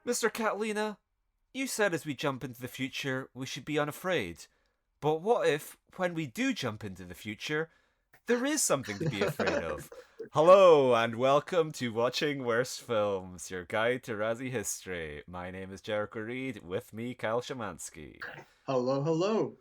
Mr. Catalina, you said as we jump into the future, we should be unafraid. But what if, when we do jump into the future, there is something to be afraid of? Hello, and welcome to Watching Worst Films, your guide to Razzie history. My name is Jericho Reed, with me, Kyle Shamansky. Hello, hello.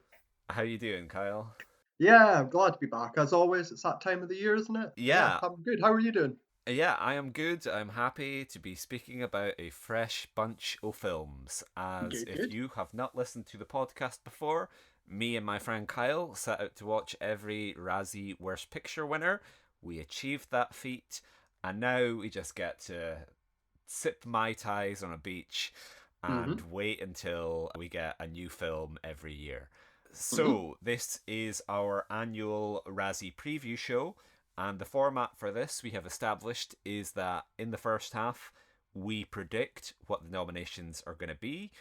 How you doing, Kyle? Yeah, I'm glad to be back. As always, it's that time of the year, isn't it? Yeah, Yeah, I'm good. How are you doing? yeah, I am good. I'm happy to be speaking about a fresh bunch of films. As Good, if good. you have not listened to the podcast before, me and my friend Kyle set out to watch every Razzie Worst Picture winner. We achieved that feat, and now we just get to sip Mai Tais on a beach and Mm-hmm. wait until we get a new film every year. Mm-hmm. So, this is our annual Razzie preview show, and the format for this we have established is that in the first half, we predict what the nominations are going to be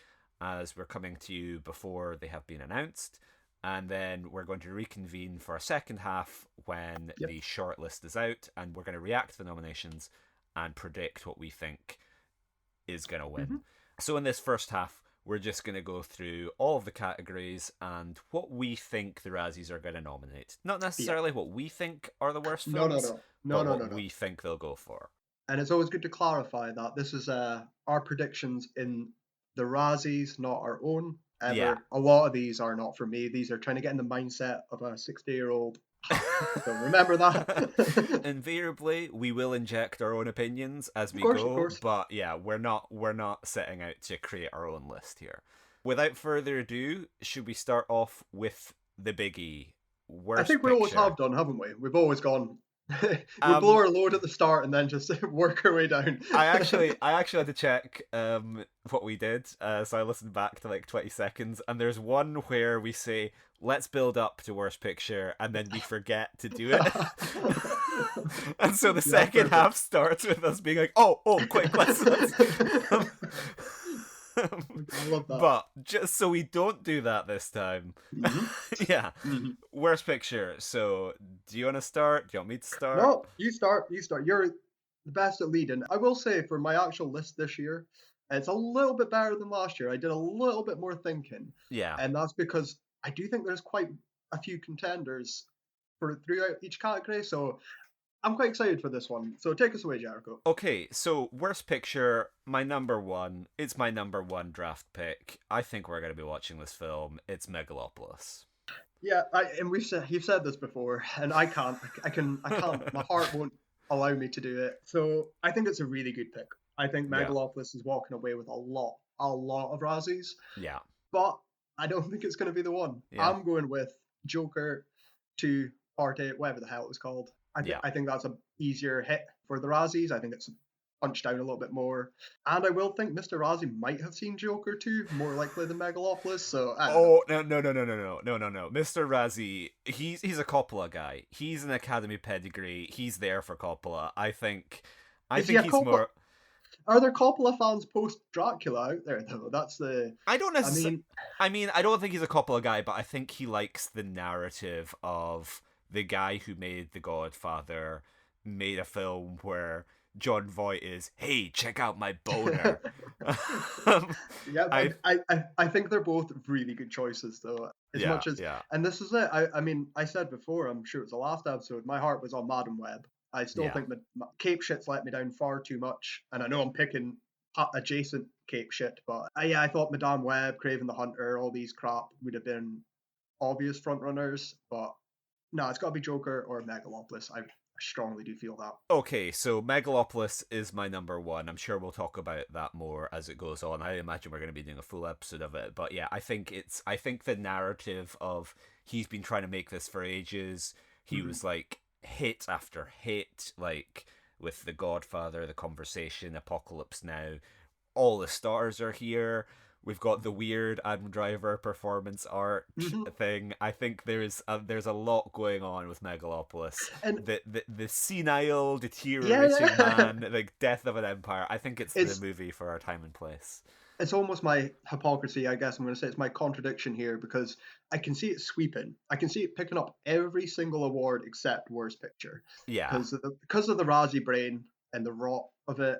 as we're coming to you before they have been announced. And then we're going to reconvene for a second half when Yep. the shortlist is out, and we're going to react to the nominations and predict what we think is going to Mm-hmm. win. So, in this first half, we're just going to go through all of the categories and what we think the Razzies are going to nominate. Not Yeah. necessarily what we think are the worst No, no, films, no. No, but no, what no, no. we think they'll go for. And it's always good to clarify that this is our predictions in the Razzies, not our own. Yeah. Ever. A lot of these are not for me. These are trying to get in the mindset of a 60-year-old. So remember that. Invariably, we will inject our own opinions as Of we course, of go, course. but yeah, we're not setting out to create our own list here. Without further ado, should we start off with the biggie, I worst think we always picture? have done, haven't we? We've always gone. We blow Um, our load at the start and then just work our way down. I actually had to check what we did, so I listened back to like 20 seconds, and there's one where we say let's build up to worst picture, and then we forget to do it, and so the Yeah, second perfect. half starts with us being like, oh, quick, let's I love that. but just so we don't do that this time, Hmm. yeah, Hmm. worst picture. So, do you want to start? Do you want me to start? No, you start. You start. You're the best at leading. I will say for my actual list this year, it's a little bit better than last year. I did a little bit more thinking, Yeah. and that's because I do think there's quite a few contenders for throughout each category. So I'm quite excited for this one. So take us away, Jericho. Okay, so worst picture, my number one. It's my number one draft pick. I think we're going to be watching this film. It's Megalopolis. Yeah, and we've said you've said this before, and I can't. I can't. My heart won't allow me to do it. So I think it's a really good pick. I think Yeah, Megalopolis is walking away with a lot of Razzies, yeah, but I don't think it's going to be the one. yeah, I'm going with Joker 2 Part 8, whatever the hell it was called. yeah. I think that's a easier hit for the Razzies. I think it's punched down a little bit more. And I will think Mr. Razzie might have seen Joker 2 more likely than Megalopolis. So I don't know. Oh no! Mr. Razzie, he's a Coppola guy. He's an Academy pedigree. He's there for Coppola. I Is he think a he's Coppola? more. Are there Coppola fans post Dracula out there though? That's the. I don't I necessarily. mean, I mean, I don't think he's a Coppola guy, but I think he likes the narrative of the guy who made The Godfather made a film where John Voight is, hey, check out my boner. um, yeah, I I think they're both really good choices though. As yeah much as, yeah and this is it. I mean, I said before. I'm sure it was the last episode. My heart was on Madam Web. I still yeah think that Cape Shit's let me down far too much, and I know I'm picking adjacent Cape Shit, but yeah, I thought Madame Web, Craven the Hunter, all these crap would have been obvious front runners, but no, it's got to be Joker or Megalopolis. I strongly do feel that. Okay, so Megalopolis is my number one. I'm sure we'll talk about that more as it goes on. I imagine we're going to be doing a full episode of it. But yeah, I think the narrative of he's been trying to make this for ages. He Mhm. was like hit after hit, like with The Godfather, The Conversation, Apocalypse Now. All the stars are here. We've got the weird Adam Driver performance art Mhm. thing. I think there's a lot going on with Megalopolis. And The senile, yeah, deteriorating yeah. man, like death of an empire. I think it's the it's movie for our time and place. it's almost my hypocrisy, I guess I'm going to say. It's my contradiction here because I can see it sweeping. I can see it picking up every single award except Worst Picture Yeah, because of the Razzie brain and the rot of it.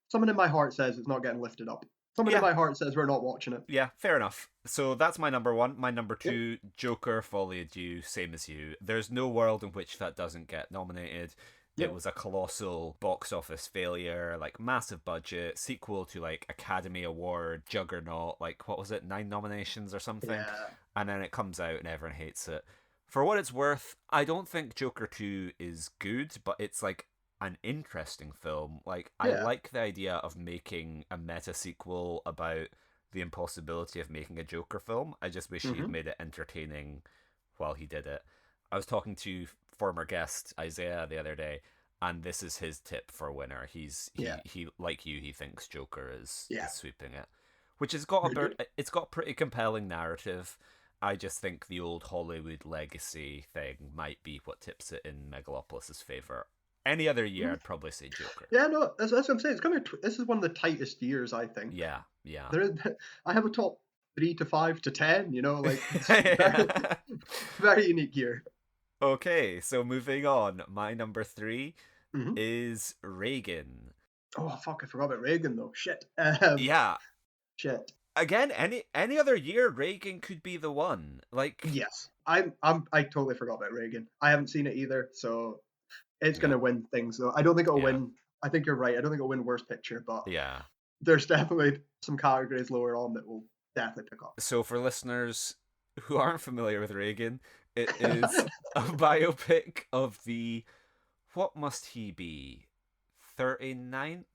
Something in my heart says it's not getting lifted up. Something in Yeah, my heart says we're not watching it. yeah, fair enough. So that's my number one. My number Yep. two, Joker, Folie à Deux, same as you. There's no world in which that doesn't get nominated. It Yep. was a colossal box office failure, like massive budget, sequel to like Academy Award, Juggernaut, like what was it, 9 nominations or something? Yeah. And then it comes out and everyone hates it. For what it's worth, I don't think Joker 2 is good, but it's like an interesting film. Like, I Yeah. like the idea of making a meta sequel about the impossibility of making a Joker film. I just wish he had Hmm. made it entertaining while he did it. I was talking to former guest Isaiah the other day, and this is his tip for winner. Yeah. He like you, he thinks Joker Yeah. is sweeping it, which has got Very good. it's got a pretty compelling narrative. I just think the old Hollywood legacy thing might be what tips it in Megalopolis's favor. Any other year, Mhm. I'd probably say Joker. Yeah, no, that's what I'm saying. It's gonna. This is one of the tightest years, I think. Yeah, yeah. There is. I have a top 3 to 5 to 10. Like it's very, very unique year. Okay, so moving on. My number three Hmm. is Reagan. Oh fuck! I forgot about Reagan though. Shit. Yeah. Shit. Again, any other year, Reagan could be the one. Like, Yes. I totally forgot about Reagan. I haven't seen it either, so it's yeah, gonna win things though. I don't think it'll yeah, win. I think you're right. I don't think it'll win worst picture, but yeah. there's definitely some categories lower on that will definitely pick up. So for listeners who aren't familiar with Reagan, it is a biopic of the what must he be? 39th?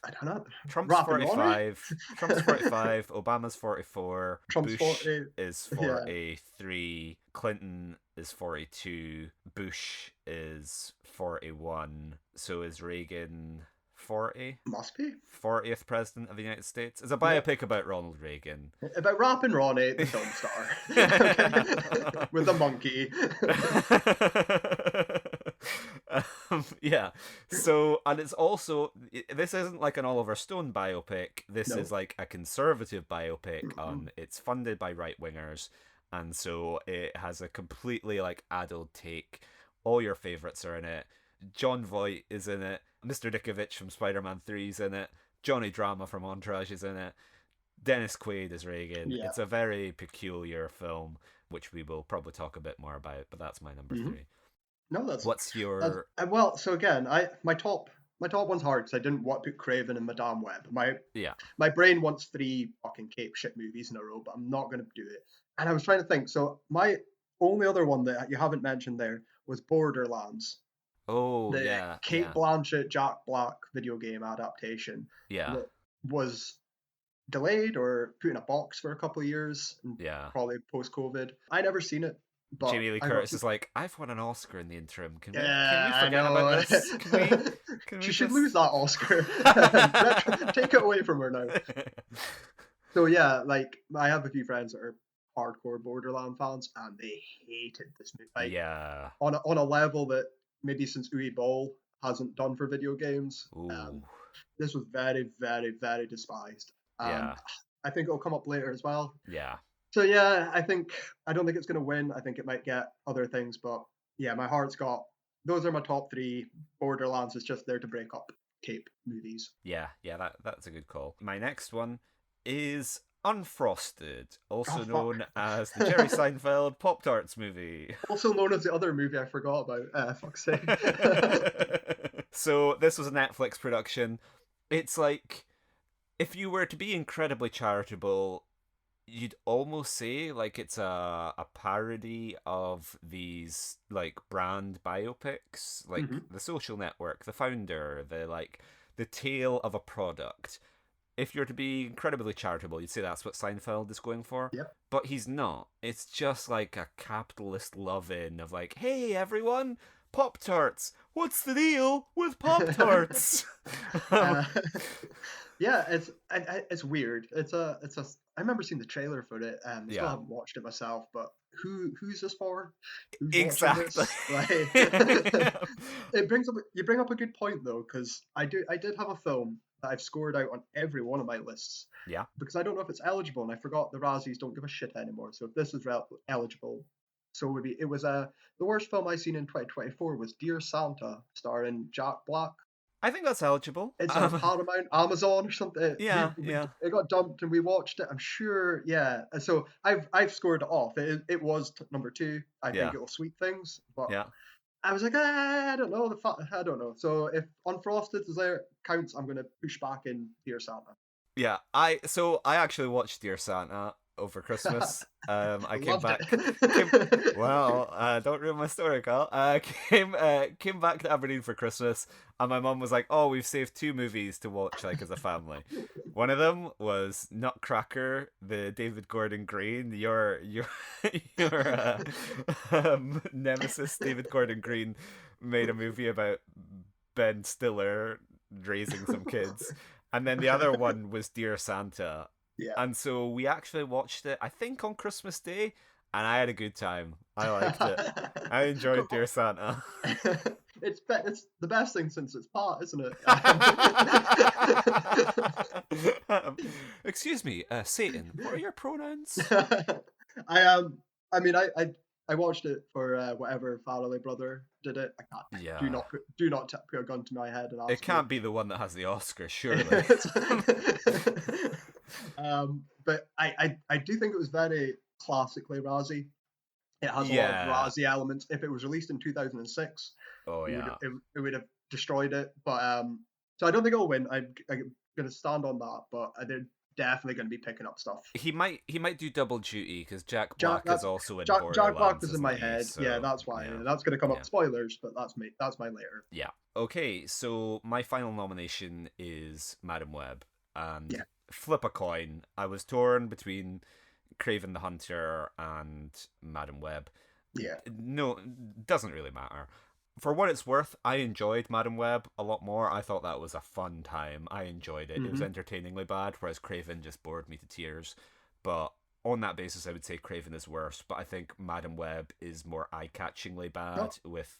I don't know. Trump's Rapping Ronnie? 45. Trump's 45. Obama's 44. Trump's Bush 40. is Yeah. 43. Clinton is 42. Bush is 41. So is Reagan 40? Must be. 40th president of the United States. It's a Yep. biopic about Ronald Reagan. About Rapping Ronnie, the film star. Okay. With the monkey. Yeah. So, and it's also this isn't like an Oliver Stone biopic. This No. is like a conservative biopic. Mhm. It's funded by right wingers, and so it has a completely like adult take. All your favorites are in it. John Voight is in it. Mr. Dickovich from Spider-Man 3 is in it. Johnny Drama from Entourage is in it. Dennis Quaid is Reagan. Yeah. It's a very peculiar film, which we will probably talk a bit more about. But that's my number Mhm. three. No, that's What's your well. So again, my top one's hard because I didn't want to put Craven and Madame Web. yeah? My brain wants 3 fucking cape shit movies in a row, but I'm not gonna do it. And I was trying to think. So my only other one that you haven't mentioned there was Borderlands, Oh the yeah, Kate yeah, Blanchett Jack Black video game adaptation yeah, that was delayed or put in a box for a couple of years, yeah. probably post COVID. I never seen it, but Jamie Lee I got Curtis is like, I've won an Oscar in the interim. Can we yeah, I forget about know. this? Can we She should just lose that Oscar. Take it away from her now. So yeah, like I have a few friends that are hardcore Borderland fans, and they hated this movie. Like Yeah. on a level that maybe since Uwe Boll hasn't done for video games. Ooh. This was very, very, very despised, and Yeah. I think it'll come up later as well. Yeah. So yeah, I don't think it's going to win. I think it might get other things, but yeah, my heart's got those are my top 3. Borderlands is just there to break up cape movies. Yeah. Yeah. That's a good call. My next one is Unfrosted, also Oh known fuck. as the Jerry Seinfeld Pop Tarts movie. Also known as the other movie I forgot about. Fuck's sake. So this was a Netflix production. It's like if you were to be incredibly charitable, you'd almost say like it's a parody of these like brand biopics, like Hmm. The Social Network, The Founder, the tale of a product. If you're to be incredibly charitable, you'd say that's what Seinfeld is going for. Yep. But he's not. It's just like a capitalist love-in of like, hey everyone, Pop Tarts. What's the deal with Pop Tarts? uh, yeah, it's weird. It's a. I remember seeing the trailer for it. I still Yeah, haven't watched it myself, but who's this for? Who's watching exactly. this? Like, it brings up you bring up a good point though, because I did have a film that I've scored out on every one of my lists Yeah. because I don't know if it's eligible, and I forgot the Razzies don't give a shit anymore. So if this is eligible, so it was the worst film I seen in 2024 was Dear Santa, starring Jack Black. I think that's eligible. It's on Paramount, Amazon or something. Yeah, yeah, It got dumped and we watched it. I'm sure. Yeah. So I've scored it off. It was number two. I think yeah, it'll sweep things, but yeah. I was like, I don't know. I don't know. So if Unfrosted is there counts, I'm gonna push back in Dear Santa. Yeah, I actually watched Dear Santa over Christmas. I came Loved back, came it. well. Don't ruin my story, Carl. Came back to Aberdeen for Christmas, and my mum was like, "Oh, we've saved two movies to watch like as a family." One of them was Nutcracker, the David Gordon Green, your nemesis, David Gordon Green, made a movie about Ben Stiller raising some kids. And then the other one was Dear Santa. Yeah. And so we actually watched it, I think, on Christmas Day, and I had a good time. I liked it. I enjoyed Dear Santa. It's the best thing since it's part, isn't it? Excuse me, Satan, what are your pronouns? I mean, I watched it for whatever Farrelly brother did it. I can't. Yeah. Do not put a gun to my head and ask It can't me. be the one that has the Oscar, surely. But I do think it was very classically Razzie. It has a lot of Yeah. Razzie elements. If it was released in 2006, Oh yeah. it would have destroyed it. But so I don't think it'll win. I'm going to stand on that. But they're definitely going to be picking up stuff. He might do double duty because Jack Jack- Black is also in Jack Borderlands. Black was in isn't my he? head. So, Yeah, that's why. yeah. That's going to come Yeah. up spoilers, but that's me. That's my later. Yeah. Okay, so my final nomination is Madam Web. And Yeah. flip a coin. I was torn between Craven the Hunter and Madam Web. Yeah. No, doesn't really matter. For what it's worth, I enjoyed Madam Web a lot more. I thought that was a fun time. I enjoyed it. It was entertainingly bad, whereas Craven just bored me to tears. But on that basis, I would say Craven is worse. But I think Madam Web is more eye-catchingly bad with...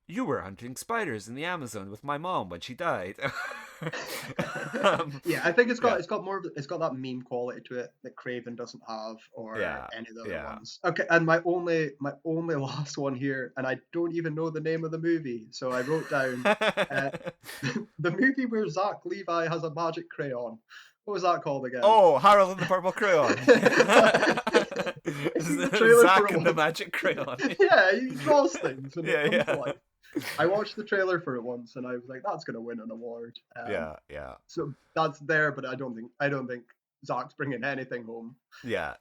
You were hunting spiders in the Amazon with my mom when she died. Yeah, I think it's got more of it's got that meme quality to it that Craven doesn't have, or any of the other ones. Okay, and my only last one here, and I don't even know the name of the movie, so I wrote down the movie where Zach Levi has a magic crayon. What was that called again? Oh, Harold and the Purple Crayon. Zach and the Magic Crayon. Yeah, he draws things. And Yeah, yeah. Like, I watched the trailer for it once, and I was like, "That's gonna win an award." Yeah. So that's there, but I don't think Zach's bringing anything home. Yeah.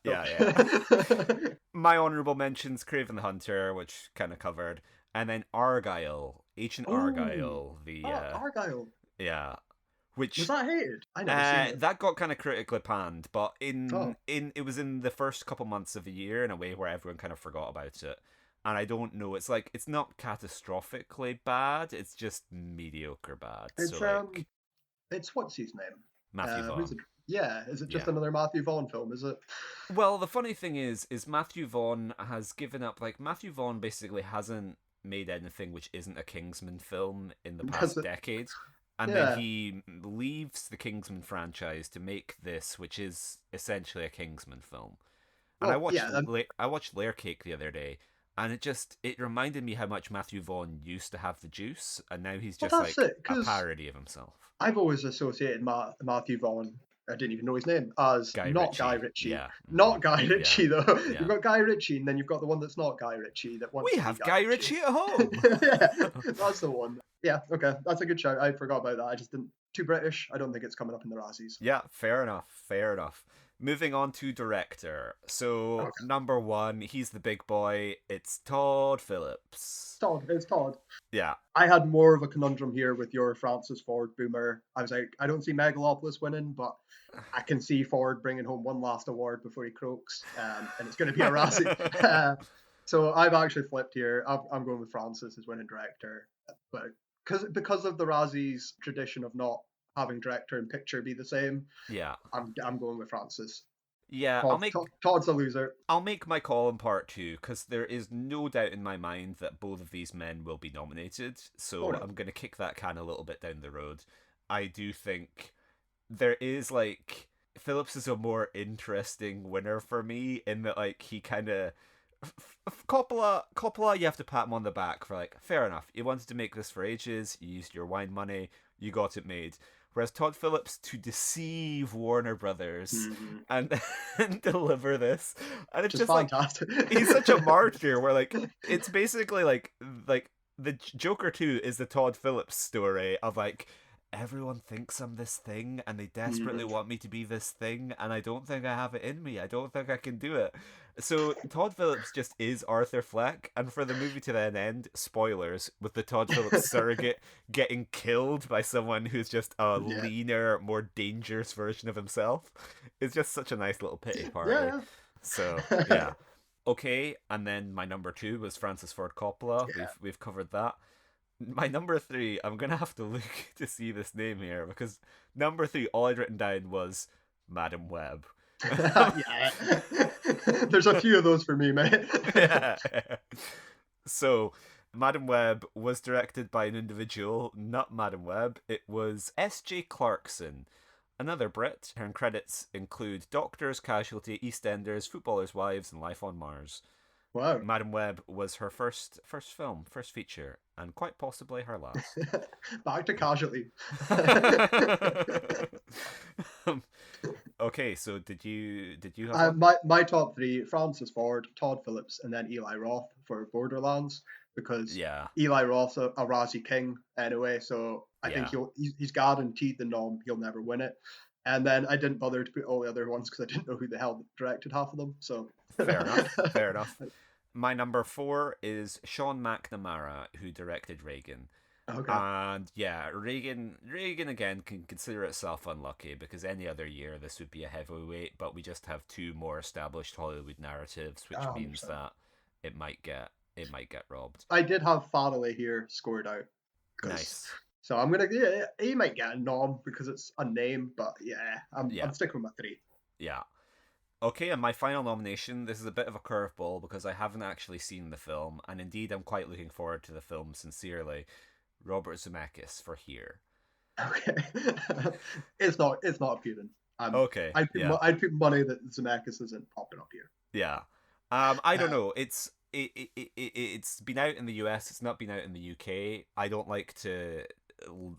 My honourable mentions: Craven the Hunter, which kind of covered, and then Argyle, Agent Argyle. Argyle. Yeah. Which was that hated? I never seen it. That got kind of critically panned, but it was in the first couple months of the year in a way where everyone kind of forgot about it. And I don't know. It's like it's not catastrophically bad. It's just mediocre bad. It's what's his name? Matthew Vaughn. Is it just another Matthew Vaughn film? Is it? Well, the funny thing is Matthew Vaughn has given up. Like Matthew Vaughn basically hasn't made anything which isn't a Kingsman film in the past decade. And then he leaves the Kingsman franchise to make this, which is essentially a Kingsman film. And I watched Layer Cake the other day, and it reminded me how much Matthew Vaughn used to have the juice, and now he's just like a parody of himself. I've always associated Matthew Vaughn, I didn't even know his name, as Guy Ritchie. Yeah. Not Guy Ritchie, though. Yeah. You've got Guy Ritchie, and then you've got the one that's not Guy Ritchie. We have Guy Ritchie at home! Yeah, that's the one. Yeah, okay, that's a good shout. I forgot about that. I just didn't... Too British. I don't think it's coming up in the Razzies. Yeah, fair enough. Moving on to director. So, number one, he's the big boy. It's Todd Phillips. It's Todd. Yeah. I had more of a conundrum here with your Francis Ford Boomer. I was like, I don't see Megalopolis winning, but I can see Ford bringing home one last award before he croaks, and it's going to be a Razzie. So I've actually flipped here. I'm going with Francis as winning director, but because of the Razzies tradition of not having director and picture be the same. Yeah. I'm going with Francis. Yeah, Todd's a loser. I'll make my call in part two, because there is no doubt in my mind that both of these men will be nominated. So I'm going to kick that can a little bit down the road. I do think there is Phillips is a more interesting winner for me in that he kind of Coppola, you have to pat him on the back for fair enough. You wanted to make this for ages. You used your wine money. you got it made. Whereas Todd Phillips to deceive Warner Brothers Mm-hmm. and, and deliver this, and it's Just just like fantastic. he's such a martyr. Where like it's basically like the Joker 2 is the Todd Phillips story of like everyone thinks I'm this thing and they desperately Mhm. want me to be this thing and I don't think I have it in me. I don't think I can do it. So Todd Phillips just is Arthur Fleck, and for the movie to then end, spoilers, with the Todd Phillips surrogate getting killed by someone who's just a Yeah. leaner, more dangerous version of himself. It's just such a nice little pity party. Yeah. So yeah. Okay, and then my number 2 was Francis Ford Coppola. Yeah. We've covered that. My number 3, I'm gonna have to look to see this name here because number 3, all I'd written down was Madam Web. Yeah. There's a few of those for me, mate. Yeah. So, Madam Web was directed by an individual, not Madam Web. It was S.J. Clarkson, another Brit. Her credits include Doctors, Casualty, EastEnders, Footballers' Wives, and Life on Mars. Wow. Madam Web was her first film, first feature, and quite possibly her last. Back to Casualty. Okay, so did you have one? My top three: Francis Ford, Todd Phillips, and then Eli Roth for Borderlands, because Yeah, Eli Roth's a Razzie King anyway, so I think yeah. he's guaranteed the nom. He'll never win it. And then I didn't bother to put all the other ones because I didn't know who the hell directed half of them. So Fair enough. Fair enough. My number 4 is Sean McNamara, who directed Reagan. Okay. And yeah, Reagan again can consider itself unlucky because any other year this would be a heavyweight, but we just have 2 more established Hollywood narratives, which means 100%. that it might get robbed. I did have Farley here scored out, because Nice. so I'm gonna, yeah, he might get a nom because it's a name, but yeah, Yeah. I'm sticking with my 3. Yeah. Okay, and my final nomination, this is a bit of a curveball because I haven't actually seen the film, and indeed I'm quite looking forward to the film sincerely. Robert Zemeckis for Here. Okay. It's not appealing. Okay, yeah. I'd put money that Zemeckis isn't popping up here. Yeah. I don't Uh, know. It's been out in the US. It's not been out in the UK. I don't like to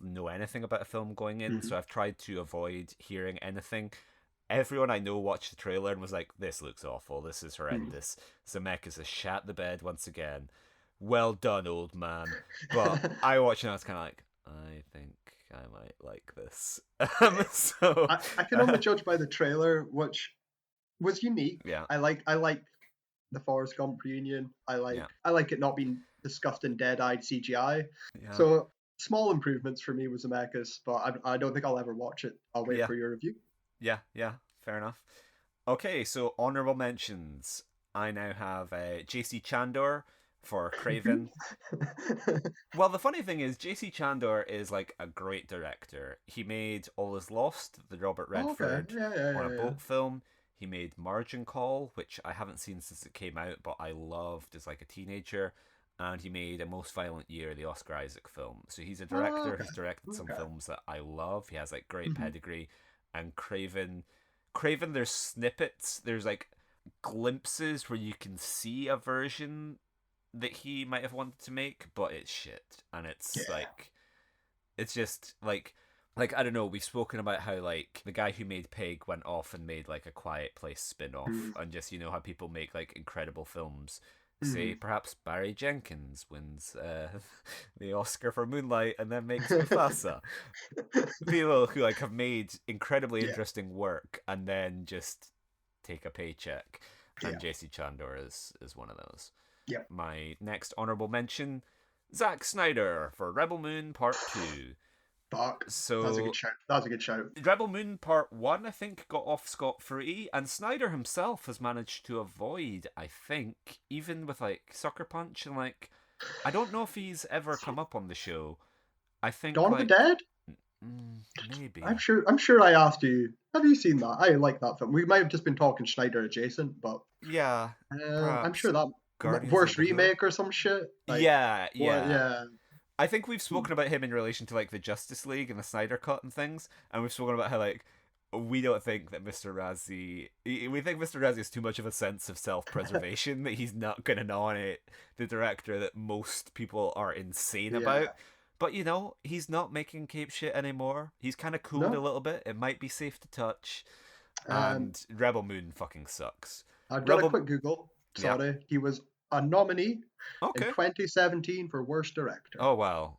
know anything about a film going in, mhm. so I've tried to avoid hearing anything. Everyone I know watched the trailer and was like, "This looks awful. This is horrendous." Zemeckis has shat the bed once again. Well done, old man. But I watched it and I was kind of like, I think I might like this. So, I can only judge by the trailer, which was unique. yeah, I like the Forrest Gump reunion. yeah, I like it not being discussed in dead-eyed CGI. yeah, So small improvements for me with Zemeckis, but I don't think I'll ever watch it. I'll wait yeah, for your review. yeah. Fair enough. Okay, so honorable mentions. I now have J.C. Chandor for Craven. Well, the funny thing is, J.C. Chandor is like a great director. He made All Is Lost, the Robert Oh, okay. Redford on a Yeah. boat film. He made Margin Call, which I haven't seen since it came out, but I loved as like a teenager. And he made A Most Violent Year, the Oscar Isaac film. So he's a Oh, director okay. who's directed some Okay. films that I love. He has like great Mhm. pedigree. And Craven, there's snippets, there's like glimpses where you can see a version that he might have wanted to make, but it's shit. And it's Yeah. like it's just like I don't know, we've spoken about how like the guy who made Pig went off and made like a Quiet Place spin-off, Mhm. and just how people make like incredible films. Say Mhm. perhaps Barry Jenkins wins the Oscar for Moonlight and then makes Mufasa. People who like have made incredibly Yeah. interesting work and then just take a paycheck, and Yeah. JC Chandor is one of those. Yeah. My next honorable mention, Zack Snyder for Rebel Moon Part 2. Fuck. That's a good So shout. That's a good shout. Rebel Moon Part 1, I think, got off scot-free, and Snyder himself has managed to avoid, I think, even with like Sucker Punch, and like I don't know if he's ever come up on the show. I think Dawn of the like Dead? maybe. I'm sure I asked you. Have you seen that? I like that film. We might have just been talking Schneider adjacent, but Yeah, I'm perhaps sure that Guardians of worst the Galaxy. remake or some shit. Like, Yeah, what? yeah. Yeah. I think we've spoken about him in relation to like the Justice League and the Snyder Cut and things, and we've spoken about how like we don't think that Mr. Razzie. We think Mr. Razzie has too much of a sense of self-preservation that he's not going to nominate the director that most people are insane Yeah. about. But he's not making cape shit anymore. He's kind of cooled a No. little bit. It might be safe to touch. Um, And Rebel Moon fucking sucks. I've done a Rebel, quick Google. yeah, Sorry, he was a nominee in okay. 2017 for worst director Oh well,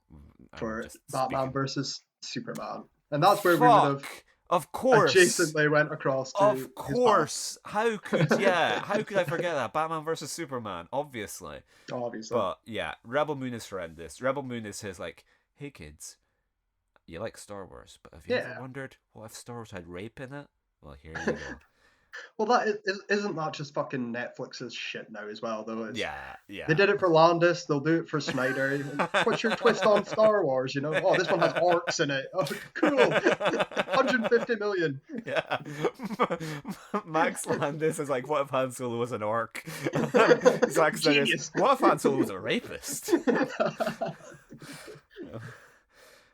I'm for just Batman speaking. versus Superman, and that's where we would have Fuck. Of course. adjacently went across to Of his path. course. How could I forget that? Batman versus Superman, obviously. Obviously, But yeah, Rebel Moon is horrendous. Rebel Moon is his like, hey kids, you like Star Wars, but have you ever yeah. wondered what if Star Wars had rape in it? Well, here you go. Well, that isn't that just fucking Netflix's shit now as well? Though it's Yeah, they yeah. did it for Landis, they'll do it for Snyder. What's your twist on Star Wars? Oh, this one has orcs in it. Oh, cool. 150 million. Yeah. Max Landis is like, what if Han Solo was an orc? Zack Snyder's, Genius. what if Han Solo was a rapist? Yeah,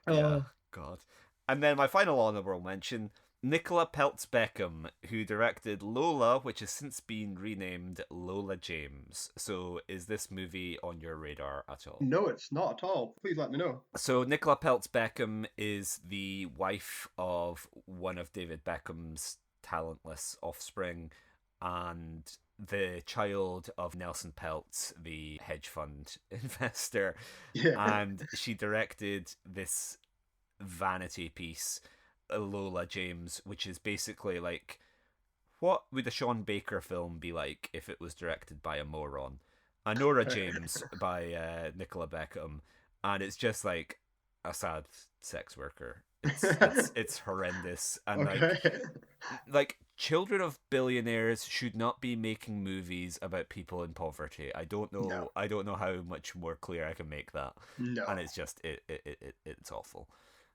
Oh, God. And then my final honourable mention, Nicola Peltz Beckham, who directed Lola, which has since been renamed Lola James. So is this movie on your radar at all? no, it's not at all. Please let me know. So Nicola Peltz Beckham is the wife of one of David Beckham's talentless offspring and the child of Nelson Peltz, the hedge fund investor. Yeah. And she directed this vanity piece, Lola James, which is basically like, what would a Sean Baker film be like if it was directed by a moron? A Nora James by Nicola Beckham, and it's just like a sad sex worker. It's horrendous, and Okay. like children of billionaires should not be making movies about people in poverty. No. I don't know how much more clear I can make that, and No. it's just it's awful.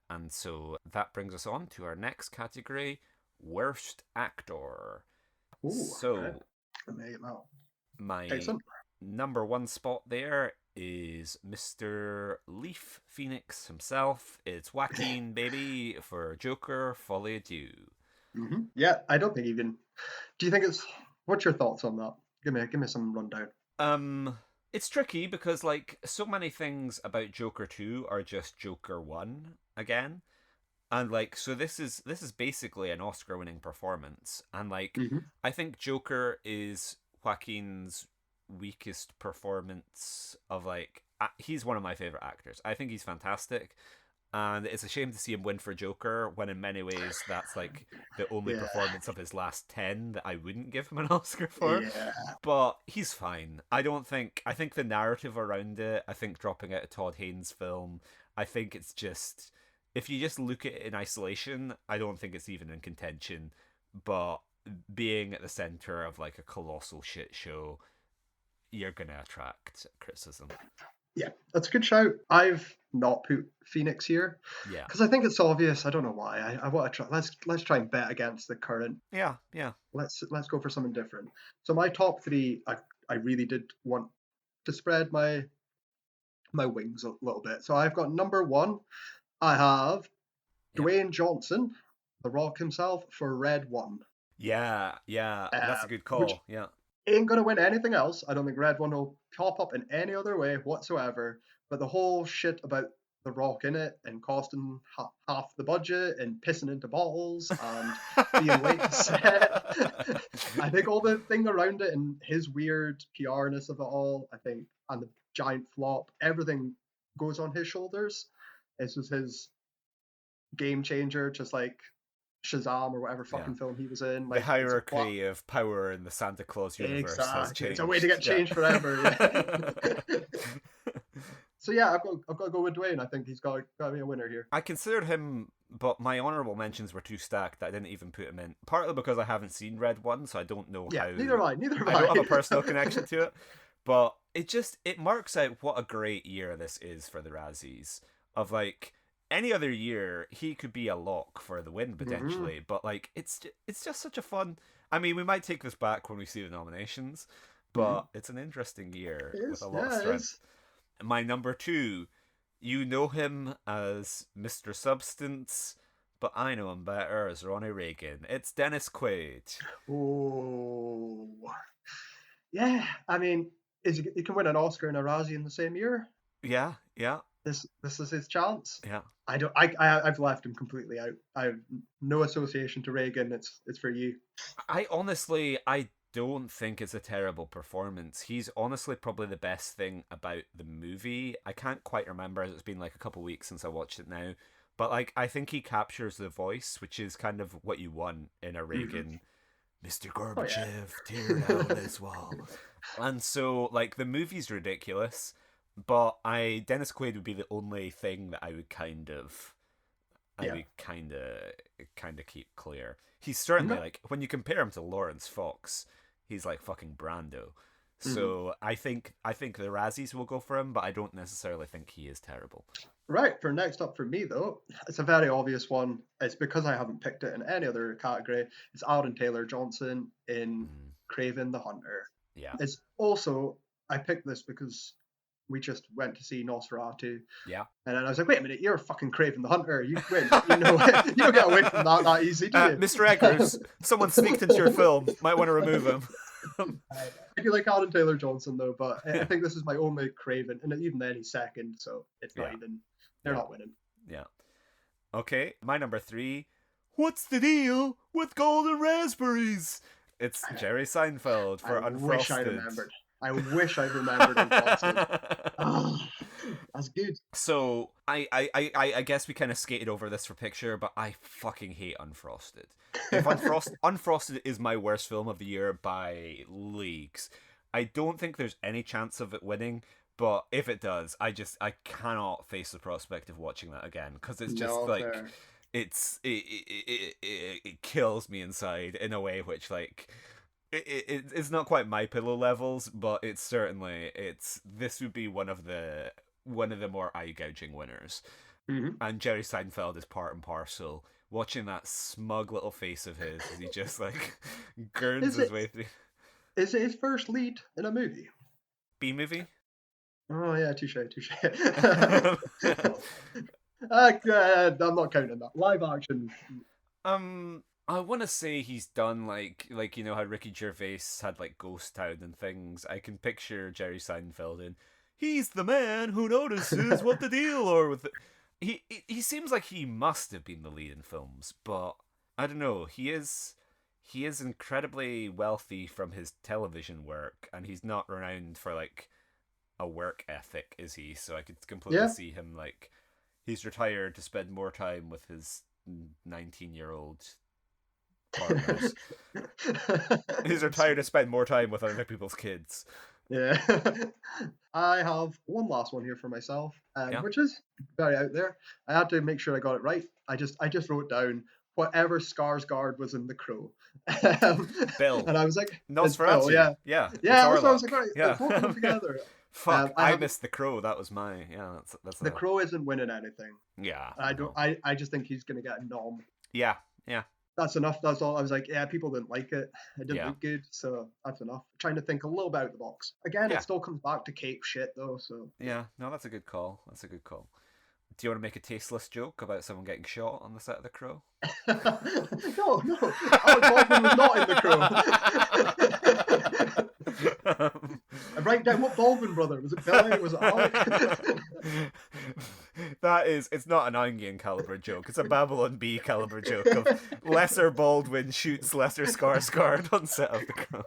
And so that brings us on to our next category, worst actor. Ooh, okay. So Wow. my Excellent. number one spot there is Mr. Leaf Phoenix himself. It's Joaquin, baby, for Joker Folie à Deux. Yeah, I don't think even. Do you think it's? What's your thoughts on that? Give me some rundown. Um, it's tricky because like so many things about Joker 2 are just Joker 1 again. And like so this is basically an Oscar-winning performance. And like Hmm. I think Joker is Joaquin's weakest performance of like he's one of my favorite actors. I think he's fantastic. And it's a shame to see him win for Joker when in many ways that's like the only Yeah. performance of his last 10 that I wouldn't give him an Oscar for. Yeah. But he's fine. I think the narrative around it, I think dropping out a Todd Haynes film, I think it's just if you just look at it in isolation, I don't think it's even in contention. But being at the center of like a colossal shit show, you're gonna attract criticism. Yeah, that's a good shout. I've not put Phoenix here Yeah. because I think it's obvious. I don't know why. I want to try. Let's try and bet against the current. Yeah, yeah. Let's go for something different. So my top three, I really did want to spread my wings a little bit. So I've got number one. I have Yep. Dwayne Johnson, The Rock himself, for Red One. Yeah, yeah. That's a good Which call. Yeah. ain't gonna win anything else. I don't think Red One will pop up in any other way whatsoever. But the whole shit about the Rock in it and costing half the budget and pissing into bottles and being late to set. I think all the thing around it and his weird PR-ness of it all, I think, and the giant flop, everything goes on his shoulders. This was his game changer, just like Shazam or whatever Yeah. fucking film he was in. The Like it's a plot. hierarchy of power in the Santa Claus universe has Exactly. changed. It's a way to get changed forever. Yeah. So yeah, I've got to go with Dwayne. I think he's got to be a winner here. I considered him, but my honorable mentions were too stacked that I didn't even put him in. Partly because I haven't seen Red One, so I don't know Yeah, how. neither have I. Neither have I don't I. have a personal connection to it, but it marks out what a great year this is for the Razzies. Of like any other year, he could be a lock for the win potentially, but like it's just such a fun. I mean, we might take this back when we see the nominations, but it's an interesting year It with is. a lot of Yeah, it strength. is. My number two, you know him as Mr. Substance, but I know him better as Ronnie Reagan. It's Dennis Quaid. Oh, yeah. I mean, he can win an Oscar and a Razzie in the same year. Yeah, yeah. this is his chance. Yeah. I've left him completely out. I have no association to Reagan. It's for you. I don't think it's a terrible performance. He's honestly probably the best thing about the movie. I can't quite remember, as it's been like a couple weeks since I watched it now. But like, I think he captures the voice, which is kind of what you want in a Reagan. Mr. Oh yeah. Gorbachev, tear down this wall. And so, like, the movie's ridiculous, but Dennis Quaid would be the only thing that I Yeah. would kind of keep clear. He's certainly No. like, when you compare him to Lawrence Fox, he's like fucking Brando. Mhm. So I think the Razzies will go for him, but I don't necessarily think he is terrible. Right, for next up for me though, it's a very obvious one. It's because I haven't picked it in any other category. It's Aaron Taylor Johnson in Mm, Craven the Hunter. yeah, It's also I picked this because we just went to see Nosferatu, yeah. and then I was like, wait a minute, you're fucking Craven the Hunter. You win. You know, you don't get away from that easy, do you? Mr. Eggers, someone sneaked into your film. Might want to remove him. I do like Aaron Taylor Johnson though, but I think this is my only Craven, and even then he's second, so it's not Yeah, even. They're yeah, not winning. yeah. Okay, my number 3. What's the deal with golden raspberries? It's Jerry Seinfeld I for wish I Unfrosted. remembered. I wish I remembered Unfrosted. Oh, that's good. So I guess we kind of skated over this for picture, but I fucking hate Unfrosted. If Unfrosted is my worst film of the year by leagues. I don't think there's any chance of it winning, but if it does, I cannot face the prospect of watching that again, because it's just No, like fair. it kills me inside in a way which like it's not quite My Pillow levels, but this would be one of the more eye gouging winners. Hmm. And Jerry Seinfeld is part and parcel. Watching that smug little face of his as he just like gurns Is his it way through. is it his first lead in a movie? B movie. Oh yeah, touche, touche. um, I'm not counting that. Live action. I want to say he's done like how Ricky Gervais had like Ghost Town and things. I can picture Jerry Seinfeld in. He's the man who notices what the deal or with. He seems like he must have been the lead in films, but I don't know. He is incredibly wealthy from his television work, and he's not renowned for like a work ethic, is he? So I could completely Yeah. see him like he's retired to spend more time with his 19-year-old partners. He's retired to spend more time with other people's kids. Yeah. I have one last one here for myself, Yeah, which is very out there. I had to make sure I got it right. I just wrote down whatever Skarsgård was in The Crow. Um, Bill. and I was like, it's Bill, Nosferatu. yeah. Yeah, it's Yeah, that's what I was like, Orlok. right, Yeah. both of them together. Fuck, I I have missed the crow. That was my That's The a Crow isn't winning anything. yeah. I don't. No. I just think he's gonna get a nom. Yeah, yeah, That's enough. That's all. I was like, yeah, people didn't like it. It didn't yeah, look good, so that's enough. Trying to think a little bit out of the box. Again, it yeah, still comes back to cape shit though. So yeah. No, that's a good call. That's a good call. Do you want to make a tasteless joke about someone getting shot on the set of The Crow? no, no. Alec Baldwin was not in The Crow. I write down what Baldwin brother was it? Billy? Was it Alec? It's not an Angian caliber joke. It's a Babylon B caliber joke of lesser Baldwin shoots lesser Skarsgård on set of The Crow.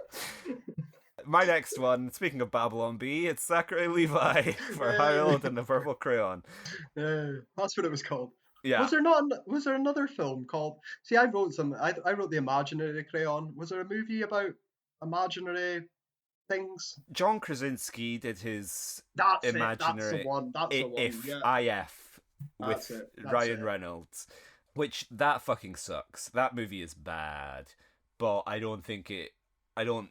My next one, speaking of Babylon B, it's Zachary Levi for Harold and the Purple Crayon. That's what it was called. Yeah, Was there not? Was there another film called? See, I wrote some. I wrote the Imaginary Crayon. Was there a movie about imaginary things? John Krasinski did his That's it. That's the imaginary one. That's the one. if Yeah, IF that's with it. That's Ryan it. Reynolds, which that fucking sucks. That movie is bad, but I don't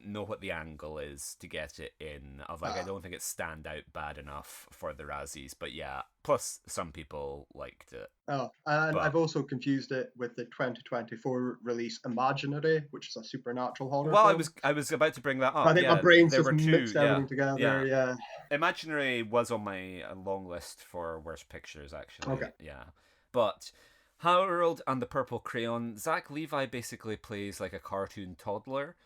know what the angle is to get it in. I don't think it stand out bad enough for the Razzies. But yeah, plus some people liked it. Oh, and But I've also confused it with the 2024 release Imaginary, which is a supernatural horror well, film. I was about to bring that up. I think Yeah, my brain's there just were two. mixed Yeah, everything together. yeah. Yeah. Imaginary was on my long list for worst pictures, actually. Okay. Yeah. But Harold and the Purple Crayon, Zach Levi basically plays like a cartoon toddler.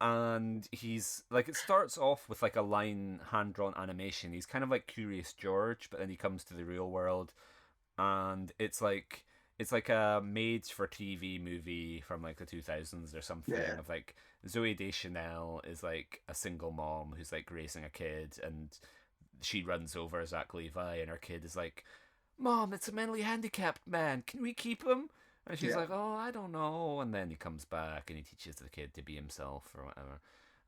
and he's like, it starts off with like a line hand drawn animation. He's kind of like Curious George, but then he comes to the real world, and it's like a made for TV movie from like the 2000s or something, Yeah. of like Zoe Deschanel is like a single mom who's like raising a kid, and she runs over Zach Levi, and her kid is like, "Mom, it's a mentally handicapped man. Can we keep him?" And she's Yeah. like, "Oh, I don't know." And then he comes back and he teaches the kid to be himself or whatever.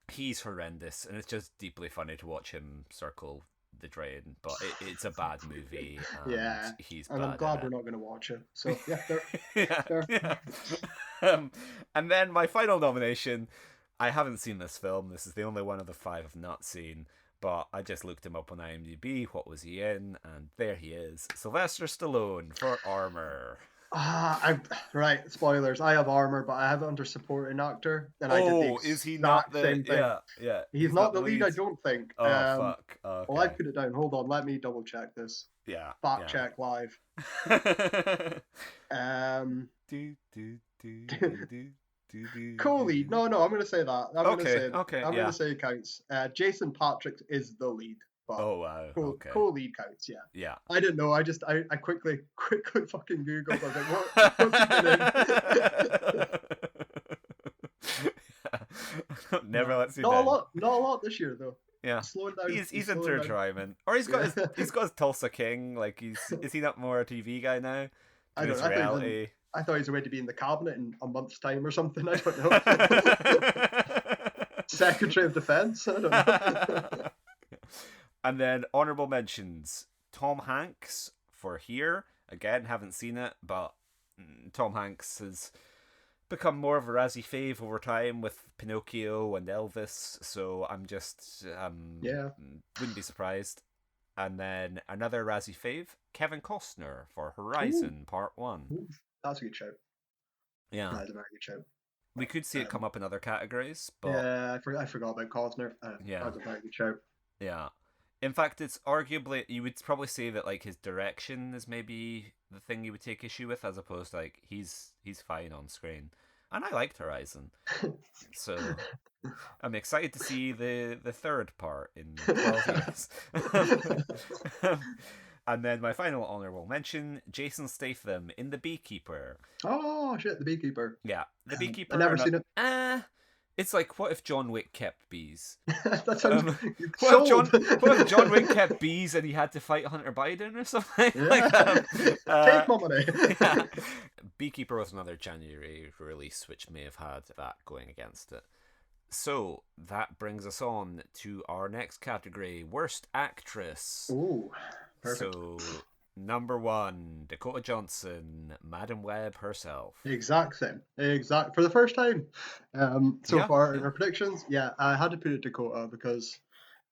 He's horrendous, and it's just deeply funny to watch him circle the drain. But it's a bad movie, and Yeah. he's And I'm bad in glad we're it. not going to watch it. So, yeah, there. Yeah, There. yeah. Um, and then my final nomination. I haven't seen this film. This is the only one of the five I've not seen. But I just looked him up on IMDb. What was he in? And there he is, Sylvester Stallone for Armor. Right, spoilers. I have armor, but I have it under supporting actor, and I did the Oh, is he not exact the? same thing. Yeah, yeah. He's He's not not the the lead, lead. I don't think. Oh fuck. Well, I Okay. put it down. Hold on, let me double check this. Yeah, Fact yeah. check live. Um, do do do do do do do do. Co-lead. No, no, I'm gonna say that. Okay, okay, I'm gonna yeah. say it counts. Jason Patrick is the lead, but Oh wow. Okay. co-lead counts. Yeah. Yeah. I didn't know. I quickly fucking googled. I was like, what's he been in? Never No, lets you not a down. lot. Not a lot this year though. Yeah. Slowing down. He's Slowing into down. Ryman. Or he's got his Tulsa King, like is he not more a TV guy now? I Doing don't his know. reality. I thought he was going to be in the cabinet in a month's time or something. I don't know. Secretary of Defense. I don't know. And then honorable mentions: Tom Hanks for Here. Again, haven't seen it, but Tom Hanks has become more of a Razzie fave over time with Pinocchio and Elvis. So I'm just Yeah. wouldn't be surprised. And then another Razzie fave, Kevin Costner for Ooh, Horizon Part One. ooh, that's a good shout. Yeah, That is a very good shout. we could see it come Um, up in other categories, but yeah, I forgot about Cosner. yeah, That's a very good shout. yeah. In fact, it's arguably, you would probably say that like his direction is maybe the thing you would take issue with, as opposed to like he's fine on screen, and I liked Horizon, so I'm excited to see the third part in 12 years. And then my final honorable mention: Jason Statham in The Beekeeper. Oh shit, the beekeeper. Yeah, The I Beekeeper. never seen it. It's like, what if John Wick kept bees? That sounds Um, sold. what if John Wick kept bees and he had to fight Hunter Biden or something like Yeah. that? Take my money. Yeah. Beekeeper was another January release, which may have had that going against it. So that brings us on to our next category: Worst Actress. Ooh, perfect. So number one, Dakota Johnson, Madam Web herself. Exact same. Exact for the first time so Yeah, far in yeah. our predictions. Yeah, I had to put it Dakota because,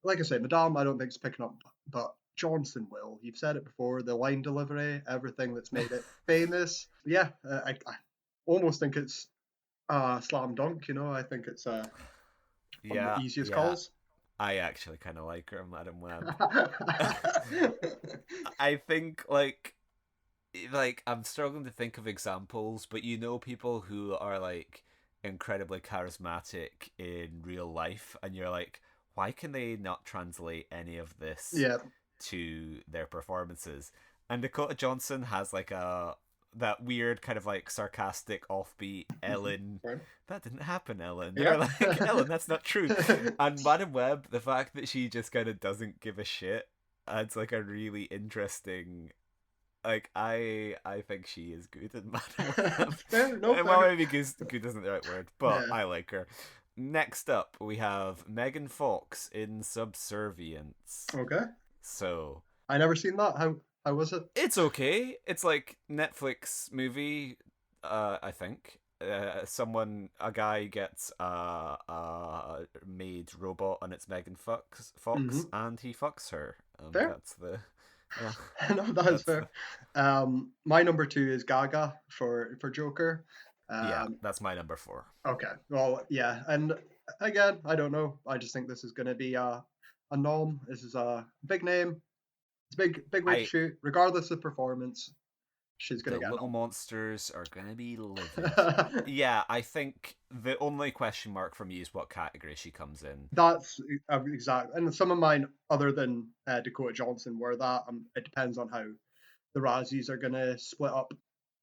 like I say, Madame I don't think is picking up, but Johnson will. You've said it before. The line delivery, everything that's made it famous. Yeah, I almost think it's slam dunk. You know, I think it's one of the Yeah, easiest yeah. calls. I actually kind of like her, Madam Web. I think like I'm struggling to think of examples, but you know people who are like incredibly charismatic in real life, and you're like, why can they not translate any of this Yeah. to their performances? And Dakota Johnson has like a that weird kind of like sarcastic offbeat Ellen. Right. That didn't happen, Ellen. Yeah. You're like, Ellen, that's not true. And Madam Web, the fact that she just kind of doesn't give a shit adds like a really interesting, like I think she is good in Madam Web. Fair, no, Well, fair. maybe good isn't the right word, but Yeah. I like her. Next up, we have Megan Fox in Subservience. Okay. So I never seen that. How was it? it's okay. It's like Netflix movie, I think. A guy gets a maid robot, and it's Megan Fox, Hmm. and he fucks her. Fair. That's the yeah. No, that is That's fair. My number two is Gaga for Joker. yeah. Um, That's my number four. okay. Well, yeah, and again, I don't know. I just think this is going to be a nom. This is a big name. It's a big way to I shoot, regardless of performance. she's The gonna get a little nom. monsters are gonna be livid. Yeah, I think the only question mark for me is what category she comes in. That's exact. And some of mine, other than Dakota Johnson, were that. It depends on how the Razzies are gonna split up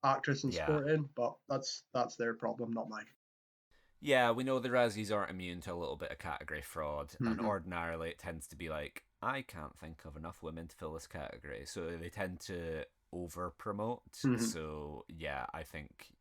actress and Yeah. supporting, but that's their problem, not mine. Yeah, we know the Razzies aren't immune to a little bit of category fraud, and Mm-hmm. ordinarily it tends to be like, I can't think of enough women to fill this category, so they tend to over promote. Mm-hmm. So yeah, I think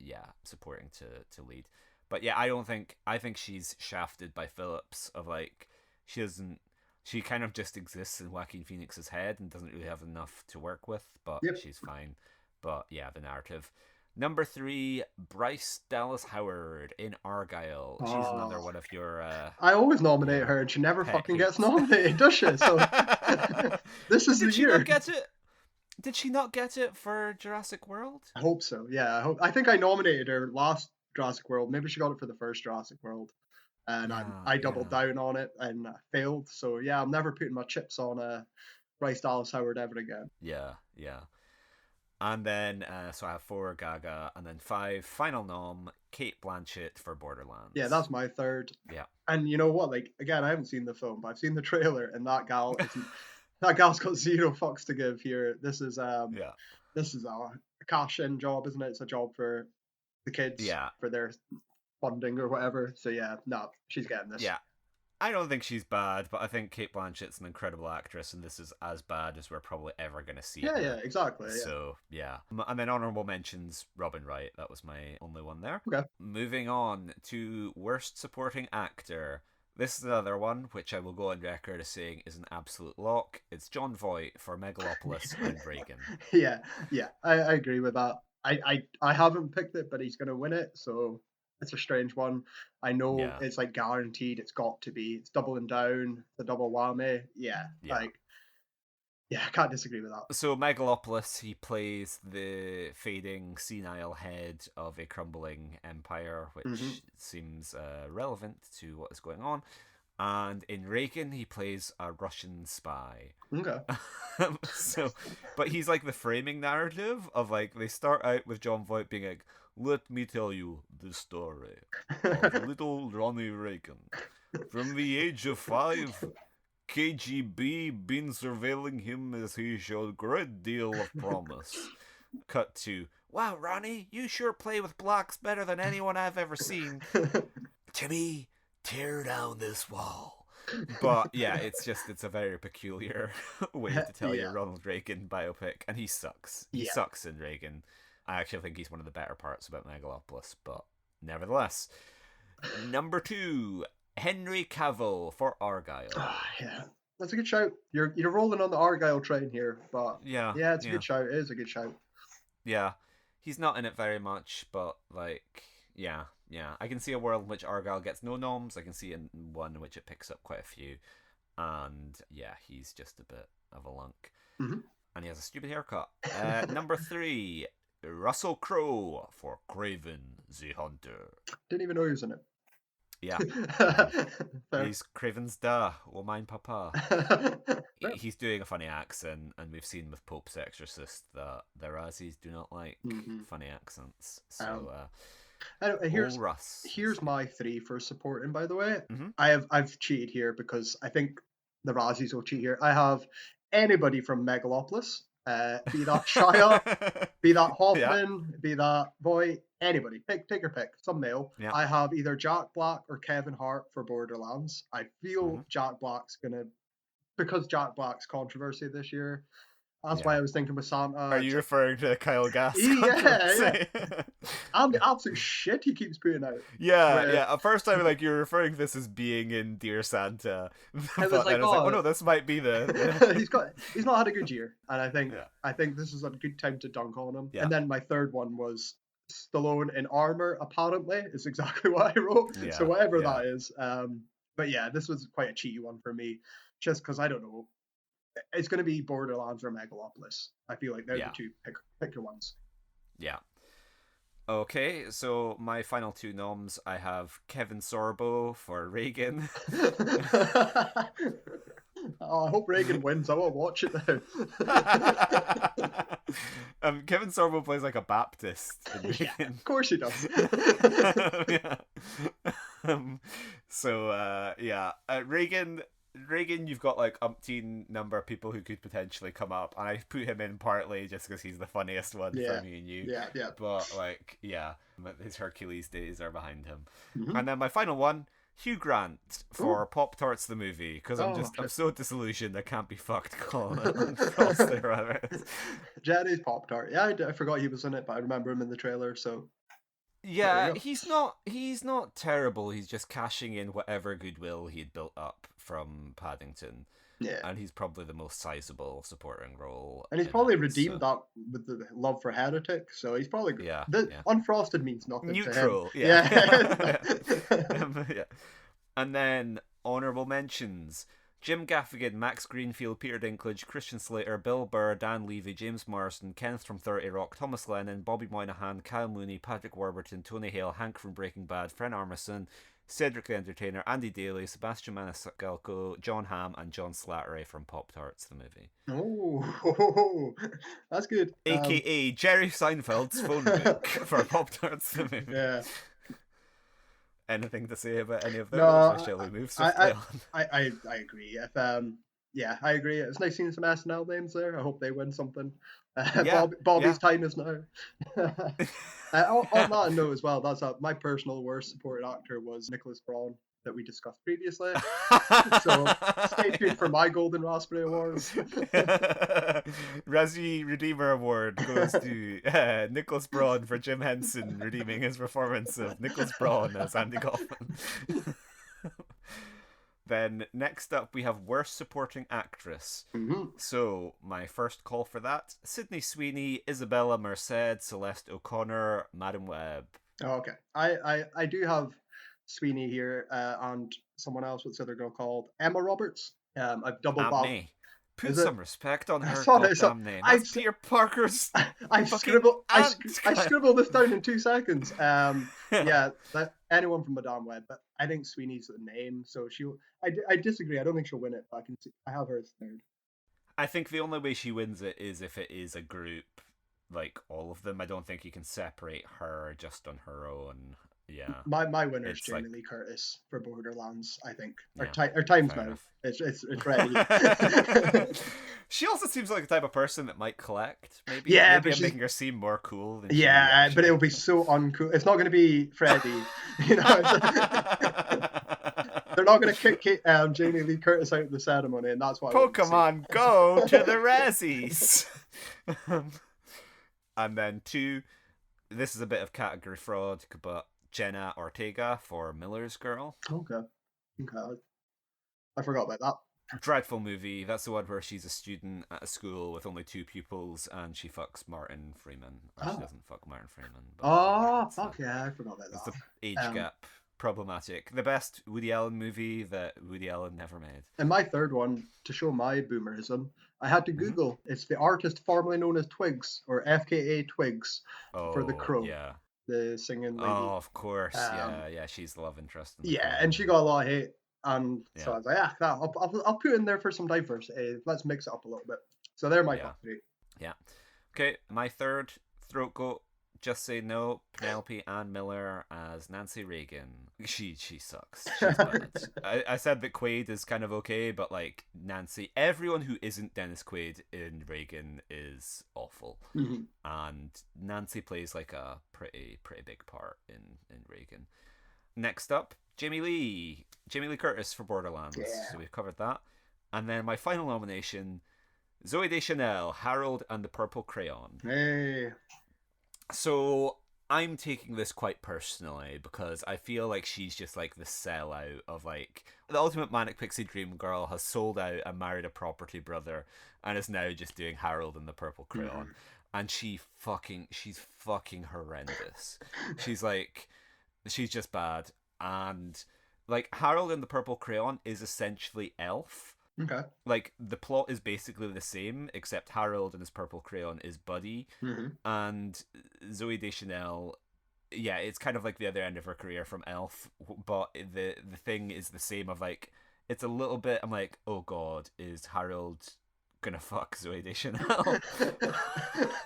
supporting to lead, but yeah, I think she's shafted by Phillips of like she doesn't she kind of just exists in Joaquin Phoenix's head and doesn't really have enough to work with, but Yep. she's fine. But yeah, the narrative. Number three, Bryce Dallas Howard in Argyle. She's another Oh, one of I always nominate your her, and she never pet fucking gets hates. nominated, does she? So this is the Did she not year. get it? Did she not get it for Jurassic World? I hope so. Yeah, I hope. I think I nominated her last Jurassic World. Maybe she got it for the first Jurassic World, and Yeah, I doubled yeah, down on it and failed. So yeah, I'm never putting my chips on Bryce Dallas Howard ever again. yeah. And then, so I have four Gaga, and then five final nom Kate Blanchett for Yeah, Borderlands. that's my third. Yeah, And you know what? Like again, I haven't seen the film, but I've seen the trailer, and that gal's got zero fucks to give here. yeah, This is a cash in job, isn't it? It's a job for the kids yeah, for their funding or whatever. So yeah, no, she's getting this. yeah. I don't think she's bad, but I think Kate Blanchett's an incredible actress, and this is as bad as we're probably ever going to see Yeah, yeah, her. exactly. Yeah. So, yeah. And then honorable mentions Robin Wright. That was my only one there. Okay. Moving on to Worst Supporting Actor. This is another one, which I will go on record as saying is an absolute lock. It's John Voight for Megalopolis and Reagan. Yeah, yeah, I agree with that. I haven't picked it, but he's going to win it. So it's a strange one. I know Yeah, it's like guaranteed. It's got to be. It's doubling down. The double whammy. Yeah, yeah. like yeah, I can't disagree with that. So Megalopolis, he plays the fading, senile head of a crumbling empire, Hmm. which seems relevant to what is going on. And in Reagan, he plays a Russian spy. Okay. So, but he's like the framing narrative of like they start out with John Voight being like, "Let me tell you the story of little Ronnie Reagan. From the age of 5, KGB been surveilling him as he showed great deal of promise." Cut to, "Wow, Ronnie, you sure play with blocks better than anyone I've ever seen. Timmy, tear down this wall." But yeah, it's a very peculiar way to tell your Yeah, Ronald Reagan biopic, and he sucks. He yeah. sucks in Reagan. I actually think he's one of the better parts about Megalopolis, but nevertheless. Number two, Henry Cavill for Argyle. Yeah, that's a good shout. You're rolling on the Argyle train here, but Yeah, yeah, it's a yeah, good shout. It is a good shout. yeah. He's not in it very much, but like, yeah. I can see a world in which Argyle gets no noms. I can see one in which it picks up quite a few, and yeah, he's just a bit of a lunk, Hmm. and he has a stupid haircut. Number three, Russell Crowe for Craven the Hunter. Didn't even know he was in Yeah, yeah. it. Fair. He's Craven's da, oh mine papa. Fair. He's doing a funny accent, and we've seen with Pope's Exorcist that the Razzies do not like Hmm. funny accents. Um, So, anyway, all Russ is here's my three for supporting. By the way, good. I've cheated here because I think the Razzies will cheat here. I have anybody from Megalopolis, be that Shia, be that Yeah, Hoffman, be that boy, anybody. Take your pick. Some male. yeah. I have either Jack Black or Kevin Hart for Borderlands. I Hmm. feel Jack Black's gonna because Jack Black's controversy this year. That's why Yeah. I was thinking with Are Santa. you referring to Kyle Gass Yeah, yeah. controversy? And the absolute shit he keeps putting out. Yeah, Where yeah. At first, I was like, you're referring to this as being in Dear Santa, I was but like, then I was like, oh oh, no, this might be the. he's not had a good year, and Yeah, I think this is a good time to dunk on him. yeah, And then my third one was Stallone in armor. Apparently, is exactly what I wrote. So yeah, whatever yeah, that is. But yeah, this was quite a cheeky one for me, just because I don't know. It's going to be Borderlands or Megalopolis. I feel like they're the yeah, two pick your ones. yeah. Okay, so my final two noms, I have Kevin Sorbo for Reagan. Oh, I hope Reagan wins. I won't watch it now. Kevin Sorbo plays like a Baptist in Yeah, Reagan. of course he does. Yeah. Yeah, Reagan, you've got like umpteen number of people who could potentially come up, and I put him in partly just because he's the funniest one Yeah, for me and you. yeah. But like, yeah, his Hercules days are behind him. Mm-hmm. And then my final one, Hugh Grant for Ooh. Pop Tarts the movie, because I'm shit. so disillusioned I can't be fucked calling it Frosty or whatever it is. Jenny's Pop Tart. Yeah, I forgot he was in it, but I remember him in the trailer. So there Yeah, you go. he's not terrible. He's just cashing in whatever goodwill he had built up from Paddington, Yeah, and he's probably the most sizable supporting role and he's in probably it. redeemed So that with the love for Heretic. So he's probably yeah, the yeah, unfrosted means nothing to him. neutral. Yeah, Yeah. yeah. And then honorable mentions: Jim Gaffigan, Max Greenfield, Peter Dinklage, Christian Slater, Bill Burr, Dan Levy, James Marsden, Kenneth from 30 Rock, Thomas Lennon, Bobby Moynihan, Kyle Mooney, Patrick Warburton, Tony Hale, Hank from Breaking Bad, Fred Armisen, Cedric the Entertainer, Andy Daly, Sebastian Maniscalco, John Hamm, and John Slattery from Pop Tarts the movie. Oh, that's good. AKA Jerry Seinfeld's phone book for Pop Tarts the movie. Yeah. Anything to say about any of those, No, or shall we move swiftly on? I agree. If yeah, I agree. It's nice seeing some SNL names there. I hope they win something. Yeah, Bobby's yeah. time is now. On that note as well, that's my personal worst supported actor was Nicholas Braun that we discussed previously. So stay tuned for my Golden Raspberry Awards. Razzie Redeemer Award goes to Nicholas Braun for Jim Henson redeeming his performance of Nicholas Braun as Andy Kaufman. Then next up we have Worst Supporting Actress. Mm-hmm. So my first call for that: Sydney Sweeney, Isabella Merced, Celeste O'Connor, Madam Web. Oh, okay. I do have Sweeney here and someone else. What's the other girl called? Emma Roberts. I've double bobbed. Me. Put Is it? some respect on her Sorry, goddamn name. That's Peter Parker's I fucking I scribbled this down in 2 seconds. Yeah, anyone from Madame Web, but I think Sweeney's the name, so I disagree. I don't think she'll win it, but I have her as third. I think the only way she wins it is if it is a group, like all of them. I don't think you can separate her just on her own. Yeah. My winner is It's Jamie like- Lee Curtis for Borderlands. I think Yeah, our time's fair now. enough. It's ready. She also seems like the type of person that might collect. Maybe. Yeah, maybe but I'm making her seem more cool than Yeah, she actually but it'll be so uncool. It's not going to be Freddie. You know, they're not going to kick Jamie Lee Curtis out of the ceremony, and that's what I want to see. Pokemon Go to the Razzies. And then 2, this is a bit of category fraud, but Jenna Ortega for Miller's Girl. Okay. I forgot about that. Dreadful movie. That's the one where she's a student at a school with only 2 pupils and she fucks Martin Freeman. Or she doesn't fuck Martin Freeman. But Oh, fuck yeah, I forgot about it's that. the age gap. Problematic. The best Woody Allen movie that Woody Allen never made. And my third one, to show my boomerism, I had to Google. It's the artist formerly known as Twigs, or FKA Twigs, for The Crow. Yeah. The singing lady. Oh, of course. Yeah, she's the love interest. In The Yeah, Crow. and she got a lot of hate. And so Yeah. I was like, I'll put in there for some diversity. Let's mix it up a little bit. So they're my top 3. Yeah. Okay, my third, Throat Goat, Just Say No, Penelope Ann Miller as Nancy Reagan. She sucks. She's bad. I said that Quaid is kind of okay, but like Nancy, everyone who isn't Dennis Quaid in Reagan is awful. Mm-hmm. And Nancy plays like a pretty big part in Reagan. Next up, Jamie Lee Curtis for Borderlands. Yeah. So we've covered that. And then my final nomination, Zooey Deschanel, Harold and the Purple Crayon. Hey. So I'm taking this quite personally because I feel like she's just like the sellout of like the ultimate manic pixie dream girl has sold out and married a property brother and is now just doing Harold and the Purple Crayon. Mm-hmm. And she's fucking horrendous. She's just bad. And like Harold and the Purple Crayon is essentially Elf. Okay. Like the plot is basically the same, except Harold and his purple crayon is Buddy, and Zooey Deschanel. Yeah, it's kind of like the other end of her career from Elf, but the thing is the same. Of like, it's a little bit. I'm like, oh god, is Harold gonna fuck Zoe Deschanel?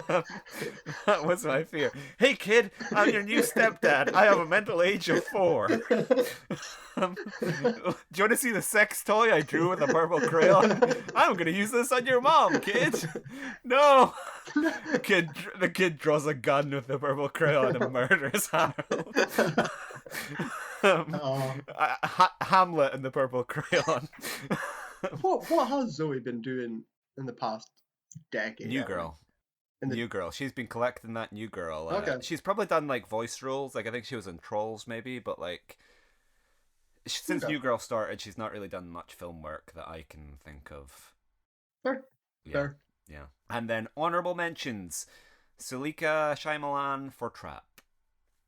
That was my fear. Hey kid, I'm your new stepdad. I have a mental age of 4. Do you want to see the sex toy I drew with a purple crayon? I'm gonna use this on your mom, kid. No. The kid draws a gun with the purple crayon and murders Harold. Hamlet and the purple crayon. What has Zoe been doing in the past decade? New Girl. New Girl. She's been collecting that New Girl. Okay. She's probably done like voice roles. Like I think she was in Trolls maybe, but like since New Girl started, she's not really done much film work that I can think of. Fair. Yeah. Fair. Yeah. And then honorable mentions: Sulika Shyamalan for Trap.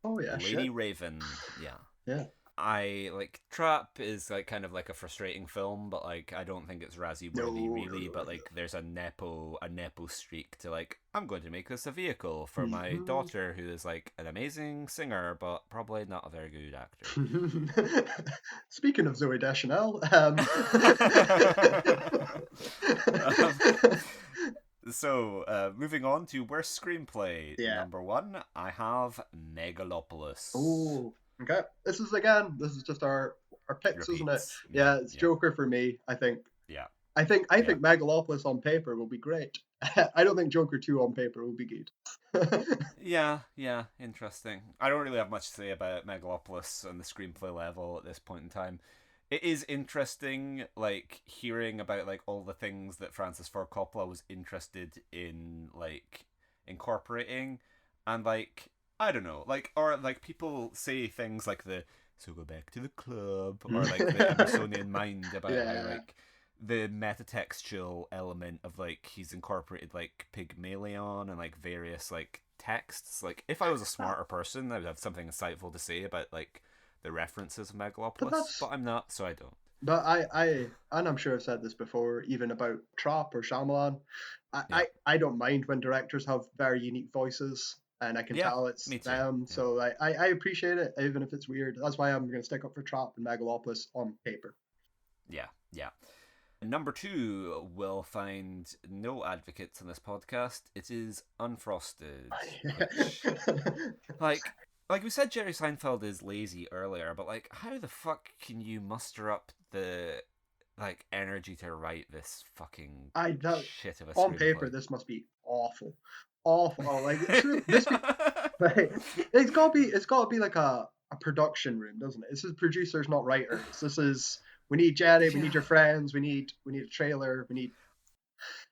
Oh yeah. Lady Raven. Yeah. Yeah. I like Trap is like kind of like a frustrating film, but like I don't think it's Razzie worthy really. But like there's a nepo streak to like I'm going to make this a vehicle for my daughter who is like an amazing singer, but probably not a very good actor. Speaking of Zoe Deschanel, so moving on to worst screenplay. Yeah. Number 1, I have Megalopolis. Oh. Okay, this is just our picks, isn't it? Yeah, it's Joker for me, I think. Yeah. I think Megalopolis on paper will be great. I don't think Joker 2 on paper will be good. yeah, interesting. I don't really have much to say about Megalopolis on the screenplay level at this point in time. It is interesting, like, hearing about, like, all the things that Francis Ford Coppola was interested in, like, incorporating, and, like, I don't know, like, or like people say things like so go back to the club, or like the Emersonian mind about how like the metatextual element of like he's incorporated like Pygmalion and like various like texts. Like if I was a smarter person, I would have something insightful to say about like the references of Megalopolis, but I'm not, so I don't. But and I'm sure I've said this before, even about Trap or Shyamalan, I don't mind when directors have very unique voices. And I can tell it's them, yeah. So I appreciate it, even if it's weird. That's why I'm going to stick up for Trap and Megalopolis on paper. Yeah. Number 2 will find no advocates in this podcast. It is Unfrosted. Which, like we said, Jerry Seinfeld is lazy earlier, but like, how the fuck can you muster up the like energy to write this fucking shit of a on screenplay? Paper? This must be awful. Like this like, it's got to be like a production room, doesn't it? This is producers, not writers. This is we need Jerry, we need your friends, we need a trailer, we need.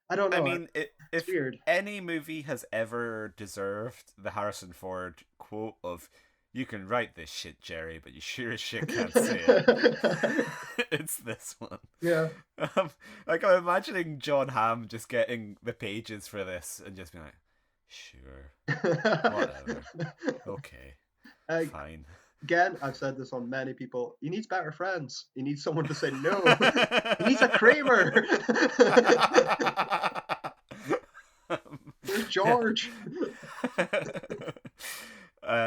I don't know. I mean, if weird. Any movie has ever deserved the Harrison Ford quote of "You can write this shit, Jerry, but you sure as shit can't say it," it's this one. Yeah. Like I'm imagining John Hamm just getting the pages for this and just being like, "Sure, whatever, okay, fine." Again, I've said this on many people. He needs better friends. He needs someone to say no. He needs a Kramer. Where's George?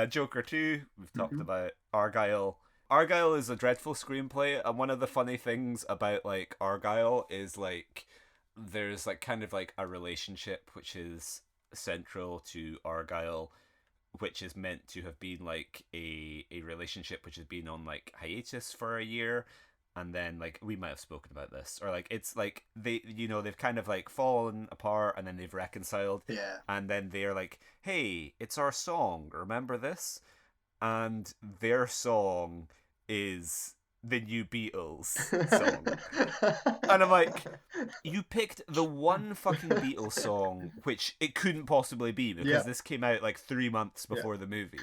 Joker 2, we've talked about. Argylle. Argylle is a dreadful screenplay, and one of the funny things about like Argylle is like there's like kind of like a relationship which is central to Argylle, which is meant to have been like a relationship which has been on like hiatus for a year, and then like we might have spoken about this, or like it's like they've kind of like fallen apart and then they've reconciled, and then they're like, hey, it's our song, remember this? And their song is the new Beatles song. And I'm like, you picked the one fucking Beatles song which it couldn't possibly be, because this came out like 3 months before the movie.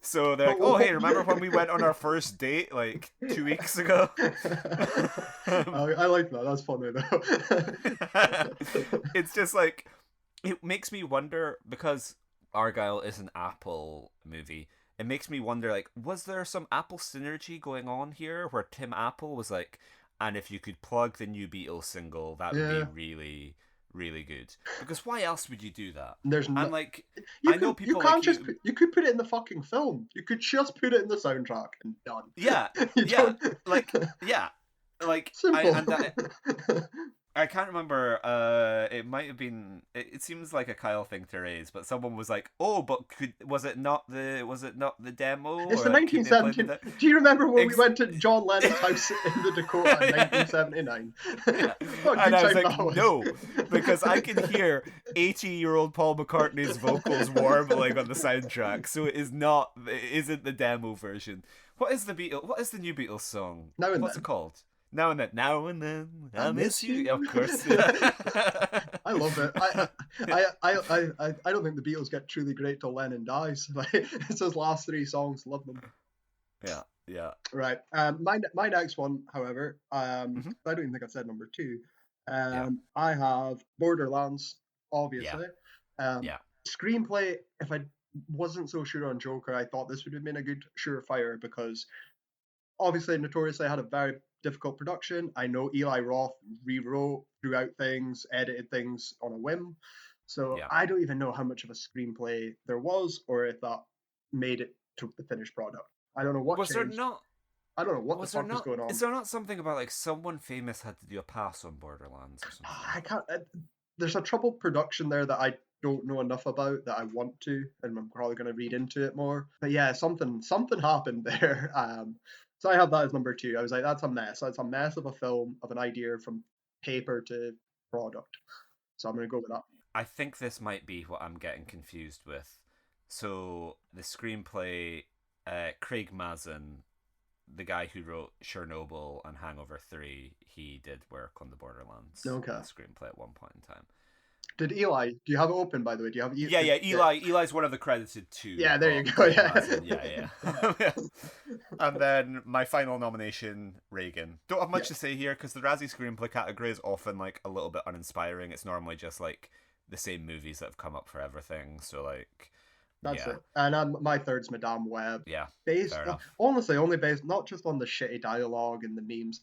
So they're like, oh hey, remember when we went on our first date like 2 weeks ago? I like that. That's funny though. It's just like, it makes me wonder, because Argylle is an Apple movie, it makes me wonder, like, was there some Apple synergy going on here where Tim Apple was like, and if you could plug the new Beatles single, that would be really, really good. Because why else would you do that? Like, I know people you could put it in the fucking film. You could just put it in the soundtrack and done. Yeah. like Simple. I can't remember. It might have been. It seems like a Kyle thing to raise, but someone was like, "Oh, but was it not the demo? It's Or the like, could they play 1917. the Do you remember when we Ex- went to John Lennon's house in the Dakota in 1979? Yeah. What a And good I was time like, that was. no, because I can hear 80-year-old Paul McCartney's vocals warbling on the soundtrack, so it isn't the demo version. What is the new Beatles song? Now and What's then. it called? Now and then, I I miss miss you. you. Of course. Yeah. I love it. I don't think the Beatles get truly great till Lennon dies. Like, it's his last three songs. Love them. Yeah, yeah. Right. My next one, however, Hmm. I don't even think I said number two. Yeah, I have Borderlands, yeah, obviously. Um, yeah, Screenplay. If I wasn't so sure on Joker, I thought this would have been a good surefire because obviously Notoriously had a very difficult production. I know Eli Roth rewrote throughout things, edited things on a whim. So yeah. I don't even know how much of a screenplay there was or if that made it to the finished product. I don't know what Was there changed. not? I don't know what the Was there fuck was not? going on. Is there not something about like someone famous had to do a pass on Borderlands or something? I can't. There's a troubled production there that I don't know enough about that I want to, and I'm probably going to read into it more. But yeah, something happened there. So I have that as number two. I was like, that's a mess. That's a mess of a film, of an idea from paper to product. So I'm going to go with that. I think this might be what I'm getting confused with. So the screenplay, Craig Mazin, the guy who wrote Chernobyl and Hangover 3, he did work on the Borderlands Okay. screenplay at one point in time. Did Eli? Do you have it open by the way? Do you have? Yeah, yeah. Eli's one of the credited two. Yeah, there you but go. Craig Yeah. Mazin, yeah. And then my final nomination, Reagan. Don't have much to say here because the Razzie screenplay category is often like a little bit uninspiring. It's normally just like the same movies that have come up for everything. So like, That's yeah, it. And my third's Madame Web. yeah, Based fair enough. honestly, only based not just on the shitty dialogue and the memes.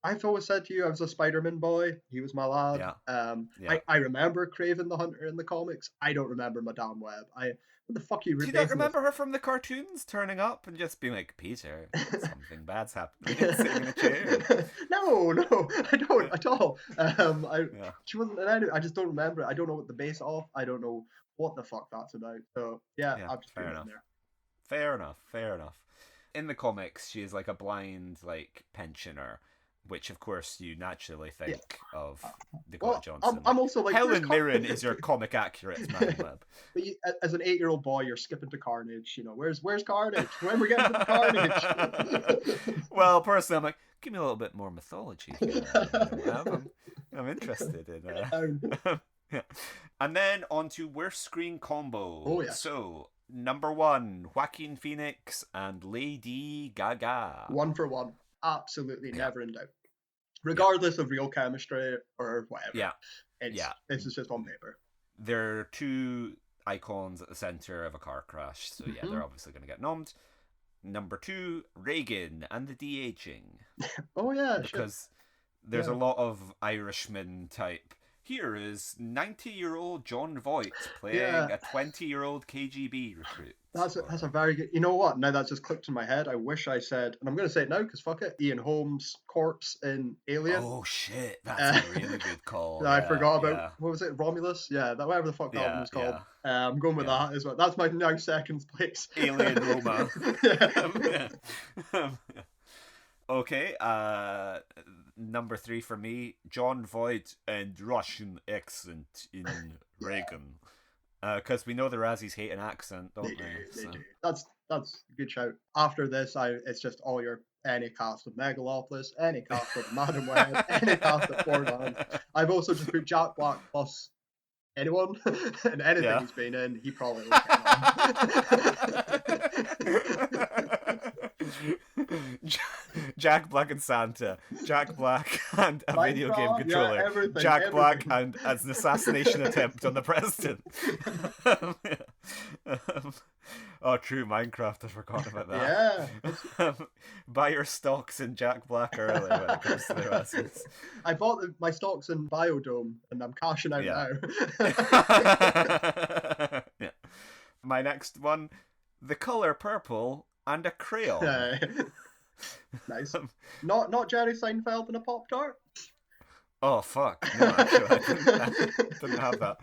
I've always said to you I was a Spider-Man boy. He was my lad. Yeah, yeah. I remember Craven the Hunter in the comics. I don't remember Madame Web. What the fuck are you Do you not basing this? remember her from the cartoons turning up and just being like, Peter, something bad's happening, sitting in a chair? No, I don't at all. Yeah, She wasn't in any. I just don't remember it. I don't know what the base of. I don't know what the fuck that's about. So yeah, yeah, I've just put fair it in enough. there. Fair enough, fair enough. In the comics, she is like a blind, like, pensioner, which of course you naturally Yeah. think of Dakota Well, Johnson. I'm also like where's Helen Mirren is your comic accurate Madam Web. But as an 8-year-old boy, you're skipping to Carnage. You know, where's Carnage? When we're getting to the Carnage? Well, personally, I'm like, give me a little bit more mythology here. I'm interested in. Yeah. And then on to worst screen combo. Oh yeah. So number one, Joaquin Phoenix and Lady Gaga. One for one, absolutely Yeah. never in doubt, regardless of real chemistry or whatever. Yeah. This is just on paper. They're two icons at the center of a car crash, so yeah, they're obviously going to get nommed. Number two, Reagan and the de-aging. Oh yeah, Because there's a lot of Irishman type. Here is 90-year-old John Voight playing a 20-year-old KGB recruit. That's a very good. You know what? Now that's just clicked in my head. I wish I said, and I'm going to say it now because fuck it. Ian Holmes' corpse in Alien. Oh shit, that's a really good call. I forgot about what was it, Romulus? Yeah, that whatever the fuck that one was called. I'm going with that as well. That's my now second place. Alien Roma. Okay, number three for me, John Voight and Russian accent in Reagan. Because we know the Razzies hate an accent, don't they? They do. That's a good shout. After this, it's just all your any cast of Megalopolis, any cast of Madam Web, any cast of Borderlands. I've also just put Jack Black plus anyone and anything he's been in, he probably will Jack Black and Santa, Jack Black and a video game controller, everything, Jack Black and as an assassination attempt on the president. Oh, true, Minecraft, I forgot about that. Yeah. Buy your stocks in Jack Black early when it comes to the Razzies. I bought my stocks in Biodome and I'm cashing out now. Yeah. My next one, The Color Purple and a Crayon. Nice. Not Jerry Seinfeld in a Pop-Tart? Oh fuck! No, actually, I didn't have that.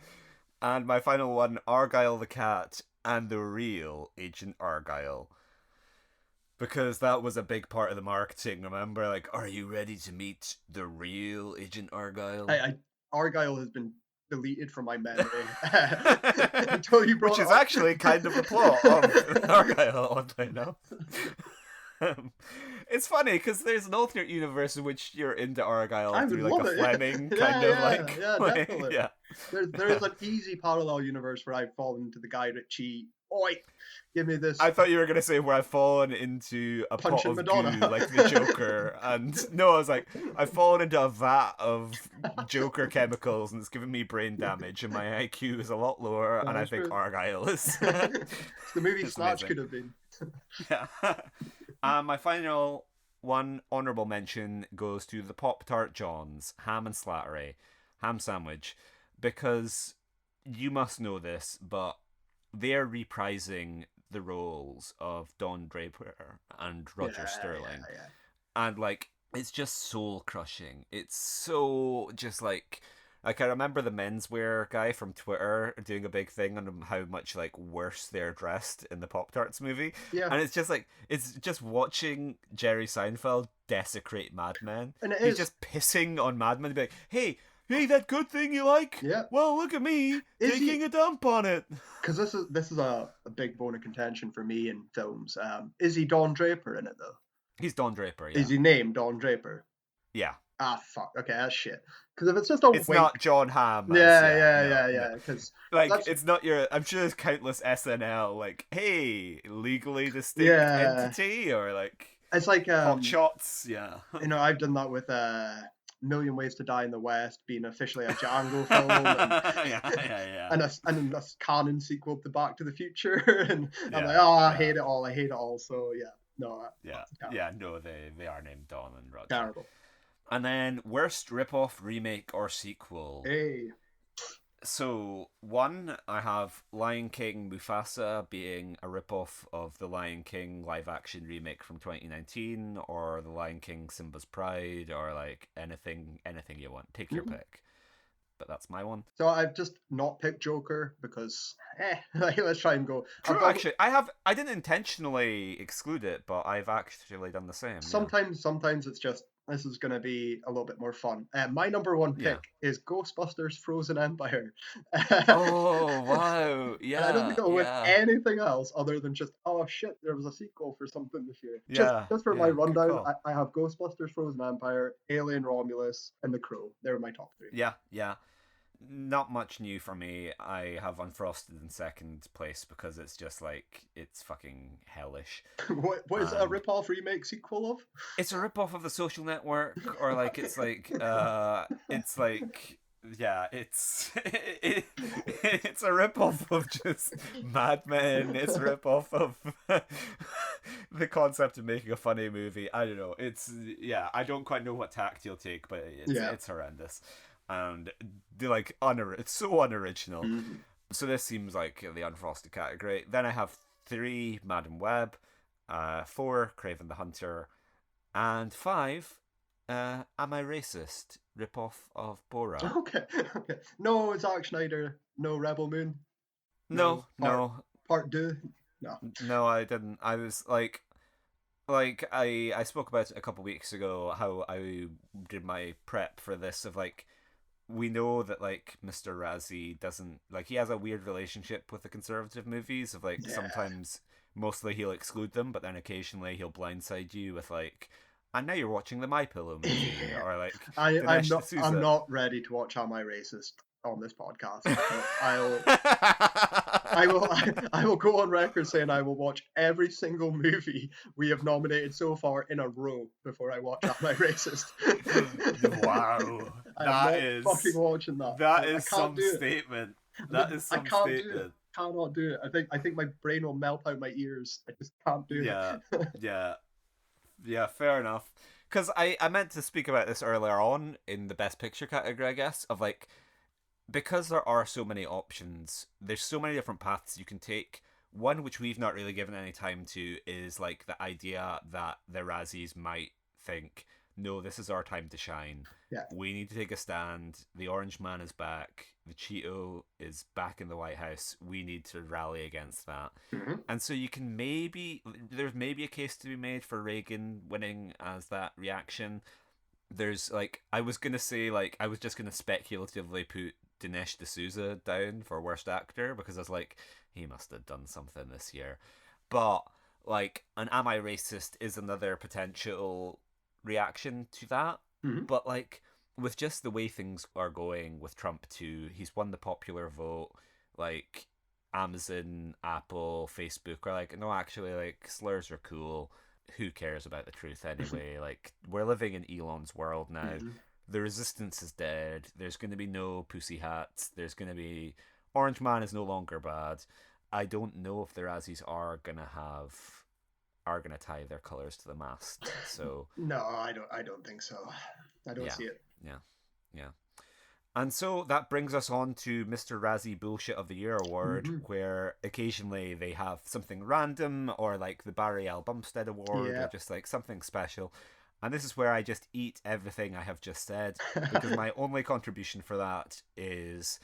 And my final one, Argyle the cat and the real Agent Argyle, because that was a big part of the marketing. Remember, like, are you ready to meet the real Agent Argyle? Argyle has been deleted from my memory until you brought Which it is up. actually kind of the plot of Argyle, oddly enough. It's funny because there's an alternate universe in which you're into Argyle I would through like love a it. Fleming Yeah, kind of like yeah, way. definitely. Yeah. There is an easy parallel universe where I've fallen into the Guy Ritchie. Oi, give me this I thought you were gonna say where I've fallen into a pot punching of Madonna. goo like the Joker, and no, I was like, I've fallen into a vat of Joker chemicals, and it's given me brain damage, and my IQ is a lot lower, and I think True. Argyle is. It's the movie It's Snatch amazing. could have been. Yeah. My final one honourable mention goes to the Pop Tart Johns ham and slattery ham sandwich, because you must know this, but they're reprising the roles of Don Draper and Roger Sterling, Yeah. and like it's just soul crushing. It's so just like I remember the menswear guy from Twitter doing a big thing on how much like worse they're dressed in the Pop Tarts movie, Yeah, and it's just like it's just watching Jerry Seinfeld desecrate Mad Men. and it He's is. just pissing on Mad Men to be like, hey, that good thing you like? Yeah, Well, look at me Is taking he- a dump on it. because this is a big bone of contention for me in films. Is he Don Draper in it though? He's Don Draper, yeah. Is he named Don Draper? Yeah. Ah, fuck. Okay, that's shit. Because if it's just a It's wink, not John Hamm. No. yeah. Because Like, that's it's not your. I'm sure there's countless SNL, like, hey, legally distinct Yeah. entity, or like, it's like hot shots, yeah. I've done that with Million Ways to Die in the West being officially a Django film, yeah. and a canon sequel to Back to the Future, and I'm Yeah, like, oh, I yeah. hate it all. So yeah, no, Yeah, no, they are named Don and Roger. terrible. And then, worst ripoff, remake, or sequel. Hey, So, one, I have Lion King Mufasa being a ripoff of the Lion King live action remake from 2019, or the Lion King Simba's Pride, or like anything you want. Take your pick. But that's my one. so I've just not picked Joker because, like, let's try and go. True, actually, I didn't intentionally exclude it, but I've actually done the same. Sometimes it's just this is going to be a little bit more fun. My number one pick is Ghostbusters Frozen Empire. Oh, wow. Yeah. And I don't think I'll with anything else other than just, oh shit, there was a sequel for something this year. Just for my rundown, I have Ghostbusters Frozen Empire, Alien Romulus, and The Crow. They're my top three. Yeah. Not much new for me. I have Unfrosted in second place because it's just like, it's fucking hellish. What is it a rip-off remake sequel of? It's a rip-off of The Social Network, or like, it's like yeah, it's a rip-off of just Mad Men. It's a rip-off of the concept of making a funny movie. I don't know. I don't quite know what tact you'll take, but it's horrendous. And they're like it's so unoriginal. Mm-hmm. So this seems like the unfrosted category. Then I have 3 Madam Web, 4 Craven the Hunter, and 5 Am I Racist? Ripoff of Borat. Okay. No Zack Snyder. No Rebel Moon. No. Part 2. No, I didn't. I was like I spoke about it a couple weeks ago, how I did my prep for this of like, we know that like Mr. Razzie doesn't like, he has a weird relationship with the conservative movies of like, sometimes mostly he'll exclude them, but then occasionally he'll blindside you with like, and now you're watching the My Pillow movie, or like I'm not ready to watch Am I Racist on this podcast. I will go on record saying I will watch every single movie we have nominated so far in a row before I watch Am I Racist. Wow. That is fucking watching that. That is some statement. That is some statement. Cannot do it. I think my brain will melt out my ears. I just can't do it. Yeah, fair enough. Because I meant to speak about this earlier on in the Best Picture category, I guess, of like, because there are so many options, there's so many different paths you can take. One which we've not really given any time to is like the idea that the Razzies might think, no, this is our time to shine. Yeah. We need to take a stand. The Orange Man is back. The Cheeto is back in the White House. We need to rally against that. Mm-hmm. And so there's maybe a case to be made for Reagan winning as that reaction. There's like, I was just gonna speculatively put Dinesh D'Souza down for worst actor because I was like, he must have done something this year. But like, an Am I Racist is another potential reaction to that. Mm-hmm. But like, with just the way things are going with Trump too, he's won the popular vote. Like, Amazon, Apple, Facebook are like, no, actually, like, slurs are cool. Who cares about the truth anyway? Like, we're living in Elon's world now. Mm-hmm. The resistance is dead. There's going to be no pussy hats. There's going to be Orange Man is no longer bad. I don't know if the Razzies are going to tie their colors to the mast. So No, I don't think so. I don't see it. Yeah. And so that brings us on to Mr. Razzie Bullshit of the Year award, where occasionally they have something random, or like the Barry L. Bumstead award, or just like something special. And this is where I just eat everything I have just said, because my only contribution for that is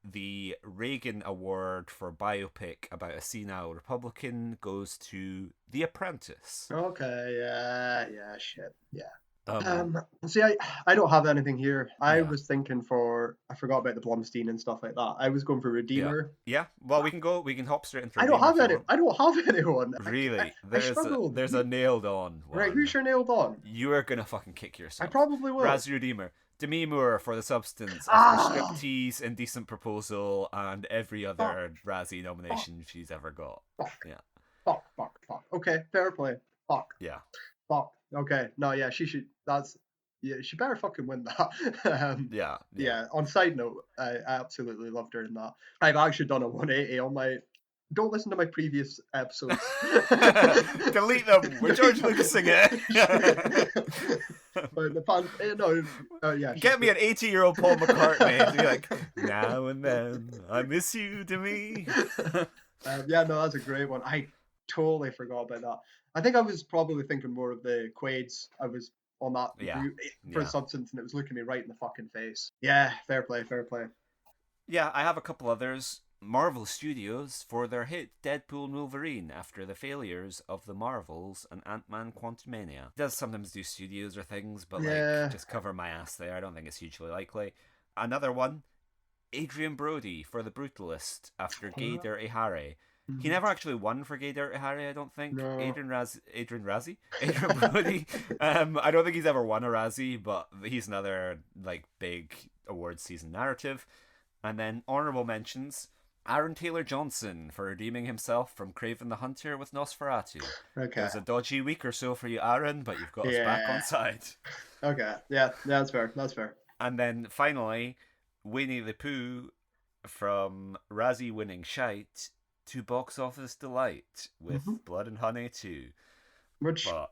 the Reagan Award for biopic about a senile Republican goes to The Apprentice. Okay, yeah, shit, yeah. See, I don't have anything here. I was thinking I forgot about the Blumstein and stuff like that. I was going for Redeemer. Yeah. Well, we can hop straight into. I don't have anyone. Really, struggled. There's a nailed on one. Right, who's your nailed on? You are gonna fucking kick yourself. I probably will. Razzie Redeemer, Demi Moore for The Substance, after Striptease, Indecent Proposal, and every other Razzie nomination she's ever got. Fuck. Okay, fair play. Fuck. Yeah. Fuck. Okay. No, yeah, she should. She better fucking win that. Yeah. On side note, I absolutely loved her in that. I've actually done a 180 on my. Don't listen to my previous episodes. Delete them. We're George Lucasing it. But the fans, yeah. Get me an 80-year-old Paul McCartney to be like, now and then I miss you to me. Yeah, no, that's a great one. I totally forgot about that. I think I was probably thinking more of the Quaids. I was on that for Substance, and it was looking me right in the fucking face. Yeah, fair play. Yeah, I have a couple others. Marvel Studios for their hit Deadpool and Wolverine after the failures of the Marvels and Ant-Man Quantumania. It does sometimes do studios or things, but like, just cover my ass there. I don't think it's hugely likely. Another one, Adrian Brody for The Brutalist after Gay Dirty Harry. He never actually won for Gay Dirty Harry, I don't think. No. Adrian Brody. I don't think he's ever won a Razzie, but he's another like big awards season narrative. And then honorable mentions, Aaron Taylor Johnson for redeeming himself from Kraven the Hunter with Nosferatu. Okay. It was a dodgy week or so for you, Aaron, but you've got us back on side. Okay, yeah, that's fair. And then finally, Winnie the Pooh from Razzie winning shite to box office delight with Blood and Honey 2. Which I'm